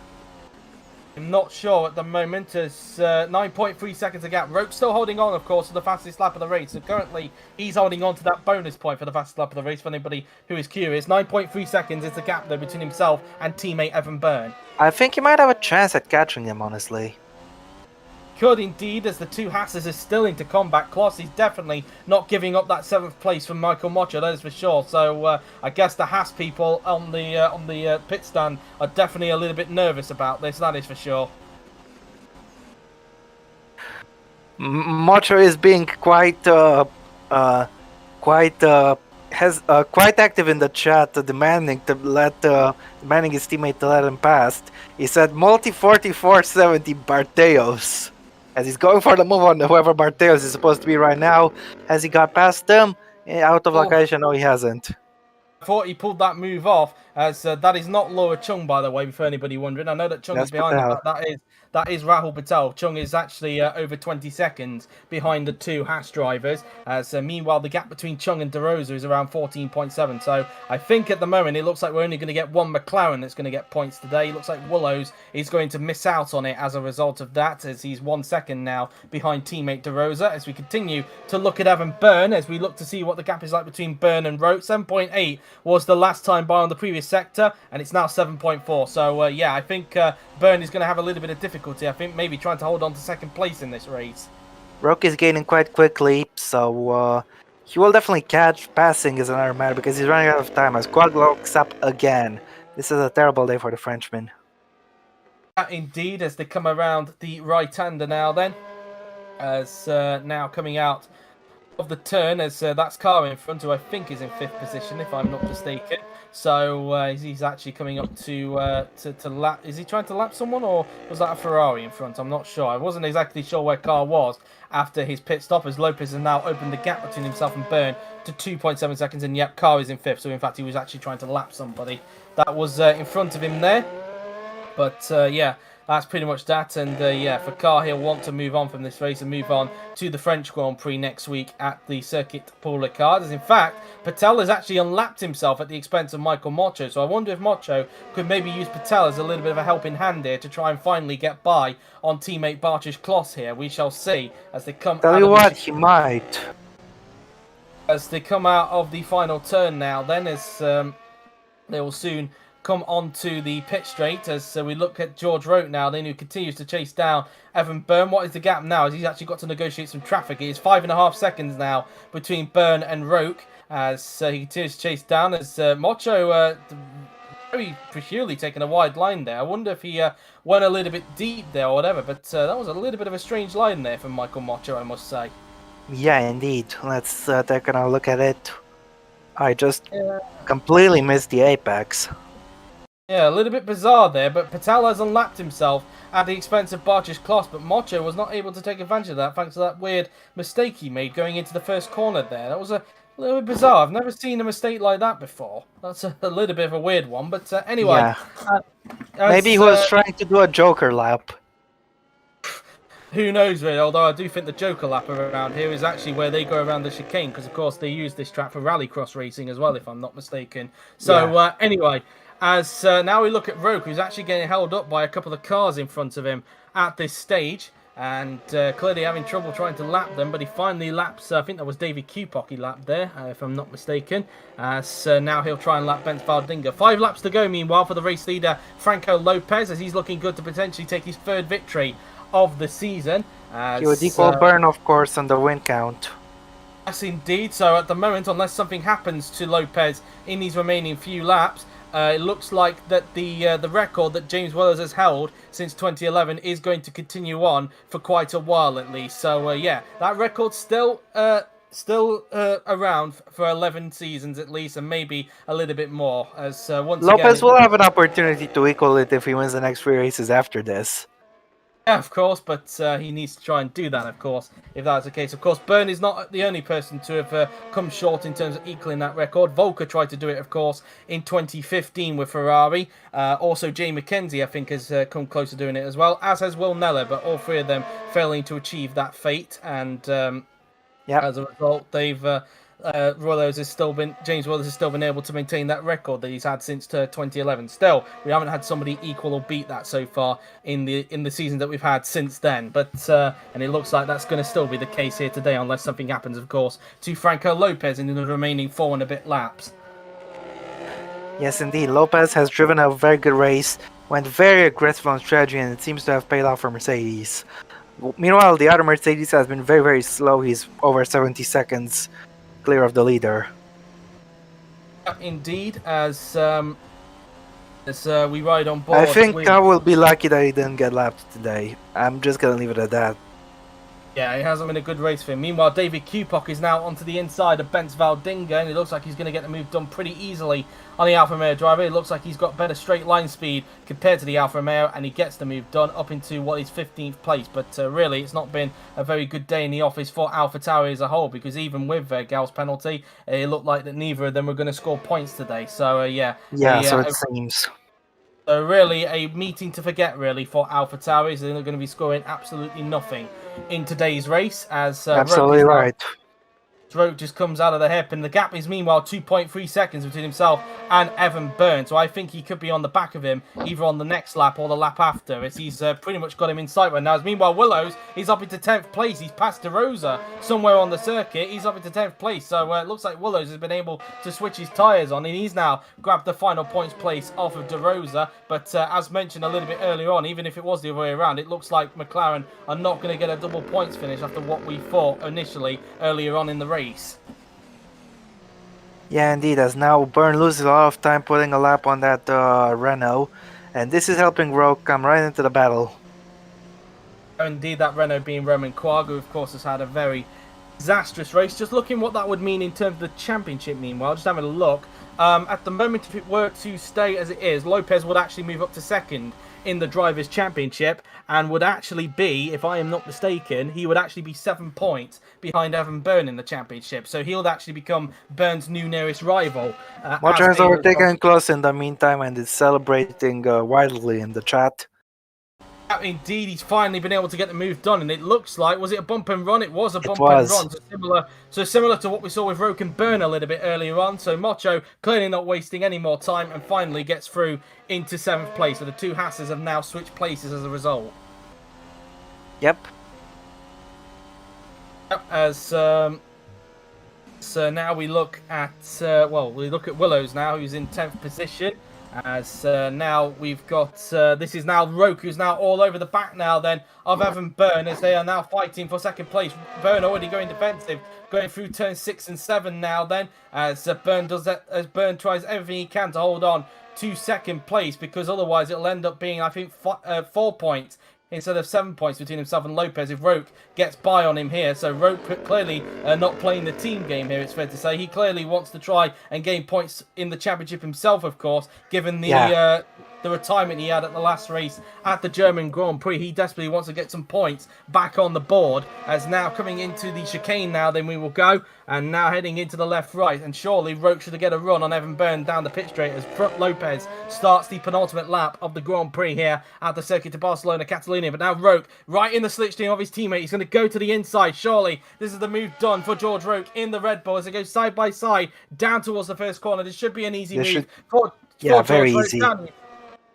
I'm not sure at the moment. As 9.3 seconds a gap. Roke's still holding on, of course, to the fastest lap of the race. So currently, he's holding on to that bonus point for the fastest lap of the race. For anybody who is curious, 9.3 seconds is the gap though between himself and teammate Evan Byrne. I think he might have a chance at catching him, honestly. Could indeed, as the two Hasses are still into combat. Kloss is definitely not giving up that 7th place from Michael Mocha, that is for sure. So I guess the Haas people on the pit stand are definitely a little bit nervous about this. That is for sure. Mocho is being quite active in the chat, demanding his teammate to let him pass. He said multi 4470 Barteos, as he's going for the move on whoever Barteos is supposed to be right now. Has he got past him? Out of location? No, he hasn't. I thought he pulled that move off, as that is not Laura Chung, by the way, for anybody wondering. I know that Chung is behind him, but that is Rahul Patel. Chung is actually over 20 seconds behind the two Haas drivers. As meanwhile, the gap between Chung and De Rosa is around 14.7. So I think at the moment it looks like we're only going to get one McLaren that's going to get points today. It looks like Willows is going to miss out on it as a result of that, as he's 1 second now behind teammate De Rosa. As we continue to look at Evan Byrne, as we look to see what the gap is like between Byrne and Rote. 7.8 was the last time by on the previous sector, and it's now 7.4. So yeah, I think Byrne is going to have a little bit of difficulty. I think maybe trying to hold on to second place in this race. Roke is gaining quite quickly, so he will definitely catch. Passing is another matter because he's running out of time as Quag locks up again. This is a terrible day for the Frenchman. Indeed, as they come around the right-hander now then, as now coming out of the turn, as that's Car in front, who I think is in 5th position, if I'm not mistaken. So he's actually coming up to lap. Is he trying to lap someone, or was that a Ferrari in front? I'm not sure. I wasn't exactly sure where Car was after his pit stop, as Lopez has now opened the gap between himself and Byrne to 2.7 seconds, and yep, Car is in 5th. So in fact, he was actually trying to lap somebody that was in front of him there. But yeah, that's pretty much that. And yeah, for Car, he'll want to move on from this race and move on to the French Grand Prix next week at the Circuit Paul Ricard. As in fact, Patel has actually unlapped himself at the expense of Michael Mocho. So I wonder if Mocho could maybe use Patel as a little bit of a helping hand here to try and finally get by on teammate Bartosz Kloss here. We shall see as they come. Tell you what, he might. As they come out of the final turn now, then as they will soon come onto the pit straight, as we look at George Rote now, then, who continues to chase down Evan Byrne. What is the gap now? As he's actually got to negotiate some traffic. It is 5.5 seconds now between Byrne and Rote, as he continues to chase down, as Mocho very peculiarly taking a wide line there. I wonder if he went a little bit deep there or whatever, but that was a little bit of a strange line there from Michael Mocho, I must say. Yeah, indeed. Let's take another look at it. I just completely missed the apex. Yeah, a little bit bizarre there, but Patel has unlapped himself at the expense of Bartosz Kloss, but Mocho was not able to take advantage of that thanks to that weird mistake he made going into the first corner there. That was a little bit bizarre. I've never seen a mistake like that before. That's a little bit of a weird one, but anyway. Yeah. Maybe he was trying to do a Joker lap. Who knows, really, although I do think the Joker lap around here is actually where they go around the chicane, because of course they use this track for rallycross racing as well, if I'm not mistaken. So yeah. Anyway, as now we look at Roke, who's actually getting held up by a couple of cars in front of him at this stage, and clearly having trouble trying to lap them, but he finally laps, I think that was David Kupok he lapped there, if I'm not mistaken. So now he'll try and lap Bent Valdinga. 5 laps to go, meanwhile, for the race leader, Franco Lopez, as he's looking good to potentially take his 3rd victory of the season. He would equal Byrne, of course, on the win count. Yes, indeed. So at the moment, unless something happens to Lopez in these remaining few laps, it looks like that the record that James Willows has held since 2011 is going to continue on for quite a while at least. So yeah, that record's still around for 11 seasons at least, and maybe a little bit more. As once Lopez again, will have an opportunity to equal it if he wins the next 3 races after this. Yeah, of course, but he needs to try and do that, of course, if that's the case. Of course, Byrne is not the only person to have come short in terms of equaling that record. Volker tried to do it, of course, in 2015 with Ferrari. Also, Jay McKenzie, I think, has come close to doing it as well, as has Will Neller, but all 3 of them failing to achieve that fate. And as a result, they've James Willows has still been able to maintain that record that he's had since 2011. Still, we haven't had somebody equal or beat that so far in the season that we've had since then. But and it looks like that's going to still be the case here today, unless something happens, of course, to Franco Lopez in the remaining 4 and a bit laps. Yes, indeed. Lopez has driven a very good race, went very aggressive on strategy, and it seems to have paid off for Mercedes. Meanwhile, the other Mercedes has been very, very slow. He's over 70 seconds clear of the leader. Indeed, as we ride on board. I think I will be lucky that he didn't get lapped today. I'm just gonna leave it at that. Yeah, it hasn't been a good race for him. Meanwhile, David Kupok is now onto the inside of Bence Valdinga, and it looks like he's going to get the move done pretty easily on the Alfa Romeo driver. It looks like he's got better straight line speed compared to the Alfa Romeo, and he gets the move done up into what is 15th place. But really, it's not been a very good day in the office for AlphaTauri as a whole, because even with Gal's penalty, it looked like that neither of them were going to score points today. So, so it seems. So really, a meeting to forget, really, for AlphaTauri. They're going to be scoring absolutely nothing in today's race. As Absolutely right. Roke just comes out of the hip, and the gap is meanwhile 2.3 seconds between himself and Evan Byrne. So I think he could be on the back of him either on the next lap or the lap after, as he's pretty much got him in sight right now. As meanwhile, Willows, he's up into 10th place. He's passed De Rosa somewhere on the circuit. He's up into 10th place. So it looks like Willows has been able to switch his tyres on, and he's now grabbed the final points place off of De Rosa. But as mentioned a little bit earlier on, even if it was the other way around, it looks like McLaren are not going to get a double points finish after what we thought initially earlier on in the race. Yeah, indeed, as now Byrne loses a lot of time putting a lap on that Renault, and this is helping Roke come right into the battle. Indeed, that Renault being Roman Quagga, who of course has had a very disastrous race. Just looking what that would mean in terms of the championship, meanwhile, just having a look. At the moment, if it were to stay as it is, Lopez would actually move up to second in the Drivers' Championship, and would actually be, if I am not mistaken, he would actually be 7 points behind Evan Byrne in the championship. So he'll actually become Byrne's new nearest rival. Mojo has overtaken close in the meantime and is celebrating wildly in the chat. Indeed, he's finally been able to get the move done, and it looks like, was it a bump and run? It was a bump and run, so similar to what we saw with Roke and Byrne a little bit earlier on. So Mocho clearly not wasting any more time and finally gets through into 7th place. So the two Hasses have now switched places as a result. Yep. As so now we look at Willows now, who's in 10th position. As now we've got this is now Roke, who's now all over the back now then of Evan Byrne, as they are now fighting for second place. Byrne already going defensive, going through turns 6 and 7 now then, as Byrne does that, as Byrne tries everything he can to hold on to second place, because otherwise it'll end up being, I think, 4 points instead of 7 points between himself and Lopez if Roke gets by on him here. So Roke clearly not playing the team game here, it's fair to say. He clearly wants to try and gain points in the championship himself, of course, given the retirement he had at the last race at the German Grand Prix. He desperately wants to get some points back on the board, as now coming into the chicane now, then we will go, and now heading into the left-right, and surely Roke should get a run on Evan Byrne down the pit straight as Lopez starts the penultimate lap of the Grand Prix here at the Circuit de Barcelona, Catalonia. But now Roke, right in the slipstream of his teammate, he's going to go to the inside. Surely this is the move done for George Roke in the Red Bull as they go side by side down towards the first corner. This should be an easy move for very George easy. Roke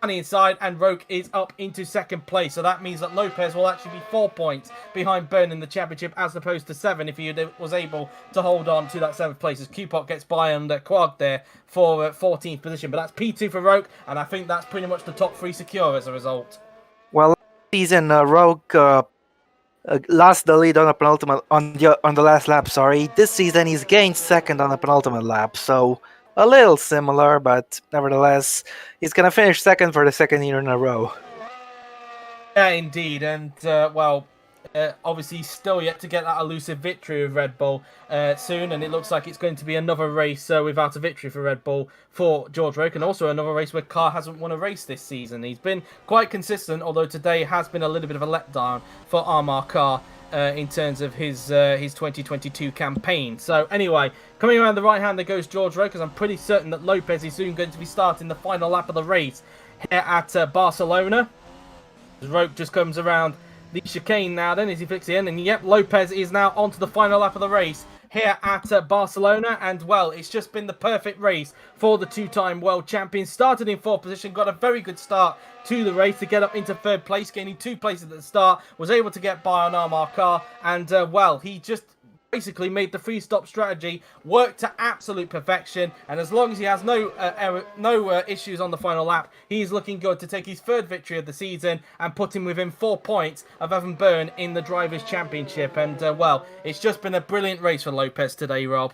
on the inside, and Roke is up into second place. So that means that Lopez will actually be 4 points behind Byrne in the championship, as opposed to 7 if he was able to hold on to that 7th place, as Kupok gets by under Quag there for 14th position. But that's P2 for Roke, and I think that's pretty much the top 3 secure as a result. Well, last season Roke lost the lead on the penultimate on the last lap. Sorry, this season he's gained second on the penultimate lap. So a little similar, but nevertheless, he's going to finish second for the second year in a row. Yeah, indeed. And, obviously still yet to get that elusive victory with Red Bull soon. And it looks like it's going to be another race without a victory for Red Bull for George Roke. And also another race where Carr hasn't won a race this season. He's been quite consistent, although today has been a little bit of a letdown for Armar Carr in terms of his 2022 campaign. So anyway, coming around the right hand there goes George Roke, because I'm pretty certain that Lopez is soon going to be starting the final lap of the race here at Barcelona. Roke just comes around the chicane now then as he flicks in, and yep, Lopez is now onto the final lap of the race, here at Barcelona, and well, it's just been the perfect race for the two-time world champion. Started in 4th position, got a very good start to the race to get up into 3rd place, gaining 2 places at the start, was able to get by on Armar Car, and well, he just basically made the free-stop strategy work to absolute perfection, and as long as he has no issues on the final lap, he's looking good to take his 3rd victory of the season and put him within 4 points of Evan Byrne in the Drivers' Championship. And well, it's just been a brilliant race for Lopez today, Rob.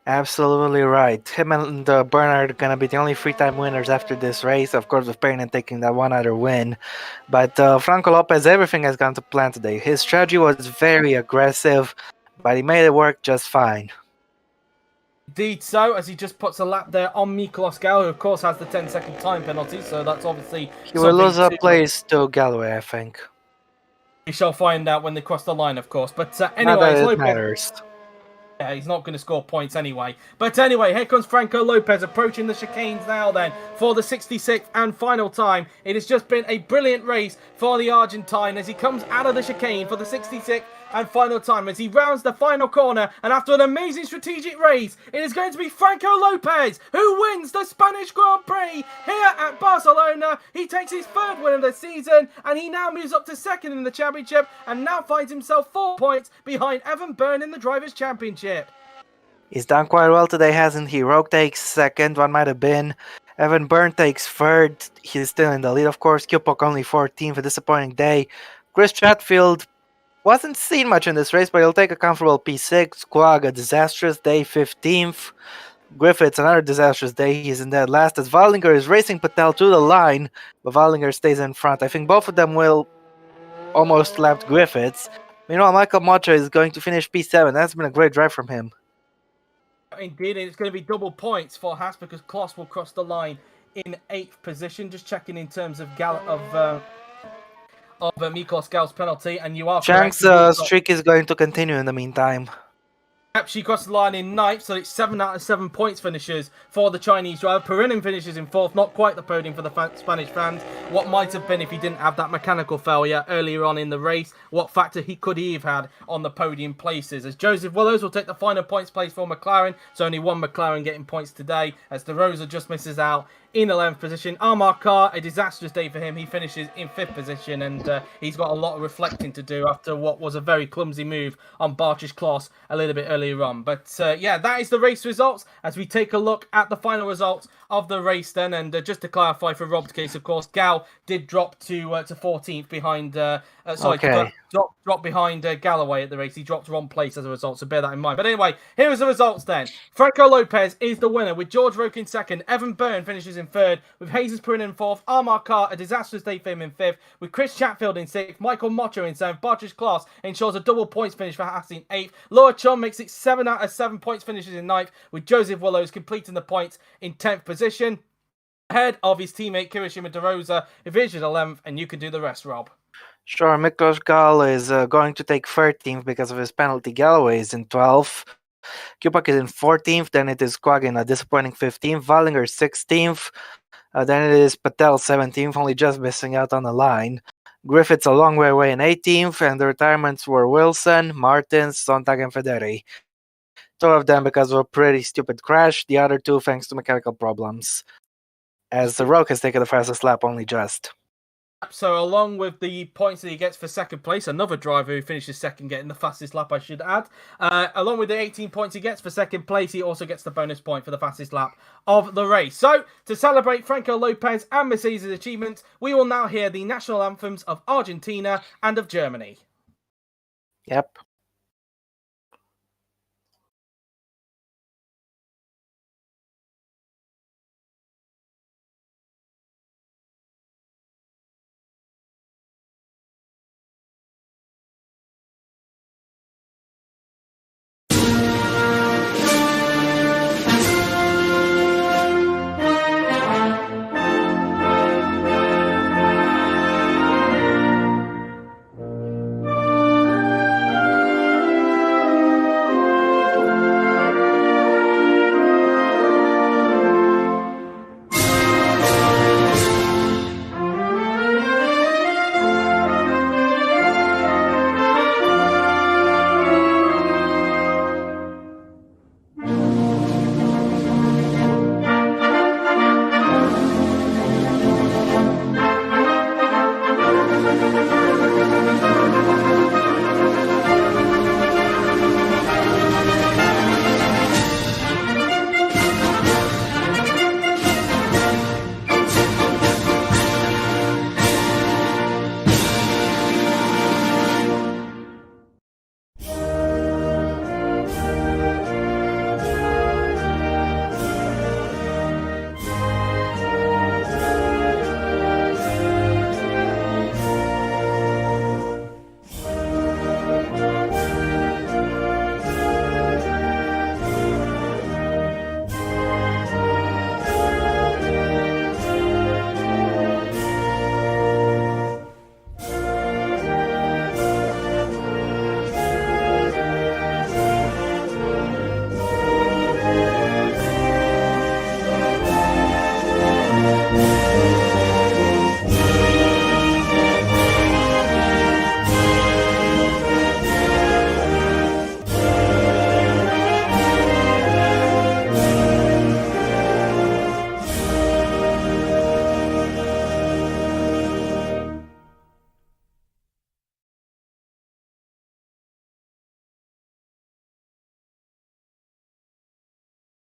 Absolutely right. Him and Byrne are going to be the only 3-time winners after this race, of course, with Perrin taking that one other win. But Franco Lopez, everything has gone to plan today. His strategy was very aggressive, but he made it work just fine. Indeed so, as he just puts a lap there on Miklos Gal, who of course has the 10-second time penalty, so that's obviously He will lose a place to Galloway, I think. We shall find out when they cross the line, of course. But Not anyway, that it matters. Yeah, he's not going to score points anyway. But anyway, here comes Franco Lopez approaching the chicanes now then for the 66th and final time. It has just been a brilliant race for the Argentine as he comes out of the chicane for the 66th and final time as he rounds the final corner, and after an amazing strategic race, it is going to be Franco Lopez who wins the Spanish Grand Prix here at Barcelona. He takes his 3rd win of the season, and he now moves up to 2nd in the championship and now finds himself 4 points behind Evan Byrne in the Drivers' Championship. He's done quite well today, hasn't he? Rogue takes 2nd, one might have been. Evan Byrne takes 3rd. He's still in the lead, of course. Kupok only 14th, a disappointing day. Chris Chatfield wasn't seen much in this race, but he'll take a comfortable P6. Quag, a disastrous day, 15th. Griffiths, another disastrous day. He's in dead last as Wallinger is racing Patel to the line, but Wallinger stays in front. I think both of them will almost lap Griffiths. Meanwhile, Michael Mocha is going to finish P7. That's been a great drive from him. Indeed, it's going to be double points for Haas because Kloss will cross the line in 8th position. Just checking in terms of Miklos Gal's penalty, and you are Chang's correct. streak is going to continue in the meantime. Yep, she crossed the line in 9th, so it's 7 out of 7 points finishes for the Chinese driver. Perinin finishes in 4th, not quite the podium for the Spanish fans. What might have been if he didn't have that mechanical failure earlier on in the race. What factor could he have had on the podium places? As Joseph Willows will take the final points place for McLaren. It's only one McLaren getting points today, as De Rosa just misses out in 11th position. Armar Carr, a disastrous day for him. He finishes in 5th position, and he's got a lot of reflecting to do after what was a very clumsy move on Barch's Kloss a little bit earlier on. But yeah, that is the race results as we take a look at the final results of the race then. And just to clarify for Rob's case, of course, Gal did drop to 14th behind dropped behind Galloway at the race. He dropped wrong place as a result, so bear that in mind. But anyway, here are the results then. Franco Lopez is the winner with George Roque in 2nd. Evan Byrne finishes in 3rd with Jesus Perrin in 4th. Armar Carr, a disastrous day for him, in 5th with Chris Chatfield in 6th. Michael Mocho in 7th. Barch's Kloss ensures a double points finish for Haas in 8th. Laura Chum makes it 7 out of 7 points finishes in 9th with Joseph Willows completing the points in 10th position ahead of his teammate Kirishima De Rosa, who finishes 11th, and you can do the rest, Rob. Sure, Miklos Gal is going to take 13th because of his penalty. Galloway is in 12th. Kupak is in 14th. Then it is Quag in a disappointing 15th. Wallinger 16th. Then it is Patel 17th, only just missing out on the line. Griffiths a long way away in 18th. And the retirements were Wilson, Martins, Sontag, and Federi. 2 of them because of a pretty stupid crash. The other 2 thanks to mechanical problems. As the Rogue has taken the fastest lap, only just. So along with the points that he gets for 2nd place, another driver who finishes 2nd getting the fastest lap, I should add. Along with the 18 points he gets for 2nd place, he also gets the bonus point for the fastest lap of the race. So to celebrate Franco Lopez and Mercedes' achievements, we will now hear the national anthems of Argentina and of Germany. Yep.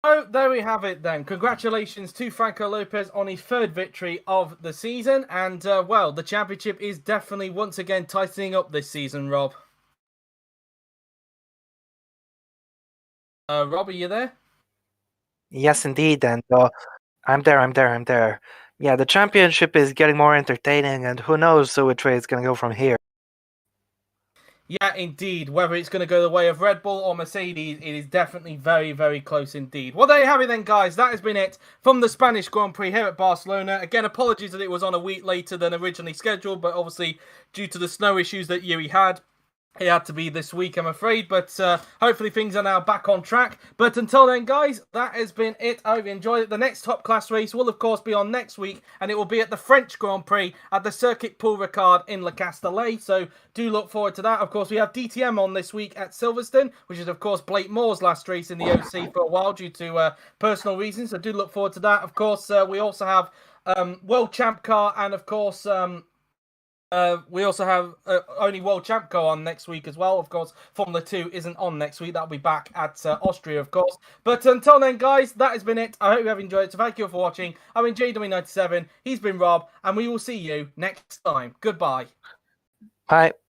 Oh, there we have it then. Congratulations to Franco Lopez on his third victory of the season. And, well, the championship is definitely once again tightening up this season, Rob. Rob, are you there? Yes, indeed, and I'm there, I'm there. Yeah, the championship is getting more entertaining, and who knows which way it's gonna go from here. Yeah, indeed. Whether it's going to go the way of Red Bull or Mercedes, it is definitely very, very close indeed. Well, there you have it then, guys. That has been it from the Spanish Grand Prix here at Barcelona. Again, apologies that it was on a week later than originally scheduled, but obviously due to the snow issues that Yuri had, it had to be this week, I'm afraid, but hopefully things are now back on track. But until then, guys, that has been it. I hope you enjoyed it. The next top class race will, of course, be on next week, and it will be at the French Grand Prix at the Circuit Paul Ricard in Le Castellet. So do look forward to that. Of course, we have DTM on this week at Silverstone, which is, of course, Blake Moore's last race in the OC for a while due to personal reasons. So do look forward to that. Of course, we also have World Champ Car and, of course, we also have only World Champ Go on next week as well. Of course, Formula 2 isn't on next week. That'll be back at Austria, of course. But until then, guys, that has been it. I hope you have enjoyed it. So thank you for watching. I've been JW97. He's been Rob. And we will see you next time. Goodbye. Bye.